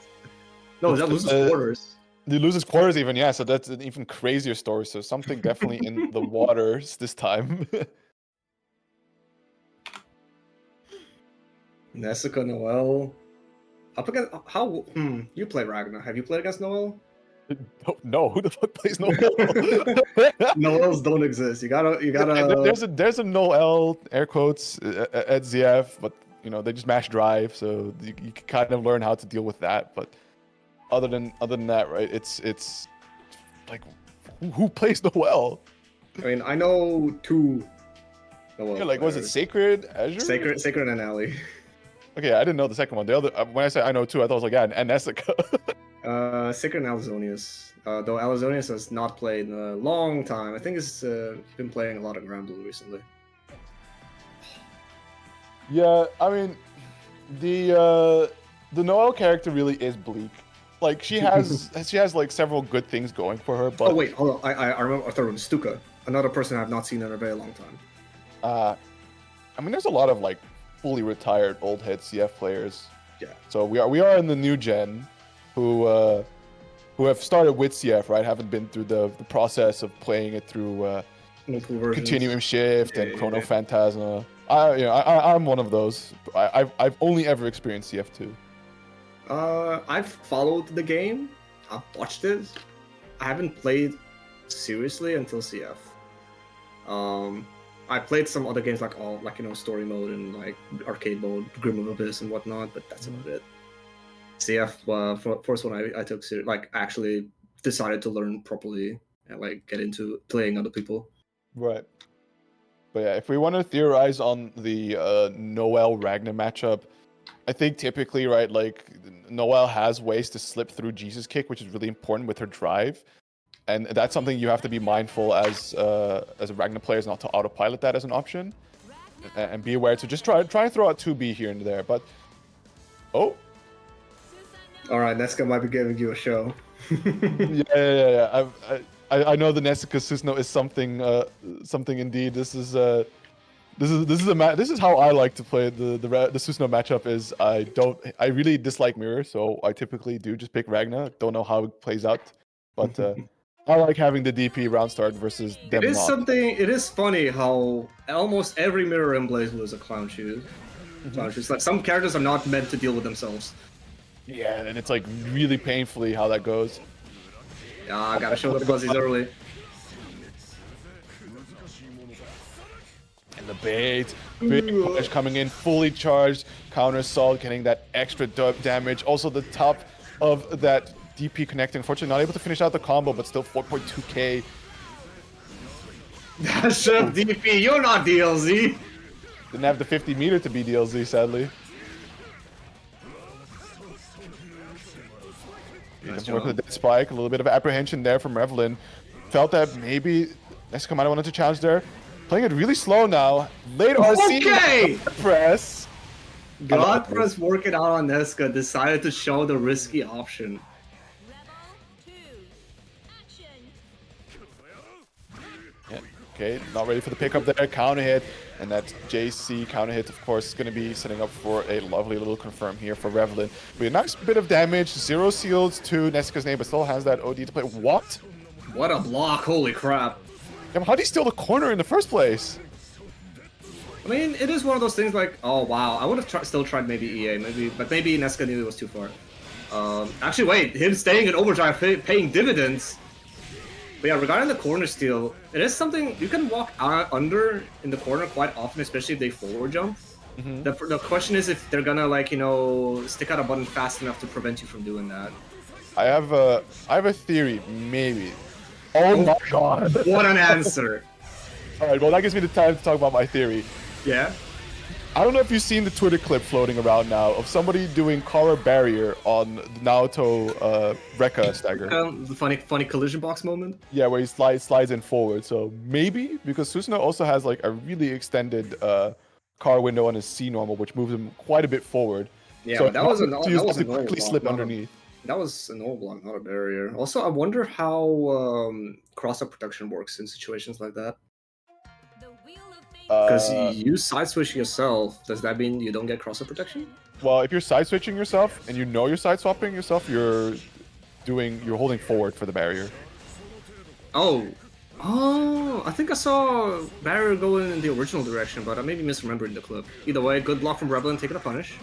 No, is that losers quarters? The losers quarters even, yeah, so that's an even crazier story. So something definitely in the waters this time. Nessica Noel. Up against how? You play Ragnar. Have you played against Noel? No, who the fuck plays Noel? Noels don't exist. You gotta. There's a Noel air quotes at ZF, but you know they just mash drive, so you can kind of learn how to deal with that. But other than that, right? It's like who plays Noel? I mean, I know two. Noel Yeah, like was it players. Sacred Azure? Sacred and Alley. Okay, I didn't know the second one. The other when I say I know two, I thought it was like yeah, and Nessica. Sacred and Alizonius. Though Alizonius has not played in a long time. I think he's been playing a lot of Grand Blue recently. Yeah, I mean, the Noelle character really is bleak. Like she has like several good things going for her, but Oh wait, hold on. I remember. I thought it was Stuka, another person I've not seen in a very long time. I mean, there's a lot of like fully retired old head CF players. Yeah. So we are in the new gen, who have started with CF, right? Haven't been through the process of playing it through Multiple versions. Continuum Shift and Yeah, Chrono yeah. Phantasma. I'm one of those. I've only ever experienced CF2. I've followed the game. I've watched it. I haven't played seriously until CF. I played some other games like story mode and like arcade mode, Grim of Abyss and whatnot, but that's about it. CF, first one I took actually decided to learn properly and like get into playing other people. Right. But yeah, if we want to theorize on the Noel Ragnar matchup, I think typically, right, like Noel has ways to slip through Jesus Kick, which is really important with her drive. And that's something you have to be mindful as a Ragnar player, is not to autopilot that as an option. And be aware to just try and throw out 2B here and there. But oh. All right, Nesca might be giving you a show. Yeah. I know the Nessica Susno is something indeed. This is how I like to play the Susno matchup. Is I really dislike mirror, so I typically do just pick Ragna. Don't know how it plays out, but I like having the DP round start versus them It is not. something. It is funny how almost every mirror in BlazBlue is a clown shoe. Clown shoes. Like some characters are not meant to deal with themselves. Yeah, and it's like really painfully how that goes. Yeah, I gotta show the fuzzies early. And the bait, big push coming in, fully charged, counter assault, getting that extra damage. Also the top of that DP connecting. Unfortunately, not able to finish out the combo, but still 4.2k. Dash up DP, you're not DLZ. Didn't have the 50 meter to be DLZ, sadly. Nice Work with job. the dead spike, a little bit of apprehension there from Revlin. Felt that maybe Nessica might have wanted to challenge there. Playing it really slow now. Late RC Okay! press. God press working out on Nesca decided to show the risky option. Rebel 2. Action. Yeah. Okay, not ready for the pickup there. Counter hit, and that JC counter hit, of course, is going to be setting up for a lovely little confirm here for Revlin. But a nice bit of damage, 0 shields to Nessica's name, but still has that OD to play. What? What a block, holy crap. Damn, how did he steal the corner in the first place? I mean, it is one of those things like, oh wow, I would have still tried maybe EA, but maybe Nesca knew it was too far. Actually, wait, him staying in overdrive, paying dividends. But yeah, regarding the corner steal, it is something you can walk under in the corner quite often, especially if they forward jump. The question is if they're gonna like, you know, stick out a button fast enough to prevent you from doing that. I have a theory, maybe. Oh my god. What an answer. Alright, well that gives me the time to talk about my theory. Yeah? I don't know if you've seen the Twitter clip floating around now of somebody doing collar barrier on the Naoto Rekka stagger. The funny collision box moment. Yeah, where he slides in forward. So maybe because Susano also has like a really extended car window on his C normal, which moves him quite a bit forward. Yeah, so but that was a to use that was to a normal quickly block, slip not a- underneath. That was a normal block, not a barrier. Also, I wonder how cross-up protection works in situations like that. The wheel of fate. Because you side switch yourself, does that mean you don't get cross-up protection? Well, if you're side switching yourself and you know you're side swapping yourself, you're holding forward for the barrier. Oh, I think I saw barrier going in the original direction, but I may be misremembering the clip. Either way, good block from Rebel and taking a punish.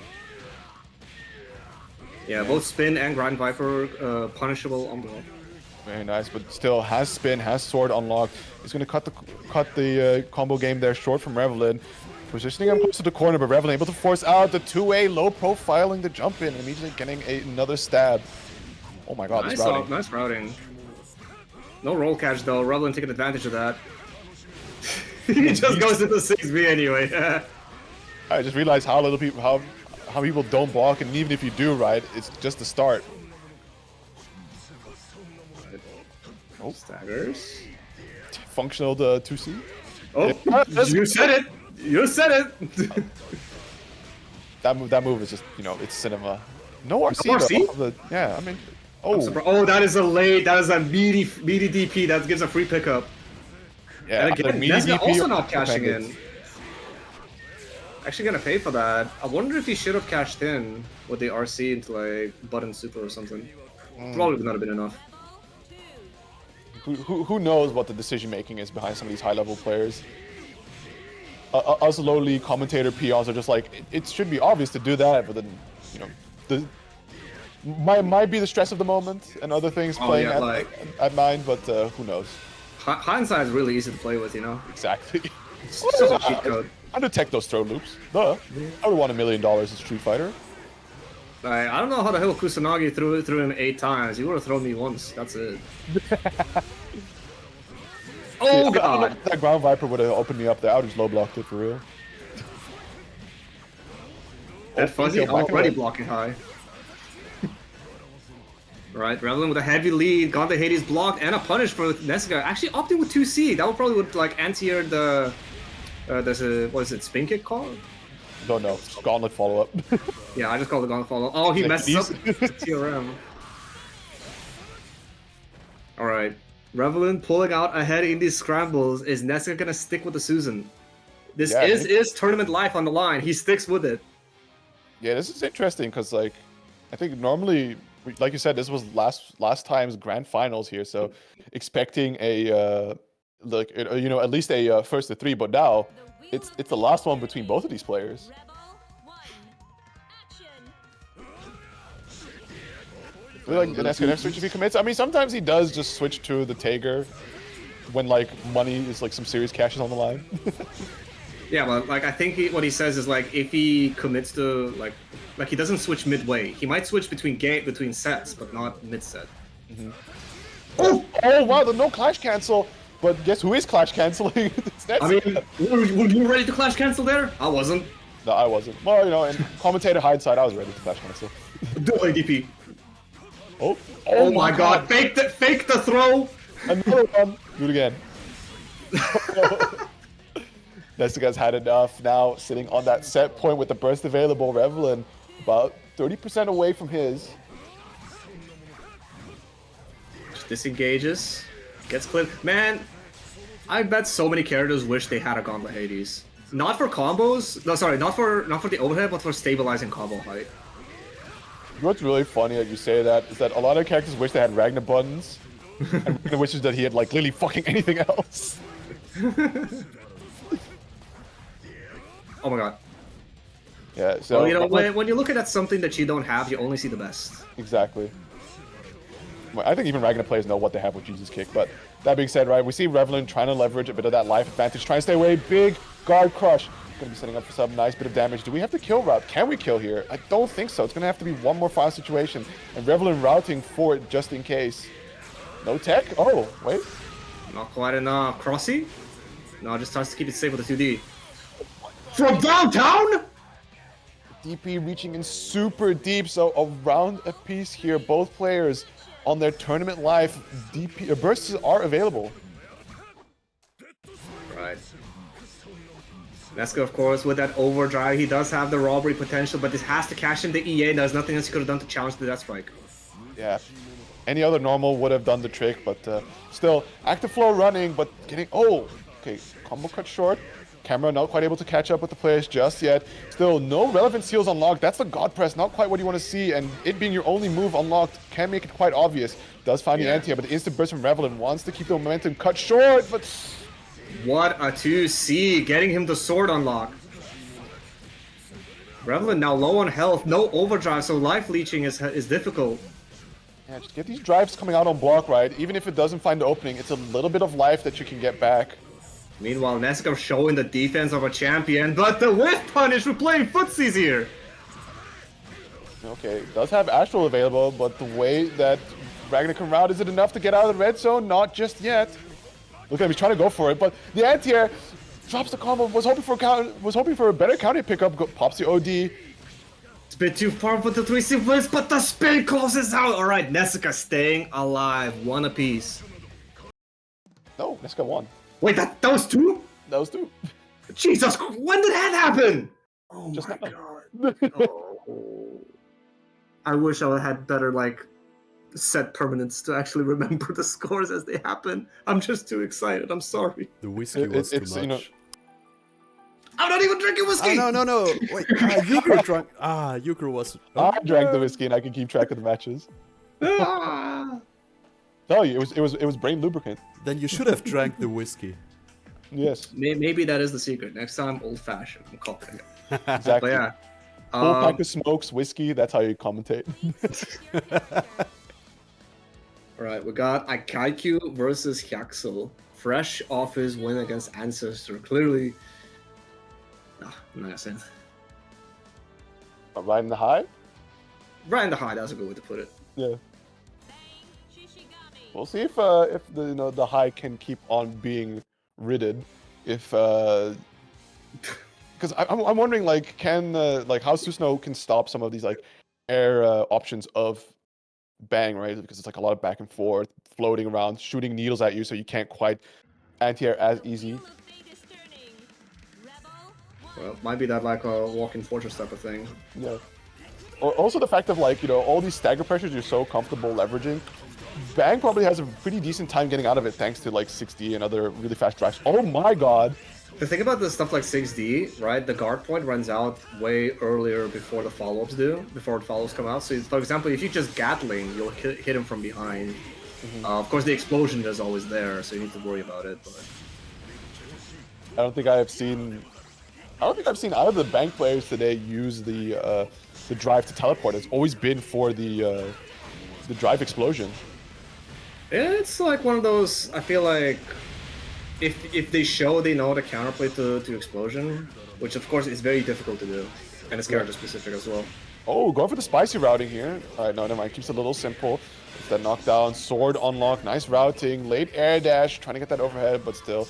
Yeah, both Spin and Grind Viper punishable on block. Very nice, but still has spin, has sword unlocked. He's gonna cut the combo game there short from Revlin. Positioning him close to the corner, but Revlin able to force out the 2A, low profiling the jump in, and immediately getting another stab. Oh my god, Nice, this routing. nice routing. No roll catch though, Revlin taking advantage of that. He just goes into 6B anyway. I just realized how little people, how people don't block, and even if you do, right, it's just the start. Oh, staggers. Functional the 2C. Oh, Yeah, you said it! You said it! That move is just, you know, it's cinema. No RC. No RC? Though. Yeah, I mean, oh, that is a meaty DP that gives a free pickup. yeah. And again, either meaty Nesca DP also or not cashing packets. in. Actually gonna pay for that. I wonder if he should have cashed in with the RC into like button super or something. Probably would not have been enough. Who knows what the decision making is behind some of these high level players? Us lowly commentator peons are just like, it should be obvious to do that, but then, you know, might be the stress of the moment and other things playing at mind, but who knows? Hindsight is really easy to play with, you know. Exactly. It's just a cheat code. I detect those throw loops. Duh. I would want $1 million in Street Fighter. I don't know how the hell Kusanagi threw him 8 times. He would have thrown me once. That's it. Oh god! If that ground viper would have opened me up there, I would have just low blocked it for real. That fuzzy back already away. blocking high. Right, Revlin with a heavy lead, got the Hades block and a punish for Nesca. Actually opting with 2C. That would probably like anti-air the there's a what is it, spin kick call? Don't know. Gauntlet follow up. Yeah, I just called the gauntlet follow. Oh, he Like messes up these? the TRM. Alright. Revelin pulling out ahead in these scrambles. Is Nessa gonna stick with the Susan? This Yeah, is tournament life on the line. He sticks with it. Yeah, this is interesting because like I think normally, like you said, this was last time's grand finals here, so expecting a like you know, at least a first to three, but now it's the last one between both of these players. Rebel 1. Action. I feel like Ganesh can switch if he commits. I mean, sometimes he does just switch to the Tager when like money is like some serious cash is on the line. Yeah, but like I think what he says is like if he commits to like he doesn't switch midway. He might switch between sets, but not mid set. Oh wow, the no clash cancel. But guess who is clash canceling? It's I mean, were you ready to clash cancel there? I wasn't. no, I wasn't. Well, you know, in commentator hindsight, I was ready to clash cancel. Do ADP. Oh, Oh my god, fake the throw! Another one. Do it again. Nessica's had enough now, sitting on that set point with the burst available. Revelin about 30% away from his. Just disengages. Gets clipped. Man, I bet so many characters wish they had a Gauntlet Hades. Not for combos. No, sorry, not for the overhead, but for stabilizing combo height. You know what's really funny that you say that is that a lot of characters wish they had Ragnar buttons, and Ragnar wishes that he had like literally fucking anything else. Oh my god. Yeah, so Well, you know, when you look at something that you don't have, you only see the best. exactly. Well, I think even Ragnar players know what they have with Jesus Kick, but that being said, right, we see Revelin trying to leverage a bit of that life advantage, trying to stay away. Big guard crush. Gonna be setting up for some nice bit of damage. Do we have to kill route? Can we kill here? I don't think so. It's gonna have to be one more final situation, and Revelin routing for it just in case. No tech? Oh, wait. Not quite enough. Crossy? No, just tries to keep it safe with the 2D. From downtown? DP reaching in super deep, so around a piece here. Both players on their tournament life. DP bursts are available. Right. Neska, of course, with that overdrive, he does have the robbery potential, but this has to cash in the EA. There's nothing else he could have done to challenge the Death Strike. Yeah. Any other normal would have done the trick, but still, active flow running, but getting... Oh! Okay, combo cut short. Camera not quite able to catch up with the players just yet. Still, no relevant seals unlocked. That's the God Press, not quite what you want to see, and it being your only move unlocked can make it quite obvious. Does find the anti-air, but the instant burst from Revelin wants to keep the momentum cut short, but... What a 2C, getting him the sword unlock. Revelin now low on health, no overdrive, so life leeching is difficult. Yeah, just get these drives coming out on block, right? Even if it doesn't find the opening, it's a little bit of life that you can get back. Meanwhile, Neska showing the defense of a champion, but the whiff punish, we're playing footsies here. Okay, does have Astral available, but the way that Ragnar can route, is it enough to get out of the red zone? Not just yet. Look at him, he's trying to go for it, but the anti-air drops the combo, was hoping for a better counter pickup, pops the OD. It's a bit too far for the 3C wins, but the spin closes out. Alright, Nessica staying alive, one apiece. No, Nesca won. Wait, that was two? That was two. Jesus, when did that happen? Oh Just my now. god. Oh. I wish I had better, like, set permanents to actually remember the scores as they happen. I'm just too excited, I'm sorry. The whiskey was too much. You know, I'm not even drinking whiskey! Oh, no. Wait, Euchre drunk. Euchre was... I drank the whiskey and I can keep track of the matches. Ah. Tell you, it was brain lubricant. Then you should have drank the whiskey. Yes, Maybe that is the secret. Next time, old-fashioned. I'm calling it. exactly. But yeah. Full pack of smokes, whiskey, that's how you commentate. Alright, we got Akaikyu versus Hyaxel. Fresh off his win against Ancestor. Clearly... Nah, I'm not gonna say it. Right in the high? Right in the high, that's a good way to put it. Yeah. Shishigami. We'll see if the the high can keep on being ridded. If because I'm wondering like can like how Susanoo can stop some of these like air options of Bang, right? Because it's like a lot of back and forth, floating around, shooting needles at you, so you can't quite anti-air as easy. Wheel of Fate is turning. Rebel 1. Well, might be that like a walk-in fortress type of thing. Yeah. Also the fact of like, you know, all these stagger pressures you're so comfortable leveraging, Bang probably has a pretty decent time getting out of it thanks to like 6D and other really fast drives. Oh my god. The thing about this stuff like 6D, right? The guard point runs out way earlier before the follow-ups do, before the follow-ups come out. So, for example, if you just Gatling, you'll hit him from behind. Of course, the explosion is always there, so you need to worry about it. But I don't think I've seen either of the Bang players today use the drive to teleport. It's always been for the drive explosion. it's like one of those. I feel like if they show they know the counterplay to explosion, which of course is very difficult to do, and it's character specific as well. Oh, going for the spicy routing here. All right, no, never mind. Keeps it a little simple. It's that knockdown, sword unlock, nice routing, late air dash, trying to get that overhead, but still.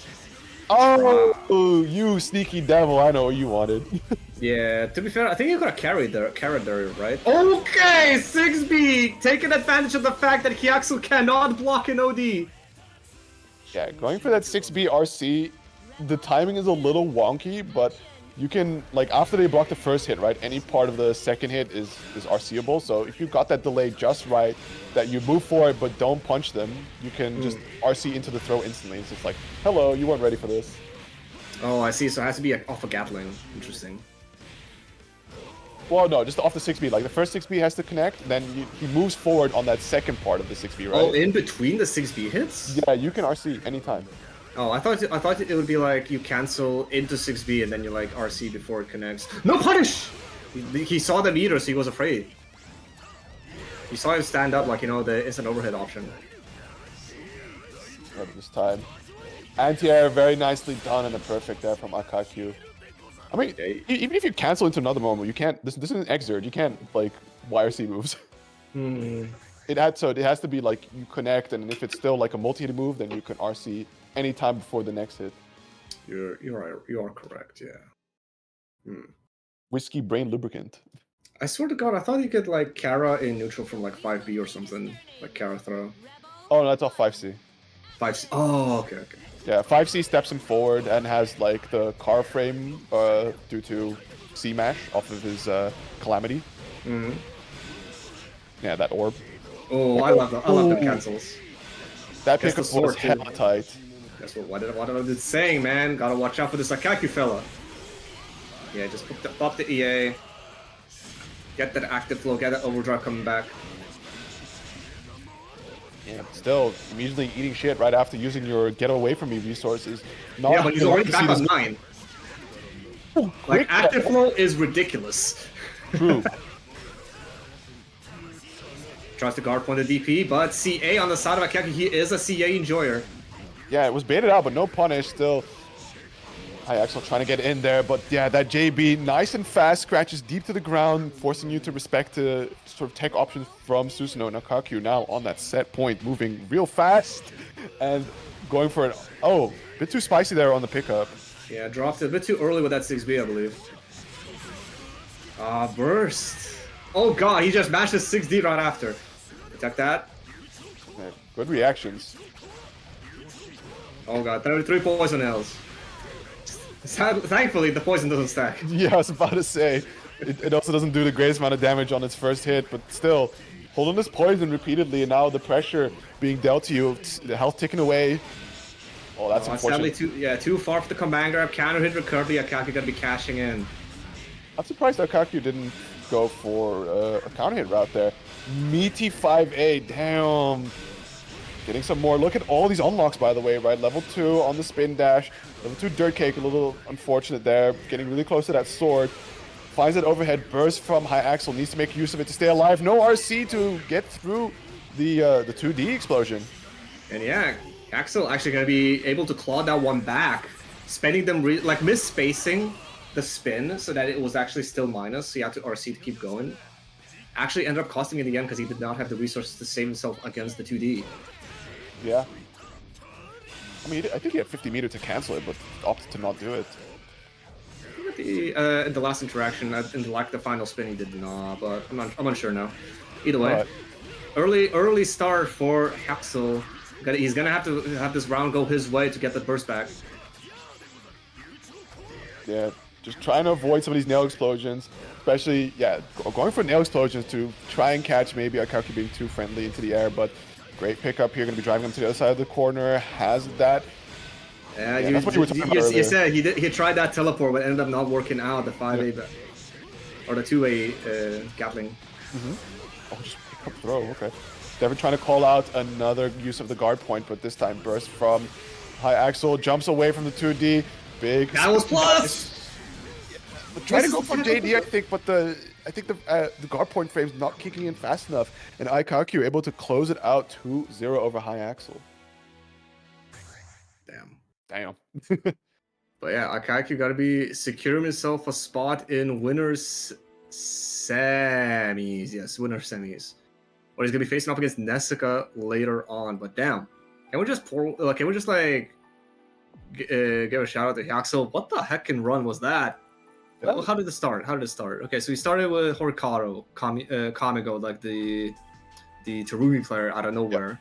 Oh, you sneaky devil! I know what you wanted. Yeah, to be fair, I think you got a carry there, right? Okay, 6B taking advantage of the fact that Hyaxel cannot block an OD. Yeah, going for that 6B RC, the timing is a little wonky, but you can, like, after they block the first hit, right, any part of the second hit is RCable, so if you got that delay just right, that you move forward but don't punch them, you can just RC into the throw instantly. It's just like, hello, you weren't ready for this. Oh, I see, so it has to be off a Gatling. Interesting. Well, no, just off the 6B. Like, the first 6B has to connect, then he moves forward on that second part of the 6B, right? Oh, in between the 6B hits? Yeah, you can RC anytime. Oh, I thought it would be like you cancel into 6B and then you like RC before it connects. No punish! He saw the meter, so he was afraid. He saw him stand up, like, you know, the instant overhead option. Right, this time. Anti-air, very nicely done, and a perfect there from Akakyu. I mean, even if you cancel into another moment, you can't. This is an exert. You can't like YRC moves. It has to be like you connect, and if it's still like a multi-hit move, then you can RC anytime before the next hit. You are correct. Yeah. Whiskey brain lubricant. I swear to God, I thought you could like Kara in neutral from like 5B or something, like Kara throw. Oh, no, that's off 5C. 5C. Oh, okay. Yeah, 5C steps him forward and has like the car frame due to C-Mash off of his Calamity. Yeah, that orb. Oh, I love the cancels. That Guess the pickup was sword, hella tight. That's what I was saying, man. Gotta watch out for this Akakyu fella. Yeah, just pop the EA. Get that active flow, get that overdrive coming back. Yeah, but still, immediately eating shit right after using your get away from me resources. Not Yeah, but he's already back on this- 9. Like, active flow is ridiculous. True. Tries to guard point the DP, but CA on the side of Akaki, he is a CA enjoyer. Yeah, it was baited out, but no punish. Still, Hyaxel trying to get in there, but yeah, that JB nice and fast scratches deep to the ground, forcing you to respect to sort of tech options from Susanoo and Akakyu now on that set point, moving real fast and going for it. Oh, a bit too spicy there on the pickup. Yeah, dropped it a bit too early with that 6B, I believe. Burst. Oh god, he just mashed his 6D right after. Protect that. Yeah, good reactions. Oh god, 33 poison L's. Thankfully, the poison doesn't stack. Yeah, I was about to say, it also doesn't do the greatest amount of damage on its first hit, but still, holding this poison repeatedly, and now the pressure being dealt to you, the health ticking away. Oh, that's unfortunate. Sadly, too far for the command grab. Counter hit recovery, Akaki gonna be cashing in. I'm surprised Akakyu didn't go for a counter hit route there. Meaty 5A, damn. Getting some more. Look at all these unlocks, by the way, right? Level 2 on the spin dash. Level 2 dirt cake, a little unfortunate there. Getting really close to that sword. Finds that overhead burst from Hyaxel. Needs to make use of it to stay alive. No RC to get through the 2D explosion. And yeah, Axel actually gonna be able to claw that one back, spending them like misspacing the spin so that it was actually still minus, so you have to RC to keep going. Actually ended up costing it again because he did not have the resources to save himself against the 2D. Yeah. I mean, I think he had 50 meter to cancel it, but opted to not do it. In the last interaction, in the final spin, he did not, but I'm unsure now. Either way, early start for Hyaxel. He's gonna have to have this round go his way to get the burst back. Yeah, just trying to avoid some of these nail explosions. Especially, yeah, going for nail explosions to try and catch maybe Akaki being too friendly into the air, but Great pickup here. Going to be driving him to the other side of the corner. Has that. Yeah, that's what you were talking about you earlier. said he tried that teleport, but ended up not working out. The 5A or the 2A Gatling. Oh, just pick up throw. Okay. Devin trying to call out another use of the guard point, but this time burst from high axle, jumps away from the 2D. Big. That was plus. Trying to go for JD, I think, but the guard point frame's not kicking in fast enough, and Ikaku able to close it out 2-0 over high axle. Damn. But yeah, Akaku got to be securing himself a spot in winners semis. Yes, winners semis. Or he's gonna be facing up against Nessica later on. But damn, can we just give a shout out to Yaxel? What the heckin' run was that? Yeah. How did it start? Okay, so we started with Horikaru, Kamigo, like the Terumi player out of nowhere.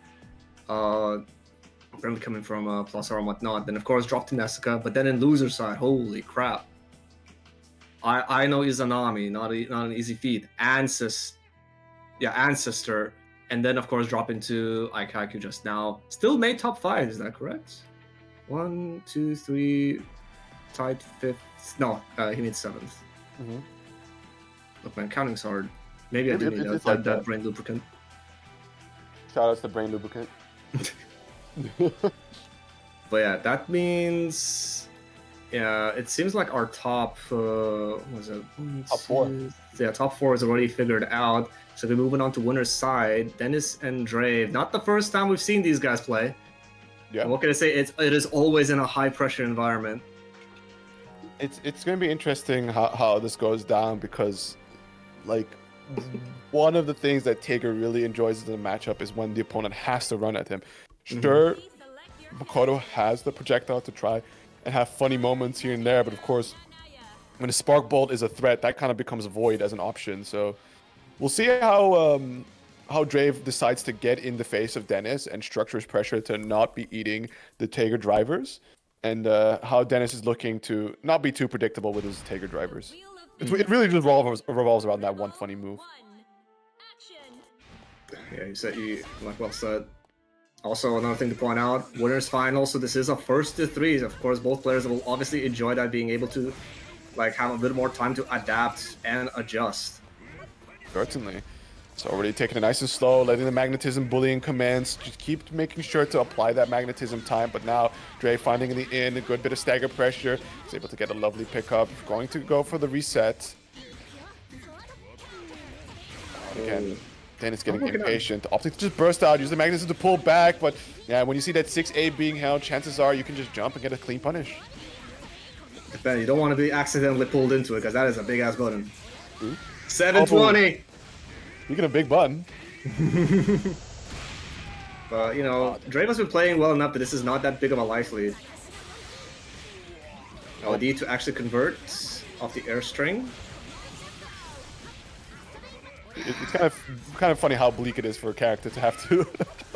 Apparently coming from Plus R and whatnot. Then of course dropped to Nessica, but then in loser side, holy crap! I know Izanami, not an easy feat. Ancestor, and then of course drop into Ikaku just now. Still made top 5, is that correct? 1, 2, 3, tied 5th. No, he made 7th. Look, man, counting's hard. Maybe I do need that brain lubricant. Shout outs to brain lubricant. But yeah, that means, yeah, it seems like our top, what was it? Top 4. Yeah, top 4 is already figured out. So we're moving on to winner's side. Dennis and Drave. Not the first time we've seen these guys play. Yeah. And what can I say? It is always in a high pressure environment. It's going to be interesting how this goes down, because, like, one of the things that Taker really enjoys in a matchup is when the opponent has to run at him. Sure, Makoto has the projectile to try and have funny moments here and there, but of course, when a Spark Bolt is a threat, that kind of becomes void as an option. So we'll see how Drave decides to get in the face of Dennis and structures pressure to not be eating the Taker drivers, and how Dennis is looking to not be too predictable with his Taker drivers. It really just revolves around that one funny move. Yeah, well said. Also, another thing to point out, winners final, so this is a first to 3s. Of course, both players will obviously enjoy that, being able to have a bit more time to adapt and adjust. Certainly. So already taking it nice and slow, letting the magnetism bullying commands, just keep making sure to apply that magnetism time. But now Dre finding the in, a good bit of stagger pressure, is able to get a lovely pickup, going to go for the reset. Again, Dennis getting impatient, opting to just burst out, use the magnetism to pull back, but yeah, when you see that 6A being held, chances are you can just jump and get a clean punish. Ben, you don't want to be accidentally pulled into it, because that is a big ass button. 720! Speaking of big button. But, you know, Draven's been playing well enough that this is not that big of a life lead. OD to actually convert off the airstring. It's kind of funny how bleak it is for a character to have to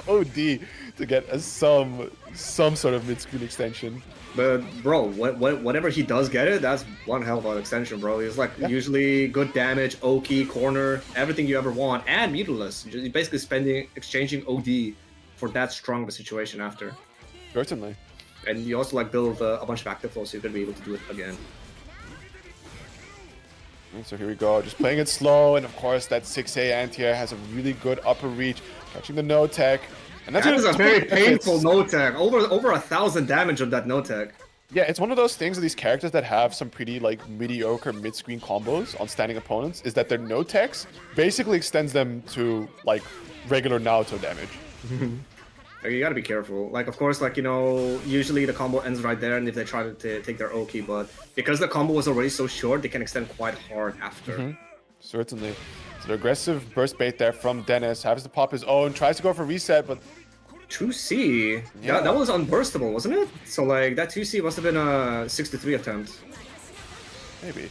OD to get some sort of mid-screen extension. But bro, whenever he does get it, that's one hell of an extension, bro. He's like usually good damage, Oki, corner, everything you ever want, and mutiless. You're basically exchanging OD for that strong of a situation after. Certainly. And you also build a bunch of active flow, so you're gonna be able to do it again. So here we go, just playing it slow, and of course that 6A anti-air has a really good upper reach, catching the no-tech. And that is a very painful no-tech, over 1,000 damage of that no-tech. Yeah, it's one of those things of these characters that have some pretty mediocre mid-screen combos on standing opponents, is that their no-techs basically extends them to regular Naruto damage. You gotta be careful. Of course, usually the combo ends right there, and if they try to take their Oki, but because the combo was already so short, they can extend quite hard after. Certainly. So the aggressive burst bait there from Dennis, has to pop his own, tries to go for reset, but 2C? Yeah, that was unburstable, wasn't it? So that 2C must have been a 6-3 attempt. Maybe.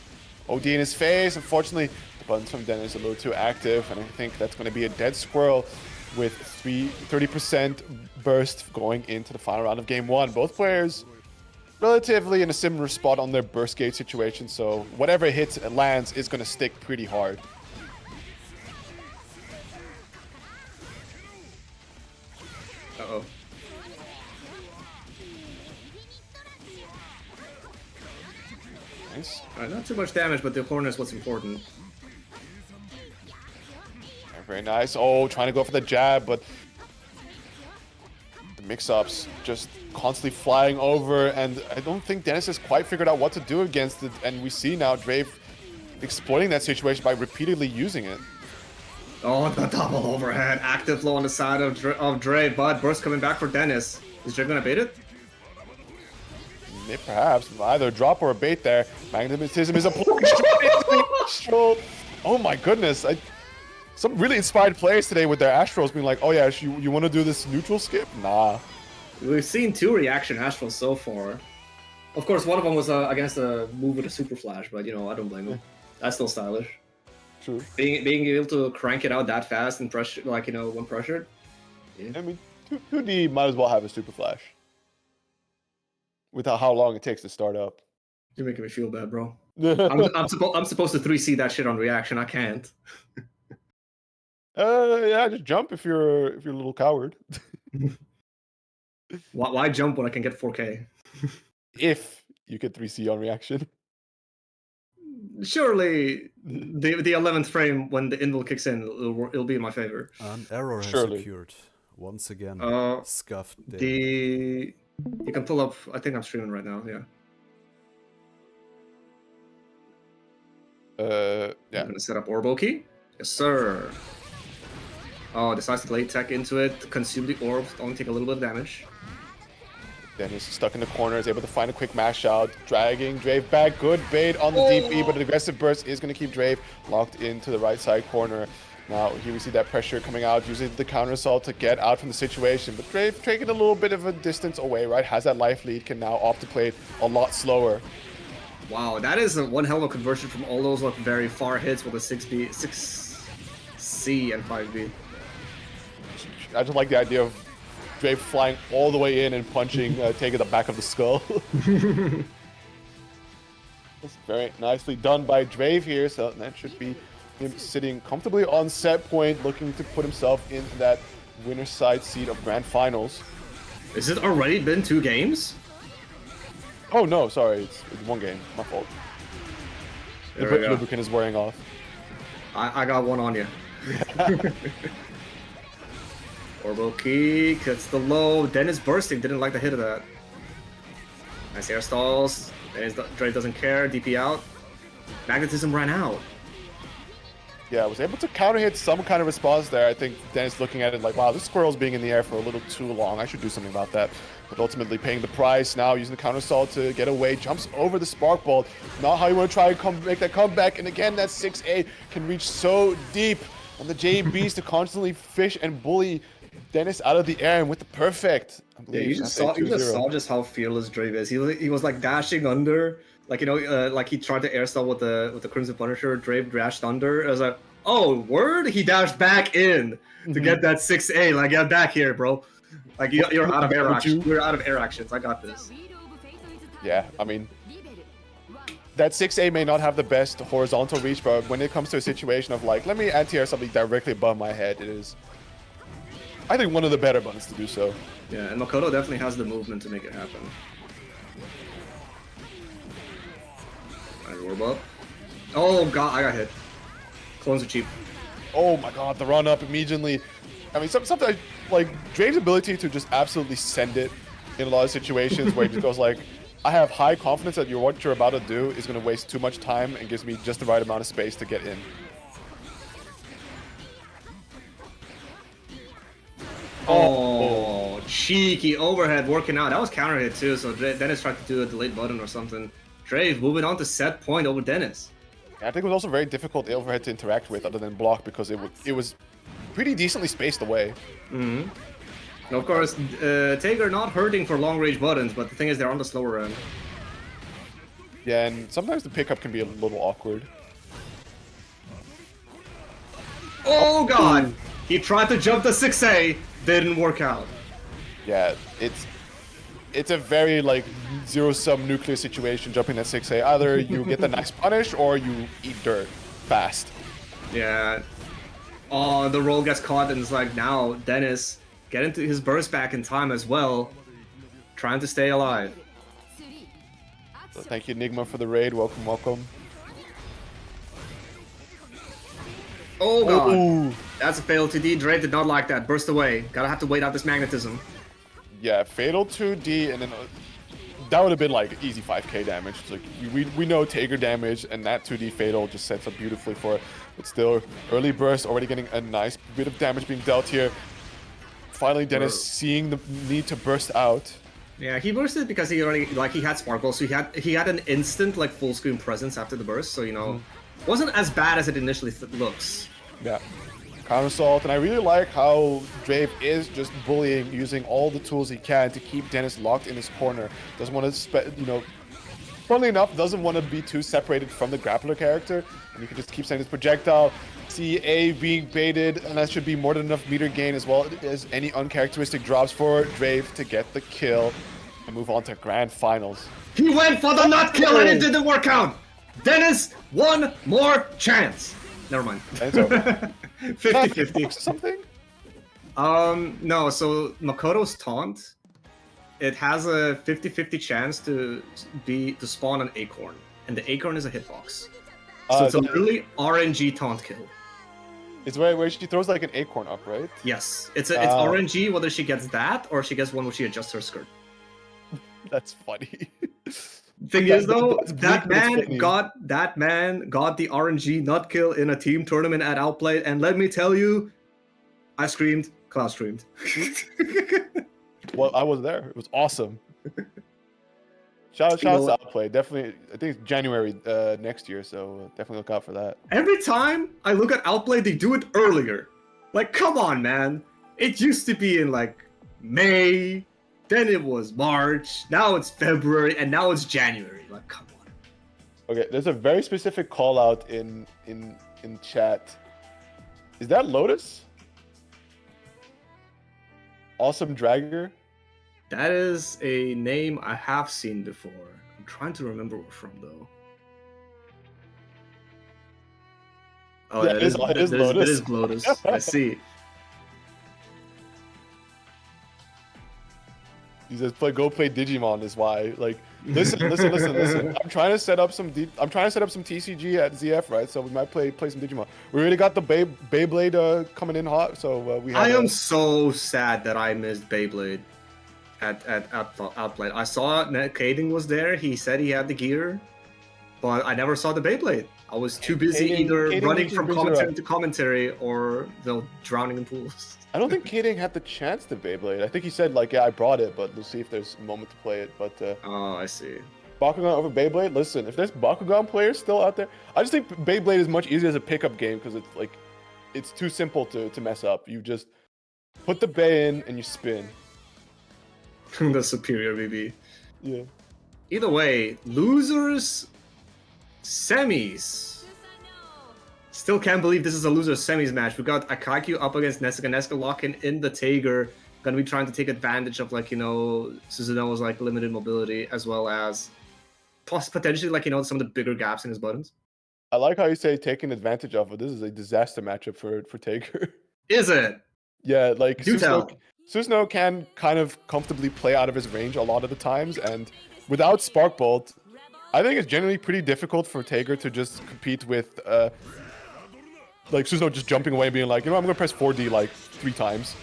OD in his face. Unfortunately, the buttons from Dennis are a little too active, and I think that's going to be a dead squirrel with 30% burst going into the final round of Game 1. Both players relatively in a similar spot on their burst gate situation, so whatever hits and lands is going to stick pretty hard. Nice. Not too much damage, but the corner is what's important. Very nice. Oh, trying to go for the jab, but the mix-ups just constantly flying over, and I don't think Dennis has quite figured out what to do against it, and we see now Drave exploiting that situation by repeatedly using it. Oh, the double overhead. Active low on the side of Dre, but burst coming back for Dennis. Is Dre gonna bait it? Perhaps either a drop or a bait there. Magnetism is applied straight into the Astral. Oh my goodness. Some really inspired players today with their Astrals being like, oh yeah, you want to do this neutral skip? Nah. We've seen 2 reaction Astrals so far. Of course, one of them was against a move with a super flash, but you know, I don't blame him. That's still stylish. True. Being able to crank it out that fast and pressure, like, you know, when pressured. Yeah. I mean, 2D might as well have a super flash. With how long it takes to start up. You're making me feel bad, bro. I'm supposed to 3C that shit on reaction. I can't. Yeah, just jump if you're a little coward. Why jump when I can get 4K? If you get 3C on reaction. Surely the 11th frame when the invul kicks in, it'll be in my favor. An error has Surely. occurred. Once again, scuffed. You can pull up. I think I'm streaming right now. Yeah. Yeah. I'm gonna set up Orbo key. Yes, sir. Oh, decides to late tech into it, consume the orb, only take a little bit of damage. Dennis is stuck in the corner, is able to find a quick mash out, dragging Drave back. Good bait on the DP, but an aggressive burst is going to keep Drave locked into the right side corner. Now, here we see that pressure coming out, using the counter assault to get out from the situation. But Drave taking a little bit of a distance away, right? Has that life lead, can now opt to play it a lot slower. Wow, that is one hell of a conversion from all those like very far hits with a 6C and 5B. I just like the idea of Drave flying all the way in and punching, taking the back of the skull. That's very nicely done by Drave here, so that should be him sitting comfortably on set point, looking to put himself in that winner's side seat of Grand Finals. Is it already been 2 games? Oh no, sorry, it's 1 game. My fault. The There we go. lubricant is wearing off. I got one on you. Orbo key, cuts the low. Dennis bursting, didn't like the hit of that. Nice air stalls. Dennis Dre doesn't care, DP out. Magnetism ran out. Yeah, I was able to counter hit some kind of response there. I think Dennis looking at it like, wow, this squirrel's being in the air for a little too long. I should do something about that. But ultimately paying the price now, using the counter assault to get away, jumps over the spark ball. Not how you want to try and make that comeback. And again, that 6A can reach so deep. And the JBs to constantly fish and bully Dennis out of the air and with the perfect. I Yeah, believe you that's just a saw 2-0. just how fearless Drave is. He was like dashing under, like, you know, like he tried to air stall with the Crimson Punisher. Drave dashed under. I was like, oh, word! He dashed back in to get that 6A. Like, get back here, bro. Like, you're out of air actions. You're out of air actions. I got this. Yeah, I mean, that 6A may not have the best horizontal reach, but when it comes to a situation of like, let me anti-air something directly above my head, it is, I think, one of the better buttons to do so. Yeah, and Makoto definitely has the movement to make it happen. Alright, orb up. Oh god, I got hit. Clones are cheap. Oh my god, the run up immediately. I mean, sometimes, like, Drave's ability to just absolutely send it in a lot of situations where he just goes like, I have high confidence that what you're about to do is going to waste too much time and gives me just the right amount of space to get in. Oh, cheeky overhead working out. That was counter hit too, so Dennis tried to do a delayed button or something. Drave moving on to set point over Dennis. I think it was also very difficult overhead to interact with other than block because it was pretty decently spaced away. Mm-hmm. And of course, Tager not hurting for long range buttons, but the thing is they're on the slower end. Yeah, and sometimes the pickup can be a little awkward. Oh god! He tried to jump the 6A, didn't work out. Yeah, it's a very like zero-sum nuclear situation jumping that 6A. Either you get the nice punish or you eat dirt fast. Yeah. Oh, the roll gets caught and it's like now Dennis get into his burst back in time as well, trying to stay alive. So thank you, Enigma, for the raid. Welcome, welcome. Oh god. Ooh. That's a fail 2D. Dre did not like that. Burst away. Gotta have to wait out this magnetism. Yeah, fatal 2D, and then that would have been like easy 5k damage. It's like we know Tager damage, and that 2D fatal just sets up beautifully for it. But still, early burst already getting a nice bit of damage being dealt here. Finally, Dennis seeing the need to burst out. Yeah, he bursted because he already he had sparkle, so he had an instant like full screen presence after the burst. So you know, wasn't as bad as it initially looks. Yeah. Counter assault, and I really like how Drave is just bullying, using all the tools he can to keep Dennis locked in his corner. Doesn't want to, you know, funnily enough, doesn't want to be too separated from the grappler character, and you can just keep sending his projectile. See A being baited, and that should be more than enough meter gain, as well as any uncharacteristic drops for Drave to get the kill and move on to grand finals. He went for the nut kill and it didn't work out. Dennis, one more chance. Never mind. And it's over. 50-50. Something? No, so Makoto's taunt, it has a 50-50 chance to spawn an acorn. And the acorn is a hitbox. So it's a really RNG taunt kill. It's where she throws like an acorn up, right? Yes. It's RNG whether she gets that or she gets one where she adjusts her skirt. That's funny. Thing is though, It's that bleak, but it's man got the RNG nut kill in a team tournament at Outplay, and let me tell you, I screamed, Cloud screamed. Well, I was there. It was awesome. Shout out to Outplay. Definitely, I think it's January next year, so definitely look out for that. Every time I look at Outplay, they do it earlier. Like, come on, man. It used to be in like May, then it was March, now it's February, and now it's January. Like, come on. Okay, there's a very specific call out in chat. Is that Lotus? Awesome Dragger? That is a name I have seen before. I'm trying to remember where from though. Oh, Yeah, it it is is Lotus. Lotus. It is Lotus. I see. He says, "Go play Digimon." Is why. Like, listen. I'm trying to set up some TCG at ZF, right? So we might play some Digimon. We already got the Beyblade coming in hot, so we. I am so sad that I missed Beyblade at Outplay. I saw Caden was there. He said he had the gear, but I never saw the Beyblade. I was too busy Caden running from brings it commentary up. to commentary or drowning in pools. I don't think Kading had the chance to Beyblade. I think he said like, "Yeah, I brought it, but we'll see if there's a moment to play it." But Oh, I see. Bakugan over Beyblade. Listen, if there's Bakugan players still out there, I just think Beyblade is much easier as a pickup game because it's like, it's too simple to mess up. You just put the Bay in and you spin. The superior BB. Yeah. Either way, losers semis. Still can't believe this is a losers semis match. We got Akaku up against Nesuke. Nesuke locking in the Tager. Gonna be trying to take advantage of like, you know, Suzuno's like limited mobility as well as potentially like, you know, some of the bigger gaps in his buttons. I like how you say taking advantage of it. This is a disaster matchup for Taker. Is it? Yeah, like Do tell. Susanoo can kind of comfortably play out of his range a lot of the times, and without Spark Bolt, I think it's generally pretty difficult for Tager to just compete with like Susanoo just jumping away and being like, you know, I'm gonna press 4D like 3 times.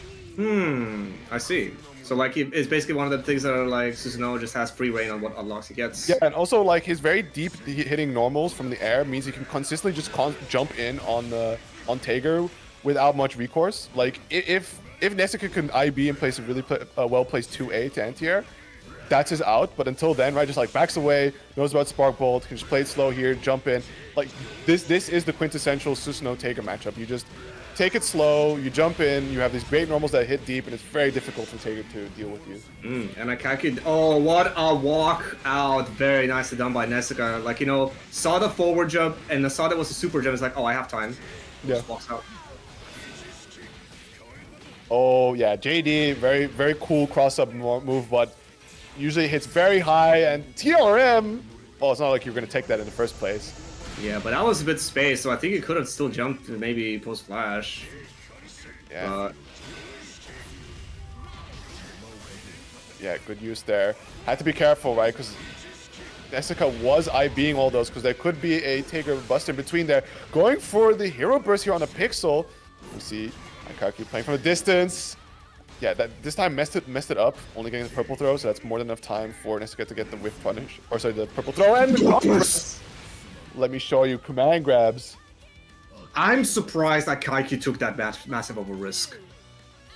I see. So like it's basically one of the things that are like Susanoo just has free reign on what unlocks he gets. Yeah, and also like his very deep hitting normals from the air means he can consistently just jump in on Tager without much recourse. Like if Nesuke can IB and place a really well placed 2A to anti-air, that's his out. But until then, right, just like backs away, knows about Spark Bolt, can just play it slow here, jump in. Like this is the quintessential Susanoo Tager matchup. You just take it slow, you jump in, you have these great normals that hit deep, and it's very difficult for Tager to deal with you. And Akaku, oh, what a walk out. Very nicely done by Nesuke. Like, you know, saw the forward jump and saw that was a super jump. It's like, oh, I have time. Yeah. Just walks out. Oh yeah, JD, very cool cross-up move, but usually hits very high, and TRM, well, it's not like you're going to take that in the first place. Yeah, but that was a bit spaced, so I think he could have still jumped maybe post-flash. Yeah. Yeah, good use there. Had to be careful, right? Because Nessica was IBing all those because there could be a Taker bust in between there. Going for the hero burst here on a Pixel. We see Akaku playing from a distance. Yeah, that this time messed it up, only getting the purple throw, so that's more than enough time for Nessica to get the whiff punish. Or sorry, the purple throw and the Let me show you command grabs. I'm surprised that Kaiku took that massive of a risk.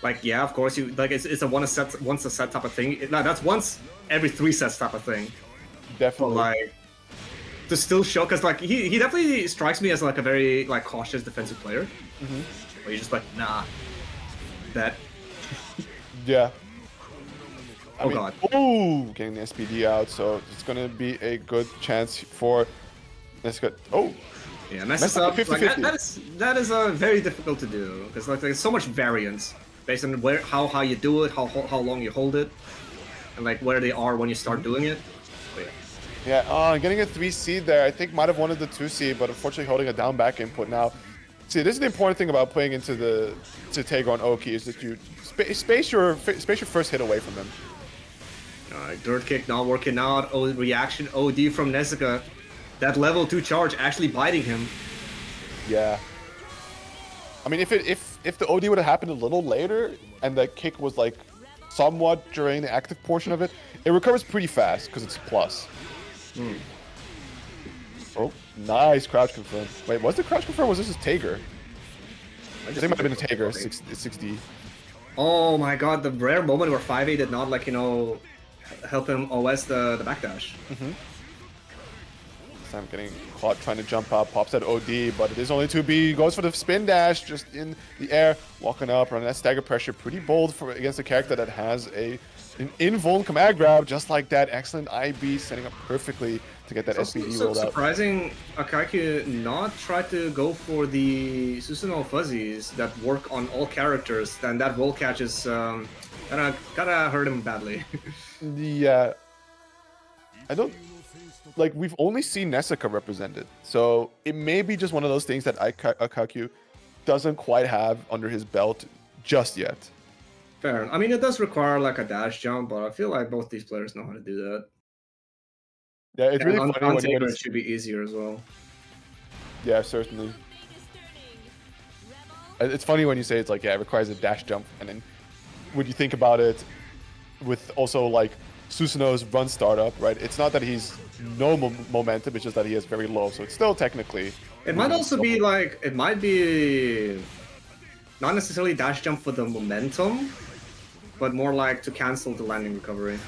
Like, yeah, of course, you like it's a once a set type of thing. That's once every 3 sets type of thing. Definitely. But like, to still show, because like he definitely strikes me as like a very like cautious defensive player. Where you're just like, nah, that. Yeah. Oh god. Oh, getting the SPD out, so it's gonna be a good chance for Nessica. Oh. Yeah, messes up. Like, that is very difficult to do because like there's so much variance based on how high you do it, how long you hold it, and like where they are when you start doing it. But, yeah, getting a 3C there. I think might have wanted the 2C, but unfortunately holding a down back input now. See, this is the important thing about playing into the Taker on Oki is that you space your first hit away from him. Alright, dirt kick not working out. Oh, reaction OD from Nessica. That level 2 charge actually biting him. Yeah. I mean, if the OD would have happened a little later and the kick was like somewhat during the active portion of it, it recovers pretty fast because it's plus. Oh, nice crouch confirm. Wait, was the crouch confirm? Or was this a Tager? I think it might have been a Tager. 6D. Oh my god, the rare moment where 5A did not like help him OS the backdash. I'm getting caught trying to jump up, pops that OD, but it is only 2B, goes for the spin dash, just in the air, walking up, running that stagger pressure, pretty bold against a character that has an invuln command grab, just like that, excellent IB, setting up perfectly to get that SPD rolled out. Surprising Akaku not try to go for the Susanoo fuzzies that work on all characters, and that roll catch is gotta hurt him badly. Yeah. I don't... Like, we've only seen Nessica represented, so it may be just one of those things that Akaku doesn't quite have under his belt just yet. Fair. I mean, it does require like a dash jump, but I feel like both these players know how to do that. Yeah, it's really funny when Taker it should be easier as well. Yeah, certainly. It's funny when you say it's like, yeah, it requires a dash jump, and then when you think about it with also like Susanoo's run startup, right? It's not that he's no momentum, it's just that he has very low, so it's still technically... It might also be like, it might be not necessarily dash jump for the momentum, but more like to cancel the landing recovery.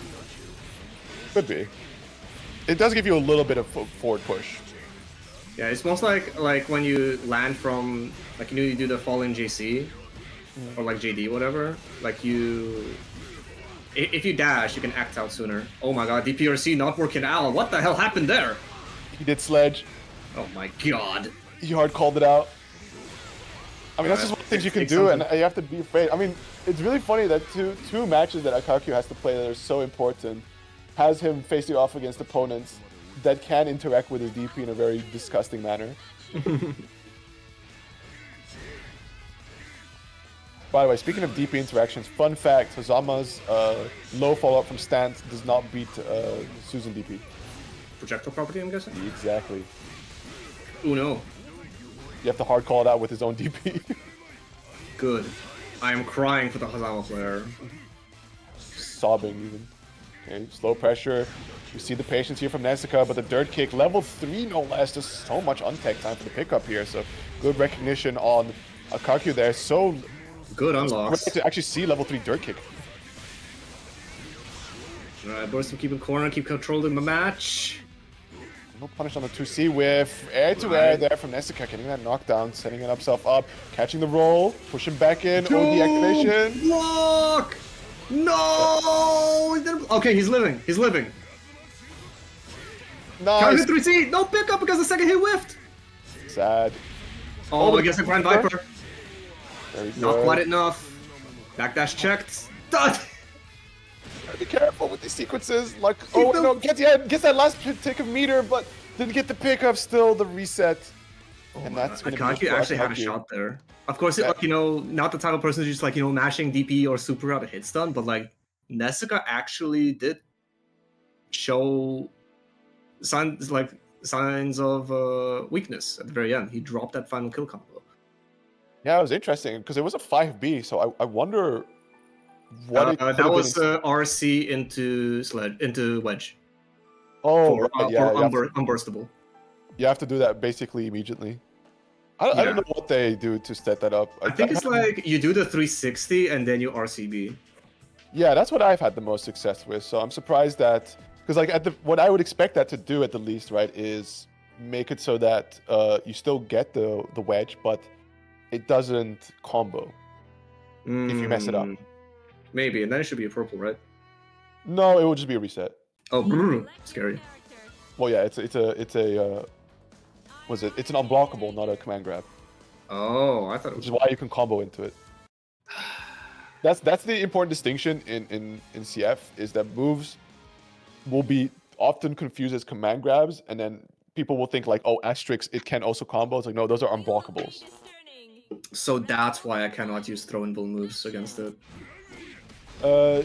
Could be. It does give you a little bit of forward push. Yeah, it's most like when you land from, like, you do the fall in JC, or like JD, whatever, like if you dash, you can act out sooner. Oh my god, DPRC not working out. What the hell happened there? He did sledge. Oh my god. He hard called it out. I mean, that's just one of the things you can do, and you have to be afraid. I mean, it's really funny that two matches that Akaku has to play that are so important has him facing off against opponents that can interact with his DP in a very disgusting manner. By the way, speaking of DP interactions, fun fact, Hazama's low follow-up from stance does not beat Susan DP. Projectile property, I'm guessing? Exactly. Oh no. You have to hard call it out with his own DP. Good. I am crying for the Hazama player. Sobbing even. Okay, slow pressure. You see the patience here from Nessica, but the dirt kick, level 3 no less, just so much untech time for the pickup here, so good recognition on Akaku there. So good unlocks. Great to actually see level 3 dirt kick. Alright, Burst will keep in corner, keep controlling the match. No punish on the 2C with air-to-air there from Nessica, getting that knockdown, setting it himself up, catching the roll, pushing back in, OD activation. Block! No! Okay, he's living. He's living. Nice. Counter 3C! No pickup because the second hit whiffed! Sad. Oh, I guess the Grand Viper. Very good. Not quite enough. Backdash checked. Done! Be careful with these sequences. Like, oh no, gets that last tick of meter, but didn't get the pickup. Still the reset, and that's going to be. Akaku actually had a shot there. Of course, like, not the type of person who's just like mashing DP or super out a hit stun, but like Nessica actually did show signs of weakness at the very end. He dropped that final kill combo. Yeah, it was interesting because it was a 5B, so I wonder what it could that have was been. RC into wedge Oh, for right, yeah, unburstable. you have to do that basically immediately. I don't know what they do to set that up. I think it's like you do the 360 and then you RCB. Yeah, that's what I've had the most success with. So I'm surprised that because like what I would expect that to do at the least, right, is make it so that you still get the wedge, but it doesn't combo if you mess it up. Maybe, and then it should be a purple, right? No, it will just be a reset. Oh, scary. Well, yeah, it's a was it? It's an unblockable, not a command grab, Oh, I thought it which was. is why you can combo into it. That's the important distinction in CF is that moves will be often confused as command grabs, and then people will think like, oh, asterisks, it can also combo. It's like, no, those are unblockables. So that's why I cannot use throw-and-bull moves against it.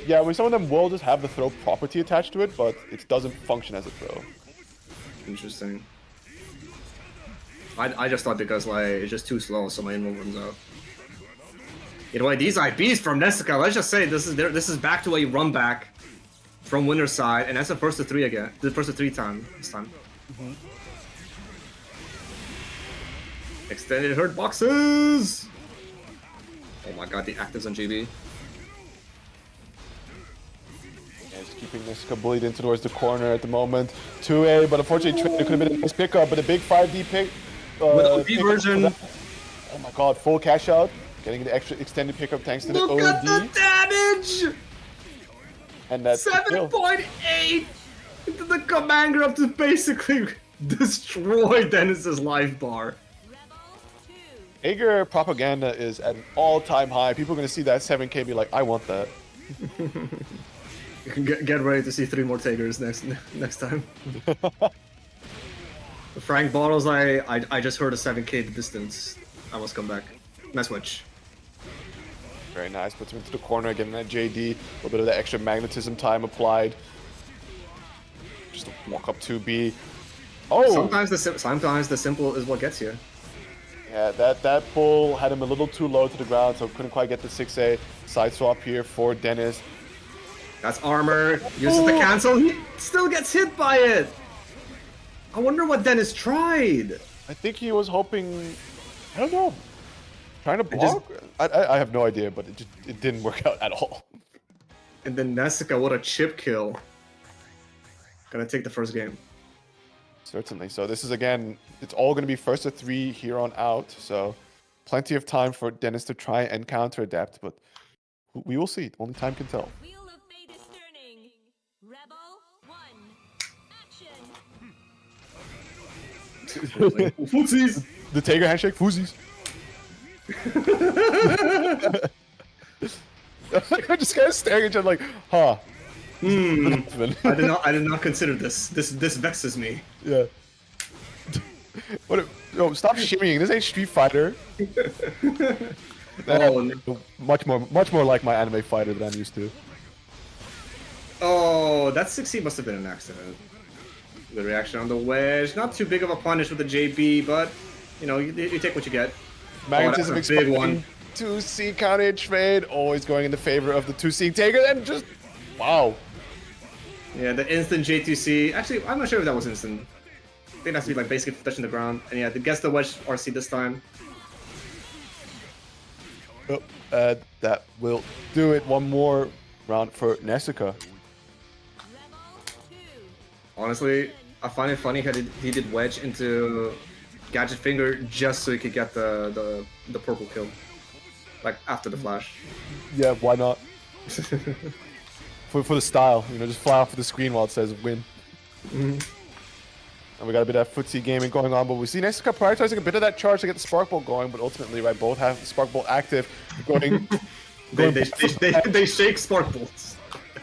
Yeah, some of them will just have the throw property attached to it, but it doesn't function as a throw. Interesting. I just thought because like it's just too slow, so my inmove runs out. You know what? These IBs from Nessica, let's just say this is back to a run back from winner's side, and that's the first to three again. The first to three time this time. Extended hurt boxes. Oh my god, the actives on GB. Yeah, just keeping Nessica bullied in towards the corner at the moment. 2A, but unfortunately, it could have been a nice pickup, but a big 5D pick. With OD version. Oh my god, full cash out. Getting the extra extended pickup thanks to the OD. Look at the damage! And that's 7.8 into the command grab to basically destroy Dennis's life bar. Aegir propaganda is at an all-time high. People are going to see that 7K be like, I want that. You can get ready to see 3 more Tigers next time. Frank Bottles, I just heard a 7K the distance. I must come back. Nice switch. Very nice. Puts him into the corner, getting that JD. A little bit of the extra magnetism time applied. Just a walk up 2B. Oh! Sometimes the simple is what gets you. Yeah, that pull had him a little too low to the ground, so couldn't quite get the 6A. Side swap here for Dennis. That's armor. Uses the cancel. He still gets hit by it. I wonder what Dennis tried. I think he was hoping... I don't know. Trying to block? I have no idea, but it didn't work out at all. And then Nessica, what a chip kill. Gonna take the first game. Certainly. So this is, again, it's all going to be first to 3 here on out. So plenty of time for Dennis to try and counter adapt, but we will see. Only time can tell. Wheel of Fate is turning. Rebel 1. Action. Footsies! The Tiger handshake, foozies. I just kind of staring at each other like, huh. I did not consider this. This vexes me. Yeah. Yo, stop shimmying. This ain't Street Fighter. Oh, no. Much more like my anime fighter than I'm used to. Oh, that 6C must have been an accident. The reaction on the wedge. Not too big of a punish with the JB, but, you know, you take what you get. Magnetism that's a big one. 2C counter trade, always going in the favor of the 2C Tiger, and just, wow. Yeah, the instant J2C. Actually, I'm not sure if that was instant. I think it has to be like basically touching the ground. And yeah, gets the wedge RC this time. Oh, that will do it. One more round for Nessica. Honestly, I find it funny how he did wedge into Gadget Finger just so he could get the purple kill. Like after the flash. Yeah, why not? For the style, you know, just fly off the screen while it says win. And we got a bit of footsie gaming going on, but we see Nessica prioritizing a bit of that charge to get the Spark Bolt going, but ultimately, right, both have the Spark Bolt active. They shake Spark Bolts.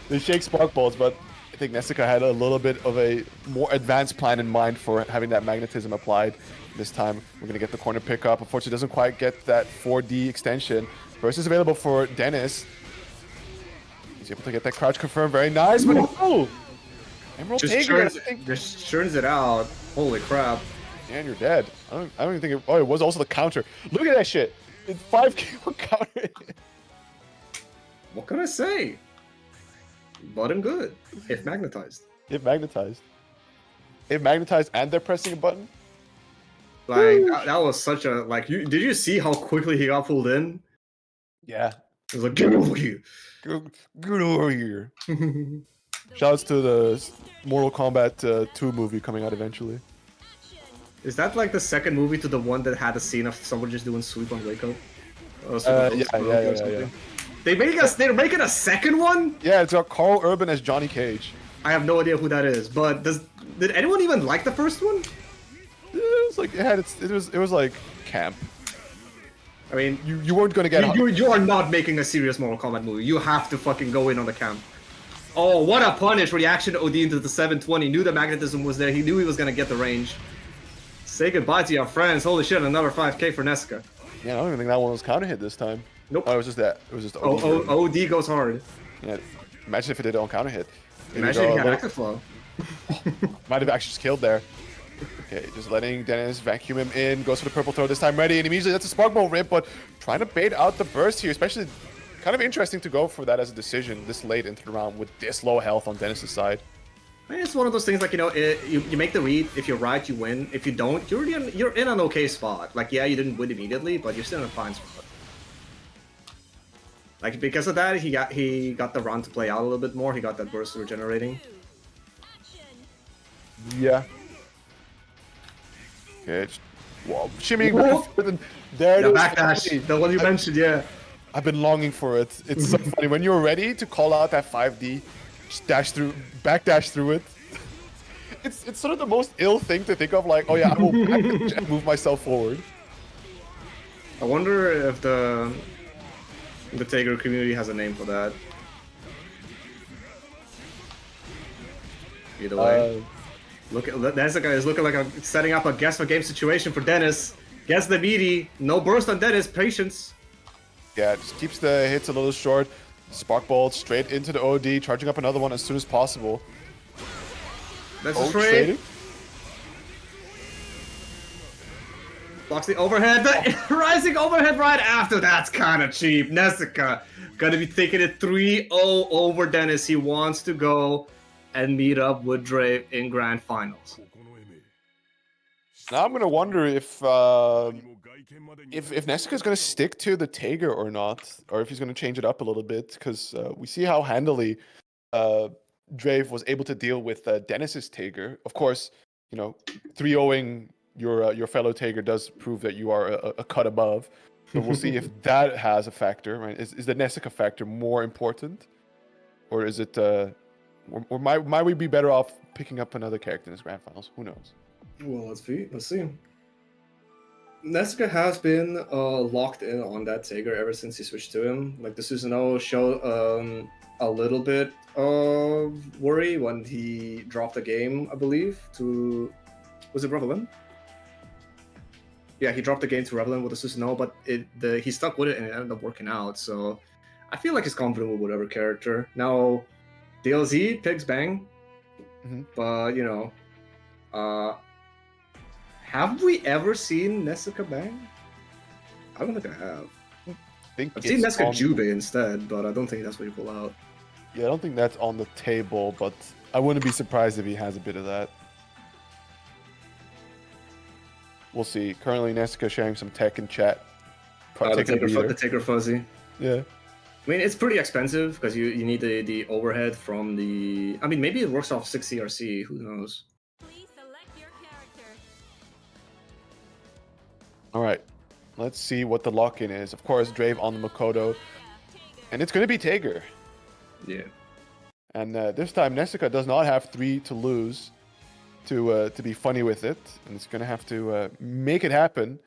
They shake Spark Bolts, but I think Nessica had a little bit of a more advanced plan in mind for having that magnetism applied. This time, we're going to get the corner pickup. Unfortunately, doesn't quite get that 4D extension. Burst is available for Dennis. He's able to get that crouch confirmed. Very nice, but oh! Emerald Just Tager, I churns, think. just churns it out. Holy crap. And you're dead. I don't even think it... Oh, it was also the counter. Look at that shit. It's 5k counter. What can I say? Button good, if magnetized. It magnetized. It magnetized and they're pressing a button? Like, that was such a, like, did you see how quickly he got pulled in? Yeah. It was like, get over here. Get over here. Shouts to the Mortal Kombat 2 movie coming out eventually. Is that like the second movie to the one that had a scene of someone just doing sweep on Waco? Yeah. They're making a second one? Yeah, it's got Carl Urban as Johnny Cage. I have no idea who that is, but did anyone even like the first one? It was like it was like camp. I mean, You weren't gonna get you are not making a serious Mortal Kombat movie. You have to fucking go in on the camp. Oh, what a punish! Reaction to OD into the 720. Knew the magnetism was there. He knew he was gonna get the range. Say goodbye to your friends. Holy shit, another 5k for Nesca. Yeah, I don't even think that one was counter hit this time. Nope. Oh, it was just that. It was just OD. OD goes hard. Yeah. Imagine if it did on counter hit. Imagine if he had active flow. Might have actually just killed there. Okay, just letting Dennis vacuum him in. Goes for the purple throw this time, ready, and immediately that's a spark ball rip, but trying to bait out the burst here, especially kind of interesting to go for that as a decision this late into the round with this low health on Dennis's side. I mean, it's one of those things like, you know, you make the read. If you're right, you win. If you don't, you're in an okay spot. Like, yeah, you didn't win immediately, but you're still in a fine spot. Like, because of that, he got the run to play out a little bit more. He got that burst regenerating. Yeah. Okay, just, whoa, shimmying back and forth, and there it The is. backdash, the one you mentioned, yeah. I've been longing for it. It's so funny when you're ready to call out that 5D, just dash through, backdash through it. It's sort of the most ill thing to think of. Like, oh yeah, I will backdash and move myself forward. I wonder if the Tager community has a name for that. Either way. Look at Nesca is looking like setting up a guess for game situation for Dennis. Guess the meaty. No burst on Dennis. Patience. Yeah, just keeps the hits a little short. Spark ball straight into the OD, charging up another one as soon as possible. That's Oh, a trade. trading. Blocks the overhead. The rising overhead right after. That's kind of cheap. Nesca gonna be taking it 3-0 over Dennis. He wants to go and meet up with Drave in Grand Finals. Now I'm gonna wonder if Nesca's gonna stick to the Tager or not, or if he's gonna change it up a little bit, because we see how handily Drave was able to deal with Dennis's Tager. Of course, you know, 3-0ing your fellow Tager does prove that you are a cut above. So we'll see if that has a factor. Right? Is the Nesca factor more important, or is it? Or might we be better off picking up another character in this grand finals? Who knows? Well, let's see. Nesca has been locked in on that Tager ever since he switched to him. Like the Susanoo showed a little bit of worry when he dropped the game, I believe, to... Was it Revelin? Yeah, he dropped the game to Revelin with the Susanoo, but he stuck with it and it ended up working out, so... I feel like he's confident with whatever character. Now, DLZ picks Bang, but, you know... have we ever seen Nesca Bang? I don't think I have. I've seen Nesca Jube instead, but I don't think that's what you pull out. Yeah, I don't think that's on the table, but I wouldn't be surprised if he has a bit of that. We'll see. Currently, Nesca sharing some tech in chat. The Taker Fuzzy. Yeah. I mean, it's pretty expensive because you need the overhead from the... I mean, maybe it works off 6 CRC. Who knows? Please select your character. All right. Let's see what the lock-in is. Of course, Drave on the Makoto. And it's going to be Tager. Yeah. And this time, Nesca does not have 3 to lose to be funny with it. And it's going to have to make it happen.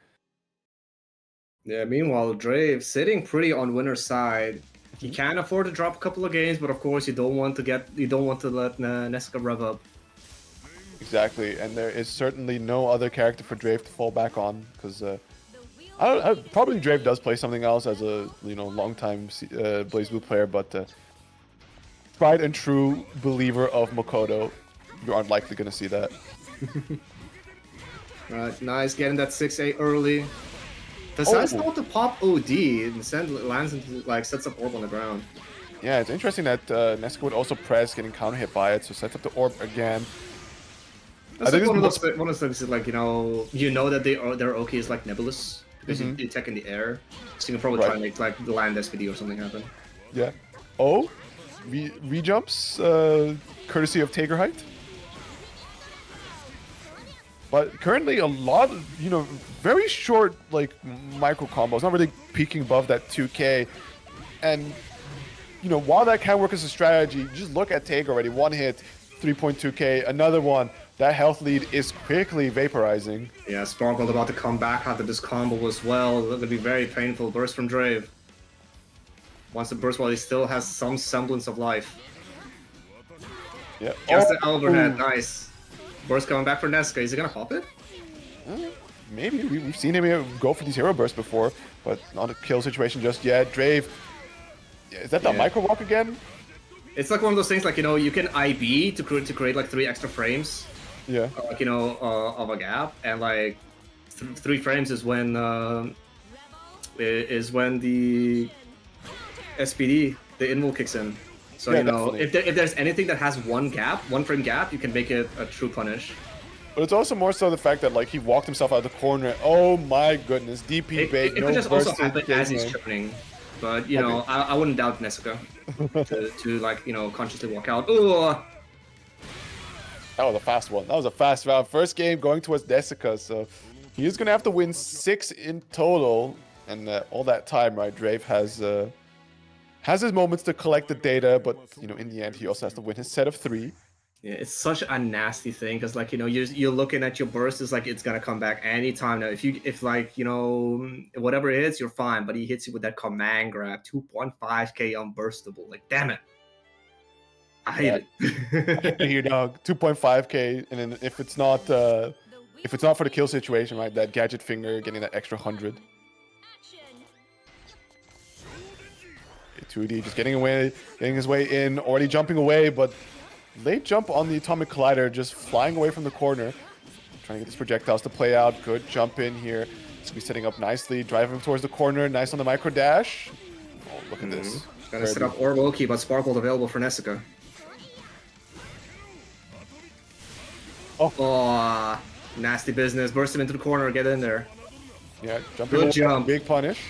Yeah, meanwhile, Drave sitting pretty on winner's side. He can afford to drop a couple of games, but of course you don't want to let Nesca rev up. Exactly, and there is certainly no other character for Drave to fall back on, because probably Drave does play something else as a long-time BlazBlue player, but tried and true believer of Makoto you aren't likely gonna see that. Right, nice, getting that 6-8 early. Decides Oh. not to pop OD, instead lands into, like, sets up orb on the ground. Yeah, it's interesting that Nesca would also press, getting counter hit by it, so sets up the orb again. That's think like it's one of those things that, like, you know that their OK is like nebulous because you attack in the air, so you can probably try and make like the land SPD or something happen. Yeah. Oh, re-jumps, courtesy of Tager height. But currently a lot of, very short, like, micro combos, not really peaking above that 2k. And, while that can work as a strategy, just look at Tager already. One hit, 3.2k, another one. That health lead is quickly vaporizing. Yeah, Sparkle about to come back after this combo as well. It's gonna be very painful. Burst from Drave. Wants to burst while he still has some semblance of life. Yeah. Just the overhead, nice. Burst coming back for Nesca. Is he gonna pop it? Maybe. We've seen him go for these hero bursts before, but not a kill situation just yet. Drave. Is that the micro walk again? It's like one of those things, like, you can IB to create like 3 extra frames. Yeah. Like, of a gap, and like 3 frames is when the SPD, the invul kicks in. So Yeah, if there's anything that has one frame gap, you can make it a true punish. But it's also more so the fact that, like, he walked himself out of the corner. Oh my goodness, DP bait, It no could just also bursted happen as he's game. churning. But I wouldn't doubt Nesca to like consciously walk out. Ooh. That was a fast one. That was a fast round. First game going towards Desica, so he's gonna have to win 6 in total. And all that time, right? Drave has his moments to collect the data, but in the end, he also has to win his set of 3. Yeah, it's such a nasty thing because, like, you're looking at your burst, it's like it's gonna come back anytime now. If whatever it is, you're fine, but he hits you with that command grab, 2.5k unburstable. Like, damn it, I hate it. Here, dog, 2.5k, and then if it's not for the kill situation, right? That gadget finger getting that extra 100. 2D just getting his way in, already jumping away, but late jump on the atomic collider, just flying away from the corner, trying to get these projectiles to play out. Good jump in here. It's gonna be setting up nicely, driving towards the corner. Nice on the micro dash. Oh, look at this. Gonna set up Orb Loki, but Sparkled available for Nessica. Oh, nasty business. Burst him into the corner, get in there. Yeah, jumping Good over, jump. big punish.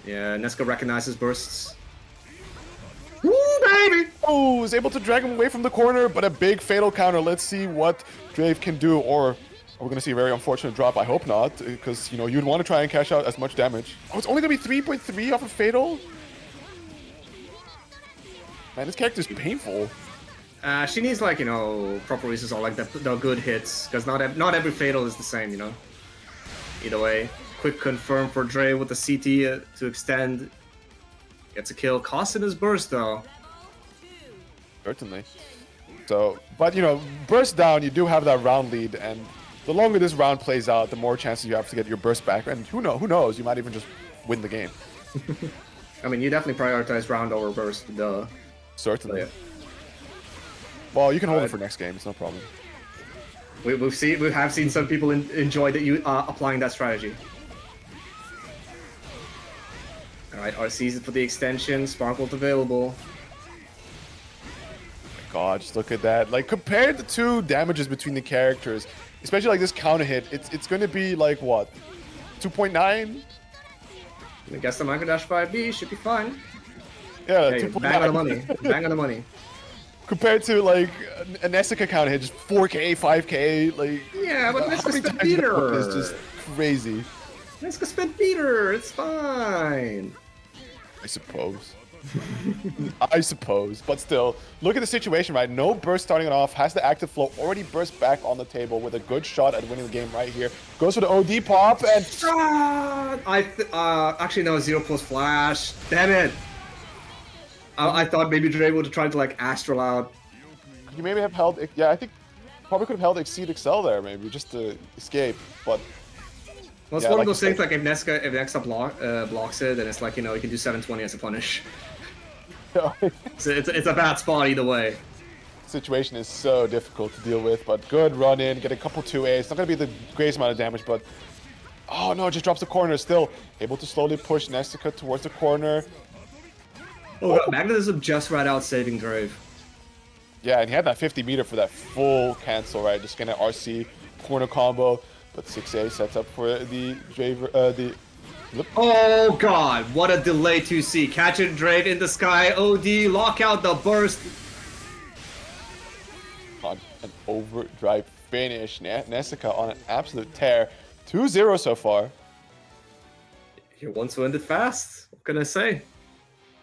Yeah, Nesca recognizes bursts. Woo, baby! Oh, is able to drag him away from the corner, but a big fatal counter. Let's see what Drave can do, or are we going to see a very unfortunate drop? I hope not, because, you'd want to try and cash out as much damage. Oh, it's only going to be 3.3 off of fatal? Man, this character's painful. She needs, like, proper reasons or like the good hits, because not every fatal is the same, Either way, quick confirm for Dre with the CT to extend. Gets a kill. Cost him his burst, though. Certainly. So, but, burst down, you do have that round lead, and the longer this round plays out, the more chances you have to get your burst back, and who knows, you might even just win the game. I mean, you definitely prioritize round over burst, duh. Certainly. Yeah. Well, you can hold it for next game, it's no problem. We have seen some people enjoy that you applying that strategy. Alright, RC's for the extension, Sparkle's available. God, just look at that. Like, compare the two damages between the characters, especially like this counter hit, it's going to be like, what, 2.9? I guess the Micro Dash 5B should be fine. Yeah, Hey, 2.9. bang on the money. Bang on the money. Compared to, like, a Nessica counter hit, just 4k, 5k, like... Yeah, but how Nesca many spent times you beater. It's just crazy. Nesca spent beater. It's fine. I suppose. I suppose, but still, look at the situation, right? No burst starting it off, has the active flow, already burst back on the table with a good shot at winning the game right here. Goes for the OD pop, and... Actually, no, 0 plus flash. Damn it. I thought maybe Dre would have tried to, like, Astral out. You maybe have held... Yeah, I think probably could have held Exceed Excel there, maybe, just to escape, but... Well, it's Yeah, one like of those you things, said. like, if Nexa blocks it, then it's like, you can do 720 as a punish. So it's a bad spot either way. situation is so difficult to deal with, but good run in, get a couple 2As. It's not going to be the greatest amount of damage, but... Oh no, just drops the corner. Still able to slowly push Nessica towards the corner. Oh, God, Magnetism just right out saving Drave. Yeah, and he had that 50 meter for that full cancel, right? Just gonna RC corner combo, but 6A sets up for the Draver, Oh God, what a delay to see. Catch it, Drave in the sky. OD, lock out the burst. on an overdrive finish. Nessica on an absolute tear. 2-0 so far. He wants to end it fast. What can I say?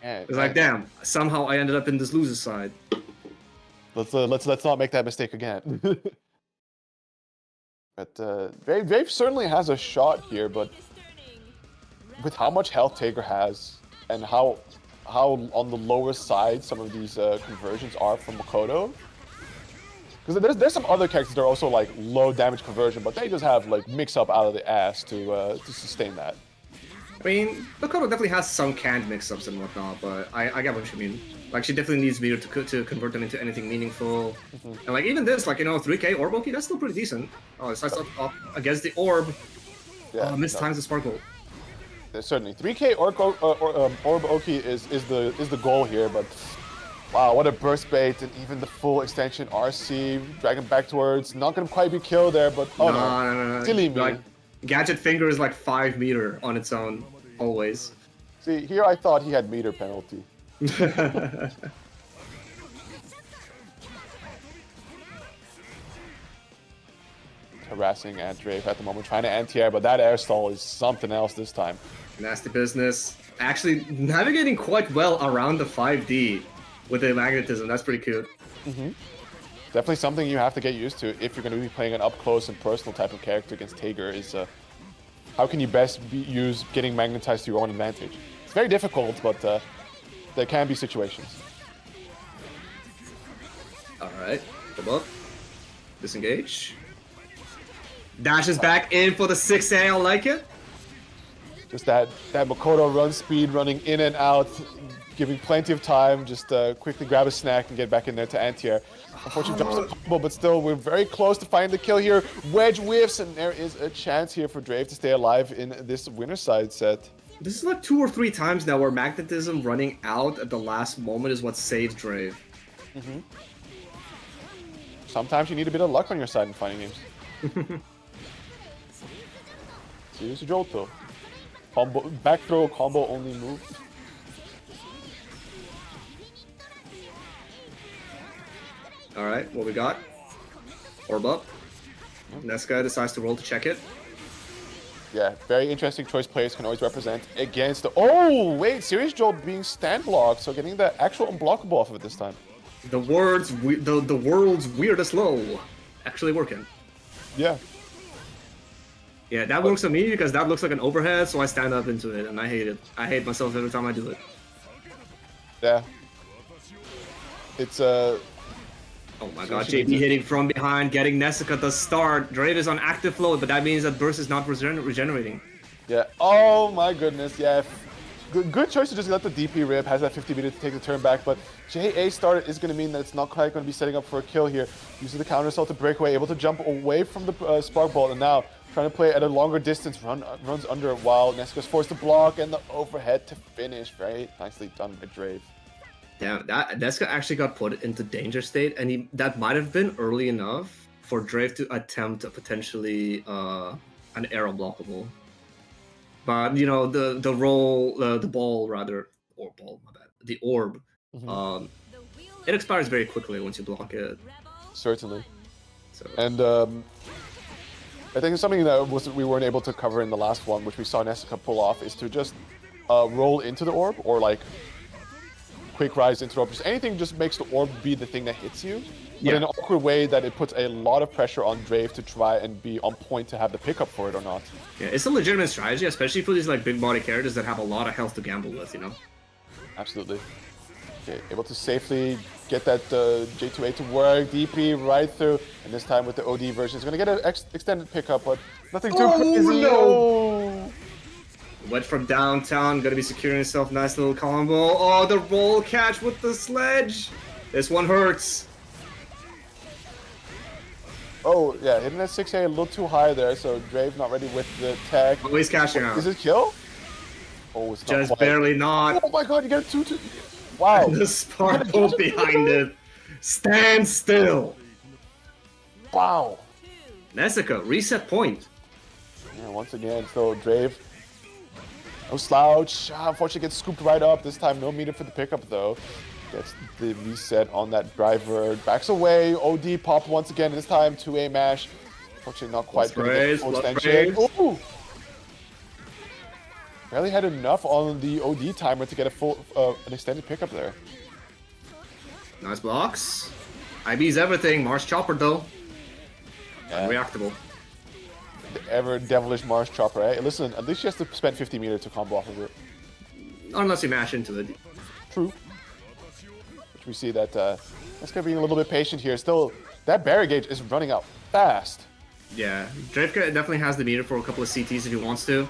Yeah, It's like, damn, somehow I ended up in this loser side. Let's not make that mistake again. But Dave certainly has a shot here, but with how much health Tager has and how on the lower side some of these conversions are from Makoto. Because there's some other characters that are also like low damage conversion, but they just have like mix up out of the ass to sustain that. I mean, Makoto definitely has some canned mix-ups and whatnot, but I get what you mean. Like, she definitely needs meter to convert them into anything meaningful. And like, even this, like, you know, 3K Orb Oki, that's still pretty decent. Oh, it starts up against the Orb. Yeah, Mistimes the Sparkle. Certainly, 3K Orb Oki is the goal here, but wow, what a burst bait, and even the full extension RC, dragging back towards, not gonna quite be killed there, but oh no. Silly me. Like, Gadget Finger is like 5 meter on its own, always. See, here I thought he had meter penalty. Harassing Drave at the moment, trying to anti-air, but that air stall is something else this time. Nasty business. Actually, navigating quite well around the 5D with the magnetism, that's pretty cute. Definitely something you have to get used to if you're going to be playing an up-close and personal type of character against Tager is how can you best use getting magnetized to your own advantage. It's very difficult, but there can be situations. Alright, come up. Disengage. Dashes back in for the 6A, I like it. Just that Makoto run speed, running in and out, giving plenty of time, just quickly grab a snack and get back in there to anti-air. Unfortunately, drops the combo, but still, we're very close to finding the kill here. Wedge whiffs, and there is a chance here for Drave to stay alive in this winner side set. This is like 2 or 3 times now where magnetism running out at the last moment is what saves Drave. Sometimes you need a bit of luck on your side in fighting games. Serious Jolto. Combo, back throw combo only move. Alright, what we got? Orb up. Nesca decides to roll to check it. Yeah, very interesting choice players can always represent against the... Oh, wait, Serious Jolt being stand blocked, so getting the actual unblockable off of it this time. The world's weirdest low actually working. Yeah. Yeah, that works for me because that looks like an overhead, so I stand up into it, and I hate it. I hate myself every time I do it. Yeah. It's Oh my god, JP hitting from behind, getting Nessica the start. Drave is on active flow, but that means that burst is not regenerating. Yeah. Oh my goodness, yeah. Good choice to just let the DP rip, has that 50 meter to take the turn back, but JA start is going to mean that it's not quite going to be setting up for a kill here. Uses the counter assault to break away, able to jump away from the Spark Bolt, and now trying to play at a longer distance, runs under while Nessica's forced to block, and the overhead to finish. Very nicely done by Drave. Damn, that Nessica actually got put into danger state, and that might have been early enough for Drave to attempt a potentially an arrow blockable. But you know, the roll, the ball rather, or ball, my bad, the orb, it expires very quickly once you block it. Certainly. So. And I think something that we weren't able to cover in the last one, which we saw Nessica pull off, is to just roll into the orb, or like quick rise into the orb. Just anything just makes the orb be the thing that hits you. But in an awkward way that it puts a lot of pressure on Drave to try and be on point to have the pickup for it or not. Yeah, it's a legitimate strategy, especially for these like big body characters that have a lot of health to gamble with, you know? Absolutely. Okay, able to safely get that J2A to work, DP right through, and this time with the OD version, it's going to get an extended pickup, but nothing too crazy. No. Oh! Wedge from downtown, gonna be securing himself, nice little combo. Oh, the roll catch with the sledge! This one hurts. Oh, yeah, hitting that 6A a little too high there, so Drave not ready with the tech. Oh, he's cashing out. Is it kill? Oh, it's not Just quite. barely not. Oh my god, you got a 2-2. Wow. The sparkle behind it. Stand still. Wow. Nessica, reset point. Yeah, once again, so Drave. No slouch. Unfortunately, gets scooped right up. This time, no meter for the pickup, though. Gets the reset on that driver. Backs away. OD pop once again. This time, 2A mash. Unfortunately, not quite going to get full extension. Ooh! Barely had enough on the OD timer to get a full, an extended pickup there. Nice blocks. IB's everything. Mars Chopper, though. Yeah. Unreactable. The ever devilish Mars Chopper, eh? Listen, at least she has to spend 50 meters to combo off of it. Unless you mash into it. True. Which we see that that's gonna be a little bit patient here. Still, that barrier gauge is running out fast. Yeah, Drivka definitely has the meter for a couple of CTs if he wants to.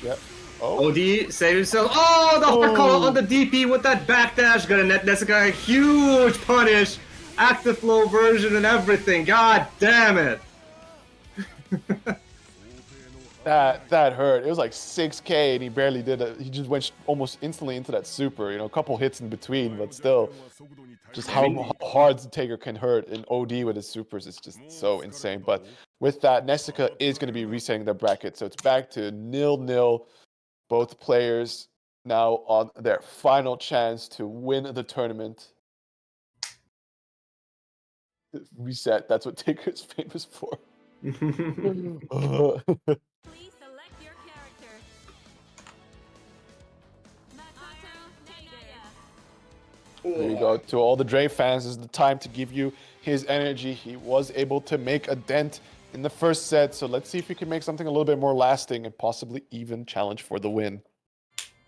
Yep. Oh. OD, save himself. Oh, the hard call on the DP with that backdash. Gonna net Nessica a huge punish. Active flow version and everything. God damn it. That hurt. It was like 6K and he barely did it. He just went almost instantly into that super. You know, a couple hits in between, but still, just how hard the Taker can hurt in OD with his supers is just so insane. But with that, Nessica is going to be resetting their bracket, so it's back to 0-0. Both players now on their final chance to win the tournament. Reset. That's what Taker's famous for. Please select your character. There you go. To all the Dre fans, this is the time to give you his energy. He was able to make a dent in the first set, so let's see if he can make something a little bit more lasting and possibly even challenge for the win.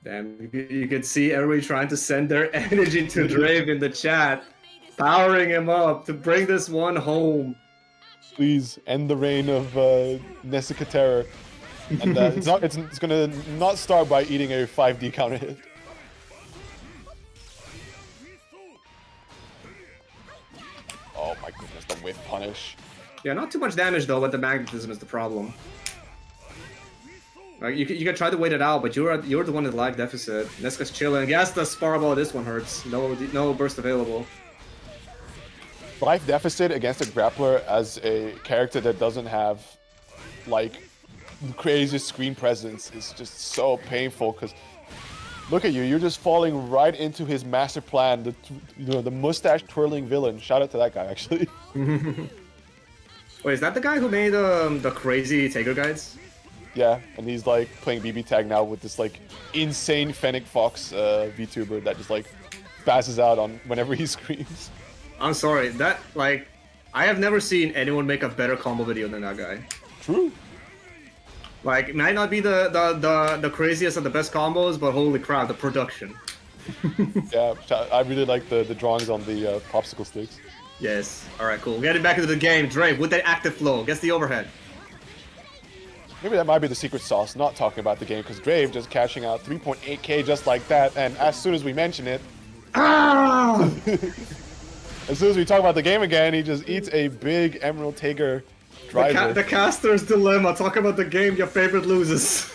Damn, you could see everybody trying to send their energy to Drave in the chat, powering him up to bring this one home. Please end the reign of Nessica Terror. And it's gonna not start by eating a 5D counter hit. Oh my goodness, the whiff punish. Yeah, not too much damage though, but the magnetism is the problem. Like you can try to wait it out, but you're the one in the lag deficit. Nessica's chilling. Yes, the Sparball. This one hurts. No burst available. Life deficit against a grappler as a character that doesn't have like the craziest screen presence is just so painful because look at you, you're just falling right into his master plan, the mustache twirling villain. Shout out to that guy actually. Wait, is that the guy who made the crazy Taker guides? Yeah, and he's like playing BB tag now with this like insane Fennec Fox VTuber that just like passes out on whenever he screams. I'm sorry, that like I have never seen anyone make a better combo video than that guy. True. Like it might not be the craziest of the best combos, but holy crap, the production. Yeah, I really like the drawings on the popsicle sticks. Yes. All right, cool. Getting back into the game, Drave with that active flow gets the overhead. Maybe that might be the secret sauce, not talking about the game, because Drave just cashing out 3.8k just like that, and as soon as we mention it, Ah! as soon as we talk about the game again, he just eats a big Emerald Taker driver. The caster's dilemma. Talk about the game your favorite loses.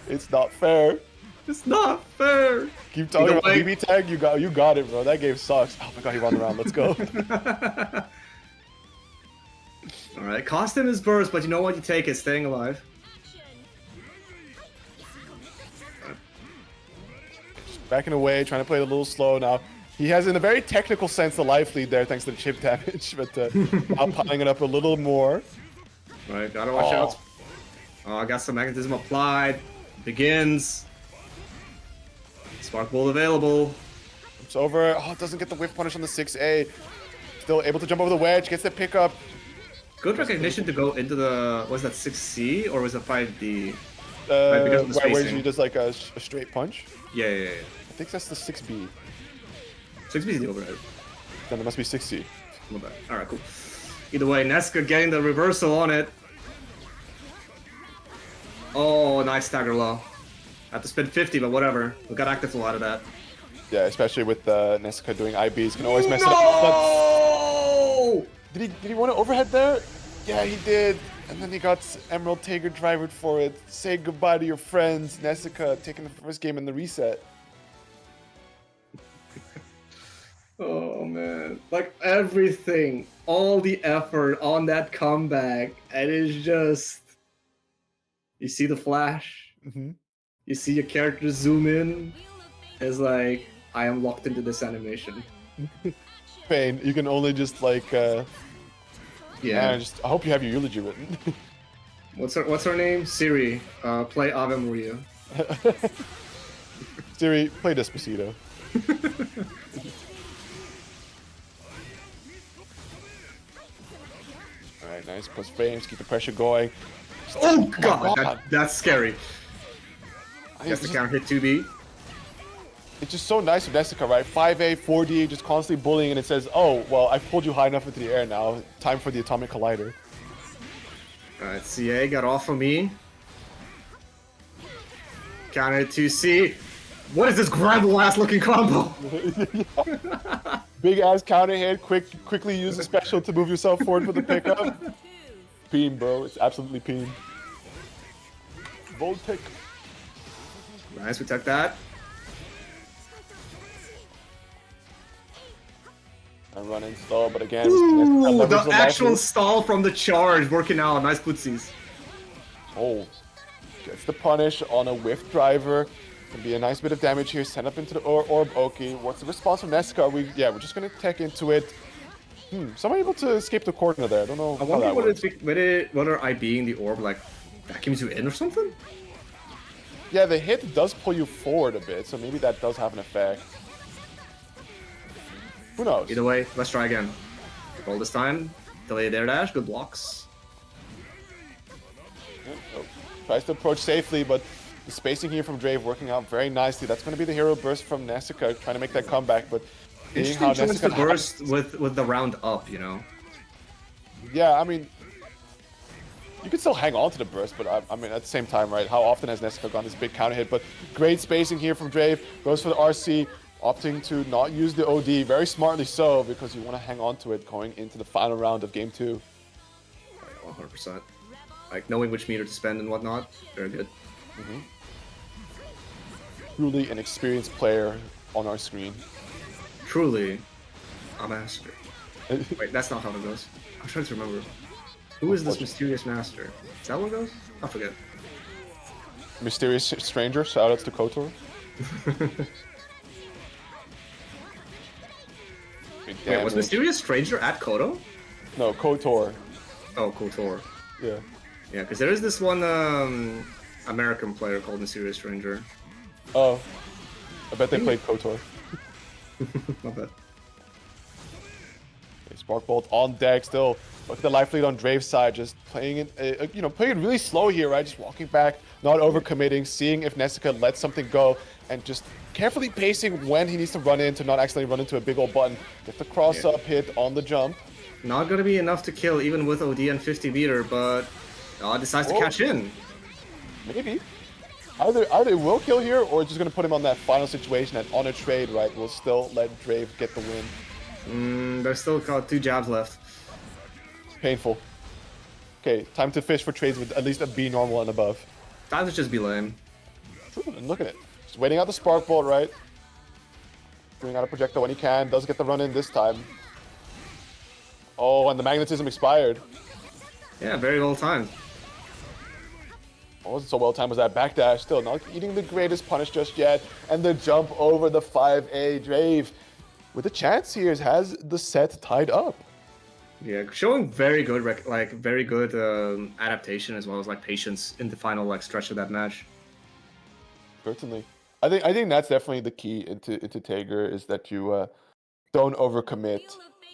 It's not fair. It's not fair. Keep talking about BB tag, you got it, bro. That game sucks. Oh my god, he ran around. Let's go. All right, cost him his burst, but you know what? You take it, staying alive. Backing away, trying to play it a little slow now. He has, in a very technical sense, the life lead there thanks to the chip damage, but now piling it up a little more. Right, gotta watch out. Oh, I got some magnetism applied. Begins. Spark Bolt available. It's over. Oh, doesn't get the whiff punish on the 6A. Still able to jump over the wedge, gets the pickup. Good recognition to go into the, was that 6C or was it 5D? Where you just like a straight punch? Yeah. I think that's the 6B. 6B is the overhead. Then it must be 6C. My bad. Alright, cool. Either way, Nesca getting the reversal on it. Oh, nice stagger low. Have to spend 50, but whatever. We got active flow out of that. Yeah, especially with Nessica doing IBs, can always mess it up. Oh! Did he want to overhead there? Yeah, he did. And then he got Emerald Tiger drivered for it. Say goodbye to your friends. Nessica taking the first game in the reset. Oh man, like everything, all the effort on that comeback, and it's just you see the flash, you see your character zoom in. It's like I am locked into this animation. Pain. You can only just like, Yeah. I hope you have your eulogy written. What's her name? Siri. Play Ave Maria. Siri, play Despacito. Alright, nice. Plus frames, keep the pressure going. Oh my god, God. that's scary. I Guess the just- counter hit 2B. It's just so nice with Nessica, right? 5A, 4D, just constantly bullying, and it says, oh, well, I've pulled you high enough into the air now. Time for the Atomic Collider. Alright, CA got off of me. Counter hit 2C. What is this Gramble ass looking combo? Big ass counter hit, quickly use the special to move yourself forward for the pickup. Peen, bro. It's absolutely peen. Volt pick. Nice, we took that. I'm running slow, but again, Ooh, Nessica the leverages actual life. stall from the charge working out. Nice footsies. Oh, gets the punish on a whiff driver. Can be a nice bit of damage here. Send up into the orb. Okay, what's the response from Nessica? We're just gonna tech into it. Someone able to escape the corner there. I don't know I how wonder that works. whether I being the orb like vacuums you in or something. Yeah, the hit does pull you forward a bit, so maybe that does have an effect. Who knows? Either way, let's try again. Roll this time. Delay air dash. Good blocks. Oh, tries to approach safely, but the spacing here from Drave working out very nicely. That's going to be the hero burst from Nessica, trying to make that comeback, but seeing how Interesting choice to Nessica burst with the round up, you know. Yeah, I mean, you can still hang on to the burst, but I mean, at the same time, right? How often has Nessica gone this big counter hit? But great spacing here from Drave. Goes for the RC, opting to not use the OD. Very smartly so, because you want to hang on to it going into the final round of game 2. 100%. Like knowing which meter to spend and whatnot. Very good. Truly an experienced player on our screen. Truly, a master. Wait, that's not how it goes. I'm trying to remember. Who is this mysterious master? Is that what it goes? I forget. Mysterious stranger, shoutouts to KOTOR. Big Wait, was damage. Mysterious Stranger at Kodo? No, KOTOR. Oh, KOTOR. Yeah. Yeah, because there is this one American player called Mysterious Stranger. Oh. I bet they played KOTOR. Not bad. Okay, Spark Bolt on deck still. Look at the life lead on Drave's side, just playing it, playing it really slow here, right? Just walking back, not overcommitting, seeing if Nessica lets something go, and just carefully pacing when he needs to run in to not accidentally run into a big old button. Get the cross-up hit on the jump. Not gonna be enough to kill even with OD and 50 meter, but decides to Whoa. catch in. Maybe. Either it will kill here, or it's just going to put him on that final situation that on a trade, right, will still let Drave get the win. There's still got 2 jabs left. Painful. Okay, time to fish for trades with at least a B normal and above. Time to just be lame. And look at it. Just waiting out the Spark Bolt, right? Doing out a projectile when he can. Does get the run in this time. Oh, and the magnetism expired. Yeah, very well timed. What wasn't so well timed was that backdash. Still not eating the greatest punish just yet. And the jump over the 5A Drave. With a chance here, has the set tied up. Yeah, showing very good, very good adaptation as well as like patience in the final stretch of that match. Certainly. I think that's definitely the key into Tager, is that you don't overcommit.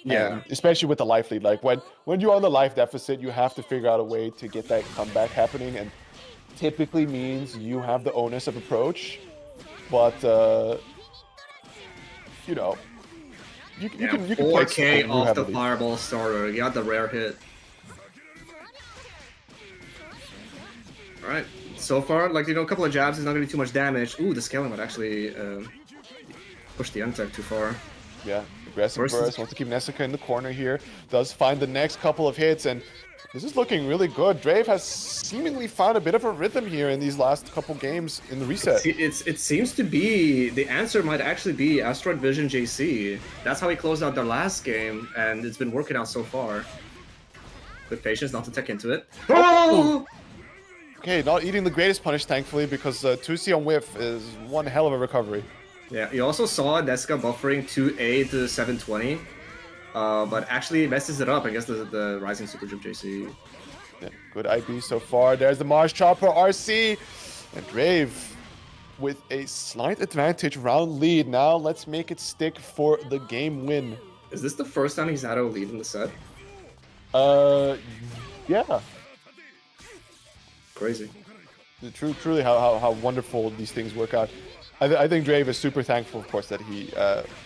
Yeah. And especially with the life lead. Like when you're on the life deficit, you have to figure out a way to get that comeback happening, and typically means you have the onus of approach. But you can play 4K super off the heavily. fireball starter. You got the rare hit. Alright. So far, a couple of jabs is not gonna be too much damage. Ooh, the scaling might actually push the end tech too far. Yeah, Aggressive Versus- burst, wants to keep Nessica in the corner here. Does find the next couple of hits, and this is looking really good. Drave has seemingly found a bit of a rhythm here in these last couple games in the reset. It seems to be the answer might actually be Asteroid Vision JC. That's how he closed out their last game, and it's been working out so far. With patience, not to tech into it. Oh! Okay, not eating the greatest punish, thankfully, because 2C on whiff is one hell of a recovery. Yeah, you also saw Nessica buffering 2A to 720, but actually messes it up against the Rising Super Jump JC. Yeah, good IB so far. There's the Mars Chopper RC. And Drave with a slight advantage round lead. Now let's make it stick for the game win. Is this the first time he's had a lead in the set? Yeah. Crazy. Truly how wonderful these things work out. I think Drave is super thankful, of course, that he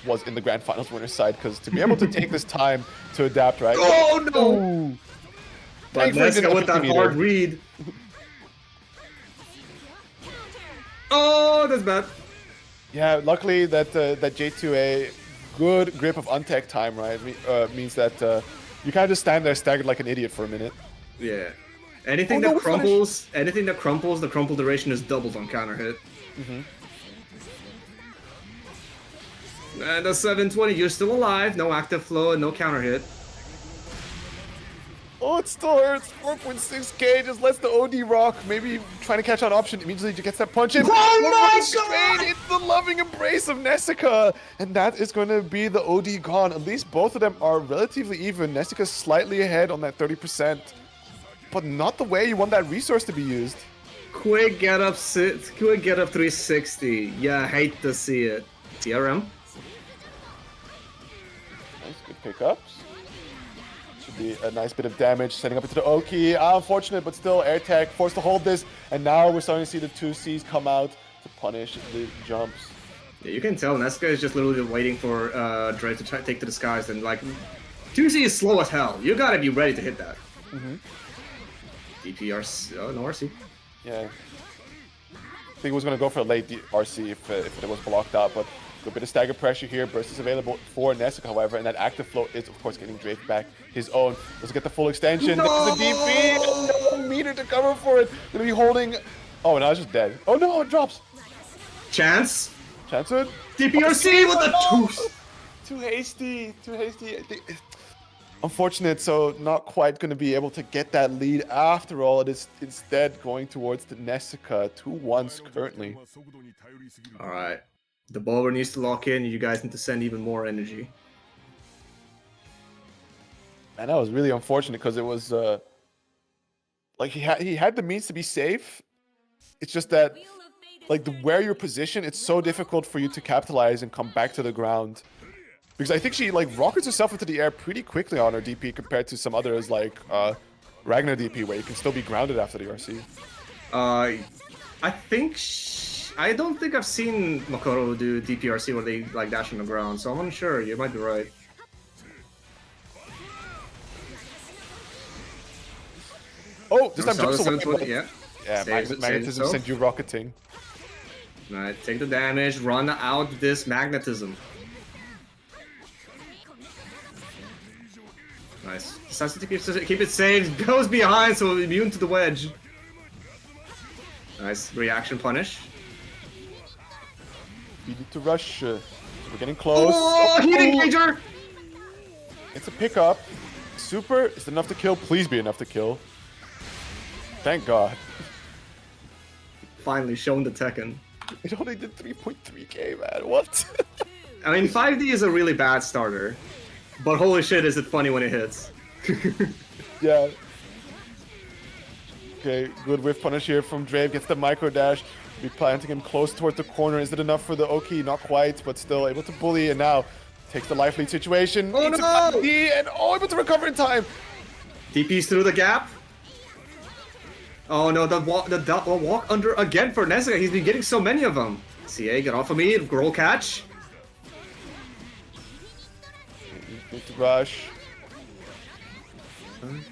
was in the Grand Finals winner's side, because to be able to take this time to adapt, right? Oh no! Ooh. But Thankfully, Nessica didn't with that 50 hard meter. read. Oh, that's bad. Yeah, luckily that J2A good grip of untech time, right, means that you kind of just stand there staggered like an idiot for a minute. Yeah. Anything Oh, that no, crumbles, the crumple duration is doubled on counter hit. And the 720, you're still alive, no active flow, and no counter hit. Oh, it still hurts. 4.6k just lets the OD rock. Maybe trying to catch on option. Immediately gets that punch in. Oh my Straight into the loving embrace of Nessica. And that is going to be the OD gone. At least both of them are relatively even. Nessica's slightly ahead on that 30%. But not the way you want that resource to be used. Quick get up 360. Yeah, hate to see it. TRM. Nice, good pickups. Should be a nice bit of damage, setting up into the Oki. Unfortunate, but still, air tech forced to hold this. And now we're starting to see the 2Cs come out to punish the jumps. Yeah, you can tell Nessica is just literally waiting for Dre to take the disguise, and like 2C is slow as hell. You gotta be ready to hit that. DPRC, oh no RC. Yeah. I think he was going to go for a late RC if it was blocked out, but a bit of stagger pressure here. Burst is available for Nessica, however, and that active flow is, of course, getting Drake back his own. Let's get the full extension. No! There's the DP. No meter to cover for it. Going to be holding. Oh, now it's just dead. Oh no, it drops. Chance. Chancewood. DPRC with the tooth. Too hasty. Too hasty. I think. Unfortunate, so not quite going to be able to get that lead after all. It is instead going towards the Nessica. 2-1s currently. Alright. The bowler needs to lock in. You guys need to send even more energy. And that was really unfortunate because it was like he had the means to be safe. It's just that like where you're positioned, it's so difficult for you to capitalize and come back to the ground. Because I think she like rockets herself into the air pretty quickly on her DP compared to some others like Ragnar DP where you can still be grounded after the RC. I think I don't think I've seen Makoto do DPRC where they like dash on the ground, so I'm unsure. You might be right. Oh, this time So, jumps away. 720, yeah. Yeah, Saves it, magnetism saves sent you rocketing. Alright, take the damage, run out this magnetism. Nice. Just has to keep it safe. Goes behind, so immune to the wedge. Nice reaction punish. You need to rush. We're getting close. Oh, heat engager! It's a pickup. Super. Is it enough to kill? Please be enough to kill. Thank God. Finally shown the Tekken. It only did 3.3k, man. What? I mean, 5D is a really bad starter, but holy shit, is it funny when it hits. Yeah. Okay, good whiff punish here from Drave. Gets the micro dash. Be planting him close towards the corner. Is it enough for the Oki? Not quite, but still able to bully. And now takes the life lead situation. Oh, Eats a no! 5D and able to recover in time. DP's through the gap. Oh no, the walk under again for Nessica. He's been getting so many of them. CA, get off of me. Roll catch. Need to rush.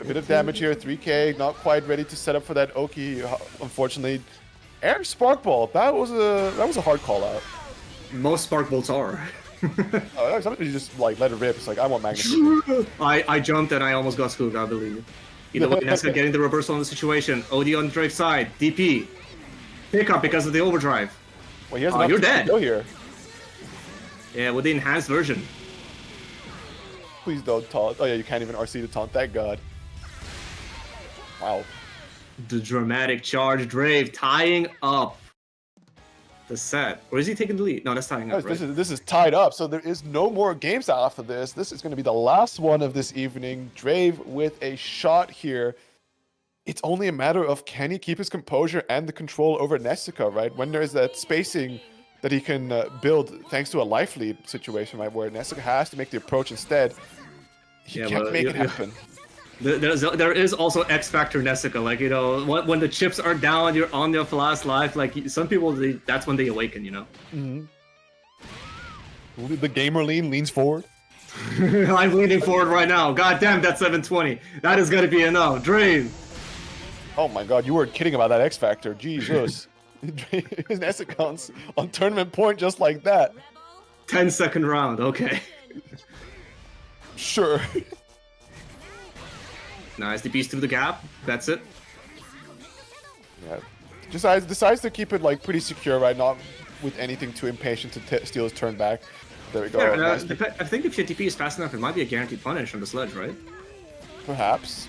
A bit of damage here, 3k. Not quite ready to set up for that Oki. Unfortunately, Air Spark Ball. That was a hard call out. Most Spark Bolts are. Oh, somebody just like let it rip. It's like I want Magnus. I jumped and I almost got spooked, I believe you. Either way, Nesca getting the reversal on the situation. OD on the Drake side. DP. Pickup because of the overdrive. Well, he has Oh, you're enough to dead. go here. Yeah, with the enhanced version. Please don't taunt. Oh yeah, you can't even RC to taunt. Thank God. Wow. The dramatic charge Drave tying up the set. Or is he taking the lead? No, that's tying up, right? This is tied up, so there is no more games after this. This is going to be the last one of this evening. Drave with a shot here. It's only a matter of can he keep his composure and the control over Nessica, right? When there's that spacing that he can build thanks to a life lead situation, right? Where Nessica has to make the approach instead. He can't make it happen. There is also X Factor Nessica, like, you know, when the chips are down, you're on your last life, like, some people, that's when they awaken, you know? The gamer leans forward. I'm leaning forward right now. God damn, that's 720. That is gonna be enough. Dream. Oh my God, you weren't kidding about that X Factor. Jesus. His Nessica on tournament point just like that. 10-second round, okay. Sure. Nice, DP's through the gap. That's it. Yeah. Decides to keep it like pretty secure, right? Not with anything too impatient to steal his turn back. There we go. Yeah, Nice. I think if your TP is fast enough, it might be a guaranteed punish on the sledge, right? Perhaps.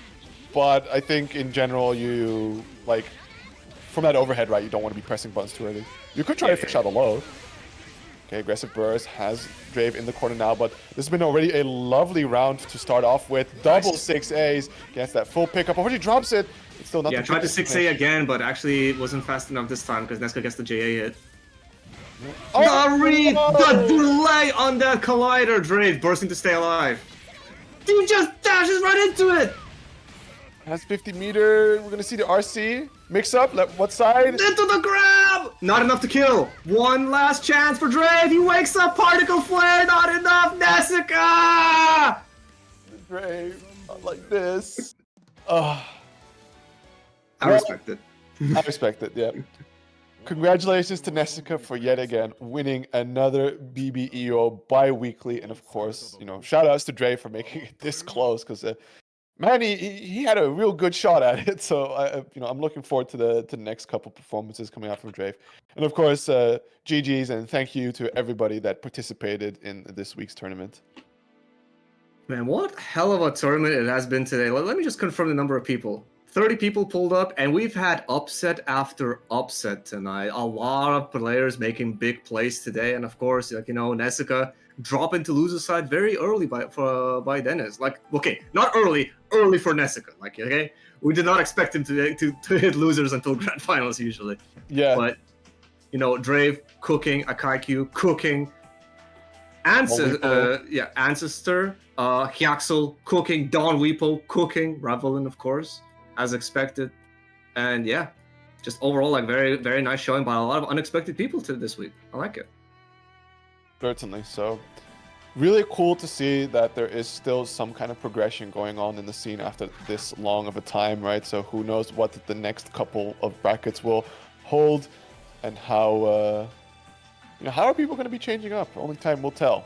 But I think in general, you like from that overhead, right? You don't want to be pressing buttons too early. You could try to fish out a low. Okay, aggressive burst has Drave in the corner now, but this has been already a lovely round to start off with. Double 6As against that full pickup. Already drops it. It's still nothing. Yeah, tried to 6A again, but actually it wasn't fast enough this time because Nesca gets the JA hit. Oh, the read! no! The delay on that collider, Drave bursting to stay alive. Dude just dashes right into it! Has 50 meter. We're gonna see the RC mix up. What side? Into the grab! Not enough to kill. One last chance for Drave. He wakes up. Particle flare. Not enough. Nessica! Drave, not like this. I respect it. I respect it. Yeah. Congratulations to Nessica for yet again winning another BBEO bi-weekly, and of course, you know, shout outs to Drave for making it this close because. Man, he had a real good shot at it, so I'm looking forward to the next couple performances coming out from Drave, and of course, GGs and thank you to everybody that participated in this week's tournament. Man, what hell of a tournament it has been today. Let me just confirm the number of people. 30 people pulled up, and we've had upset after upset tonight. A lot of players making big plays today, and of course, like, you know, Nessica dropping to loser side very early by Dennis. Like, okay, not early for Nessica. Like, okay, we did not expect him to hit losers until grand finals usually. Yeah. But you know, Drave cooking, Akaikyu cooking, Ancestor, Hyaxel cooking, Don Weepo cooking, Ravelin of course, as expected, and yeah, just overall like very very nice showing by a lot of unexpected people this week. I like it. Certainly. So, really cool to see that there is still some kind of progression going on in the scene after this long of a time, right? So who knows what the next couple of brackets will hold, and how how are people going to be changing up? Only time will tell.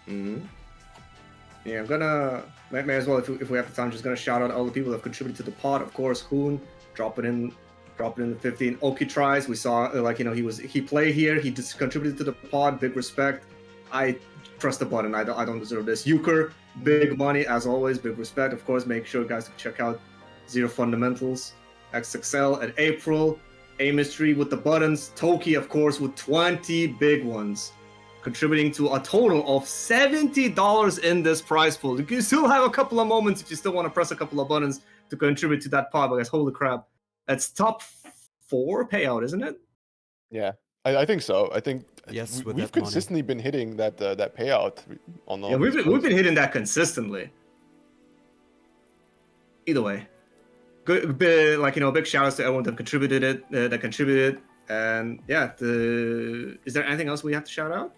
Yeah, I'm gonna may as well if we have the time, just gonna shout out all the people that have contributed to the pod. Of course, Hoon dropping in the 15. Oki tries. We saw like, you know, he played here. He just contributed to the pod. Big respect. I press the button. I don't deserve this. Euchre, big money as always. Big respect. Of course, make sure guys to check out Zero Fundamentals, XXL, and April. A Mystery with the buttons. Toki, of course, with 20 big ones, contributing to a total of $70 in this prize pool. You can still have a couple of moments if you still want to press a couple of buttons to contribute to that pod. But guys, holy crap. That's top 4 payout, isn't it? Yeah, I think so. I think Yes, with we've that money. consistently been hitting that payout on the. Yeah, we've been hitting that consistently. Either way, good. Like, you know, big shout outs to everyone that contributed and yeah. Is there anything else we have to shout out?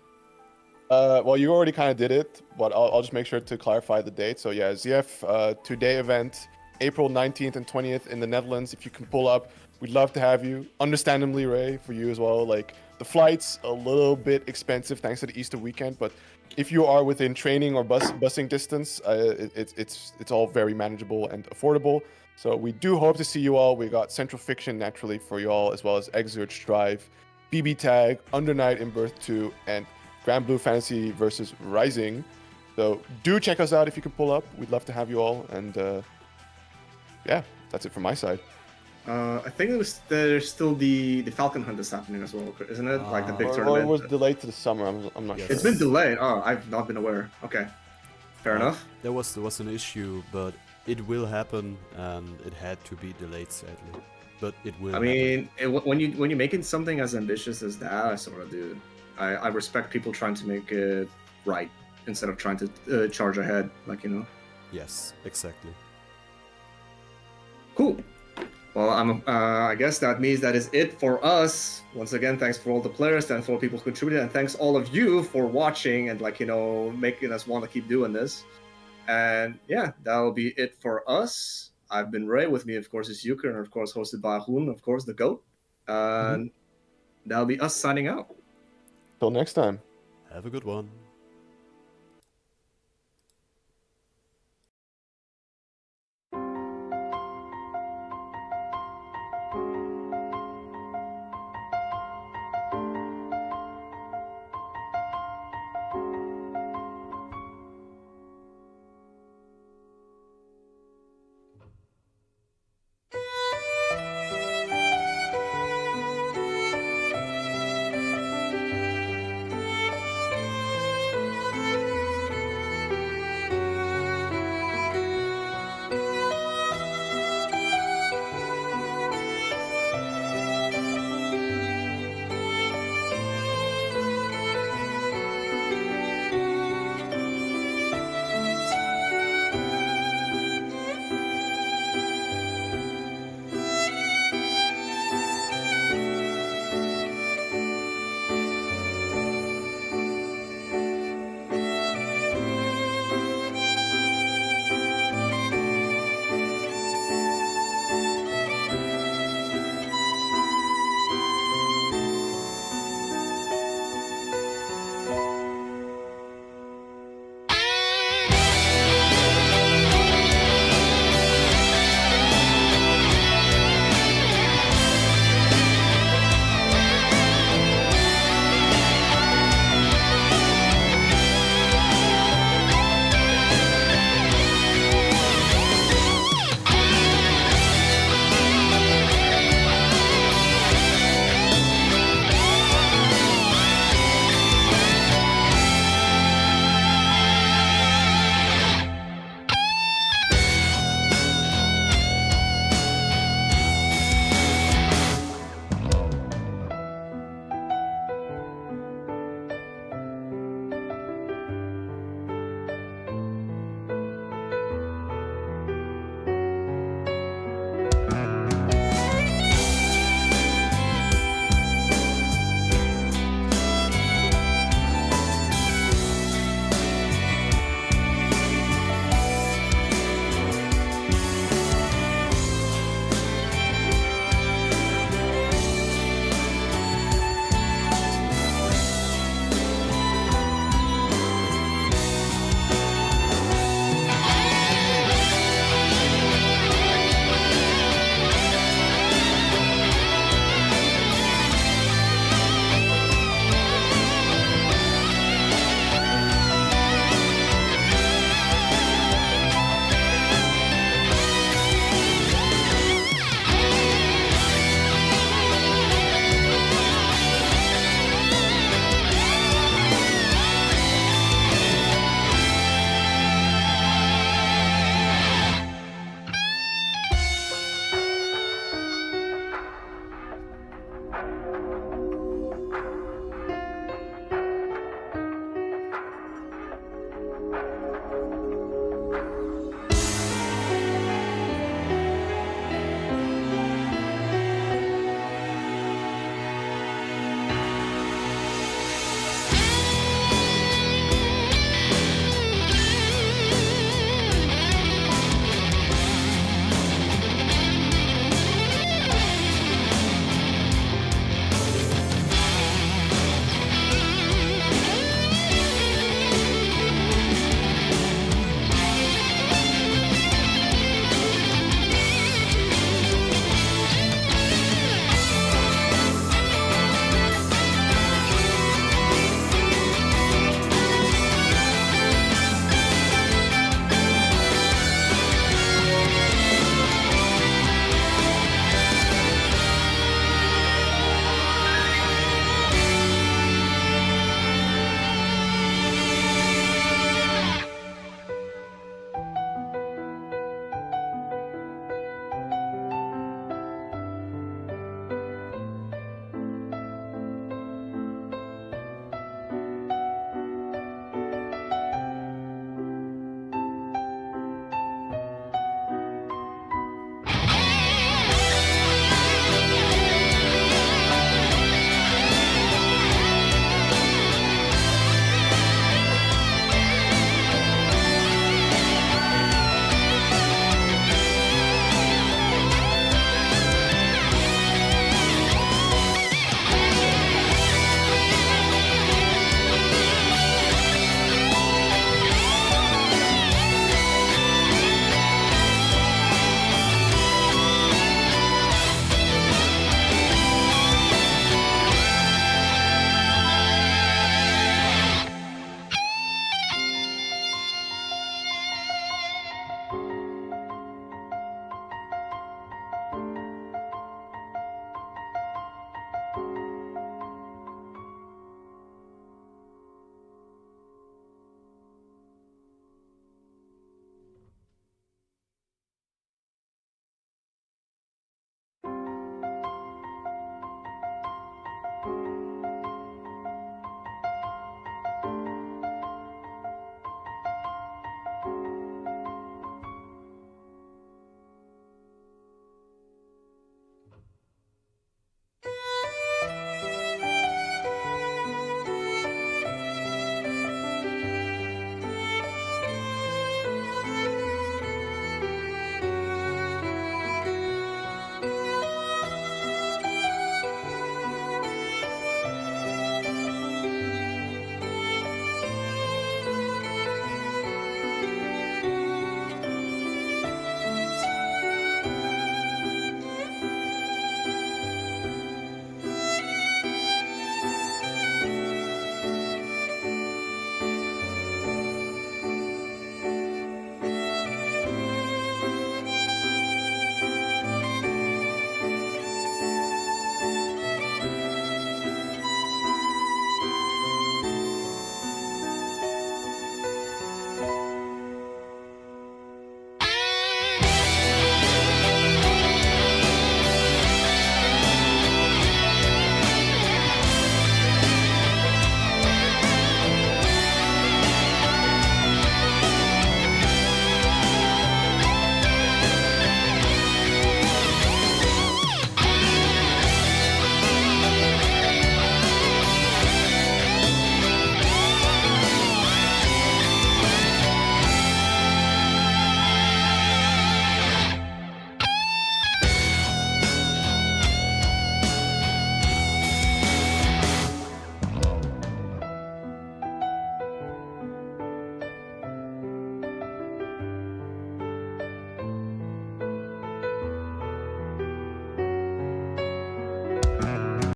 Well, you already kind of did it, but I'll just make sure to clarify the date. So yeah, ZF today event, April 19th and 20th in the Netherlands. If you can pull up, we'd love to have you. Understandably, Ray, for you as well. Like, the flight's a little bit expensive thanks to the Easter weekend, but if you are within training or busing distance, it's all very manageable and affordable. So we do hope to see you all. We got Central Fiction naturally for you all, as well as Exert Strive, BB Tag, Under Night in Birth 2, and Grand Blue Fantasy versus Rising. So do check us out if you can pull up. We'd love to have you all. And yeah, that's it from my side. I think there's still the Falcon Hunt that's happening as well, isn't it? Like the big Or tournament. it was delayed to the summer. I'm not Yes. sure. It's been delayed. Oh, I've not been aware. Okay, fair enough. There was an issue, but it will happen, and it had to be delayed sadly. But it will. I mean, when you're making something as ambitious as that, I sort of do. I respect people trying to make it right instead of trying to charge ahead, like, you know. happen. Yes, exactly. Cool. Well, I guess that means that is it for us. Once again, thanks for all the players, thanks for all the people who contributed, and thanks all of you for watching and, like, you know, making us want to keep doing this. And yeah, that'll be it for us. I've been Ray. With me, of course, is Yuka, and of course, hosted by Hoon, of course, the GOAT. And that'll be us signing out. Till next time. Have a good one.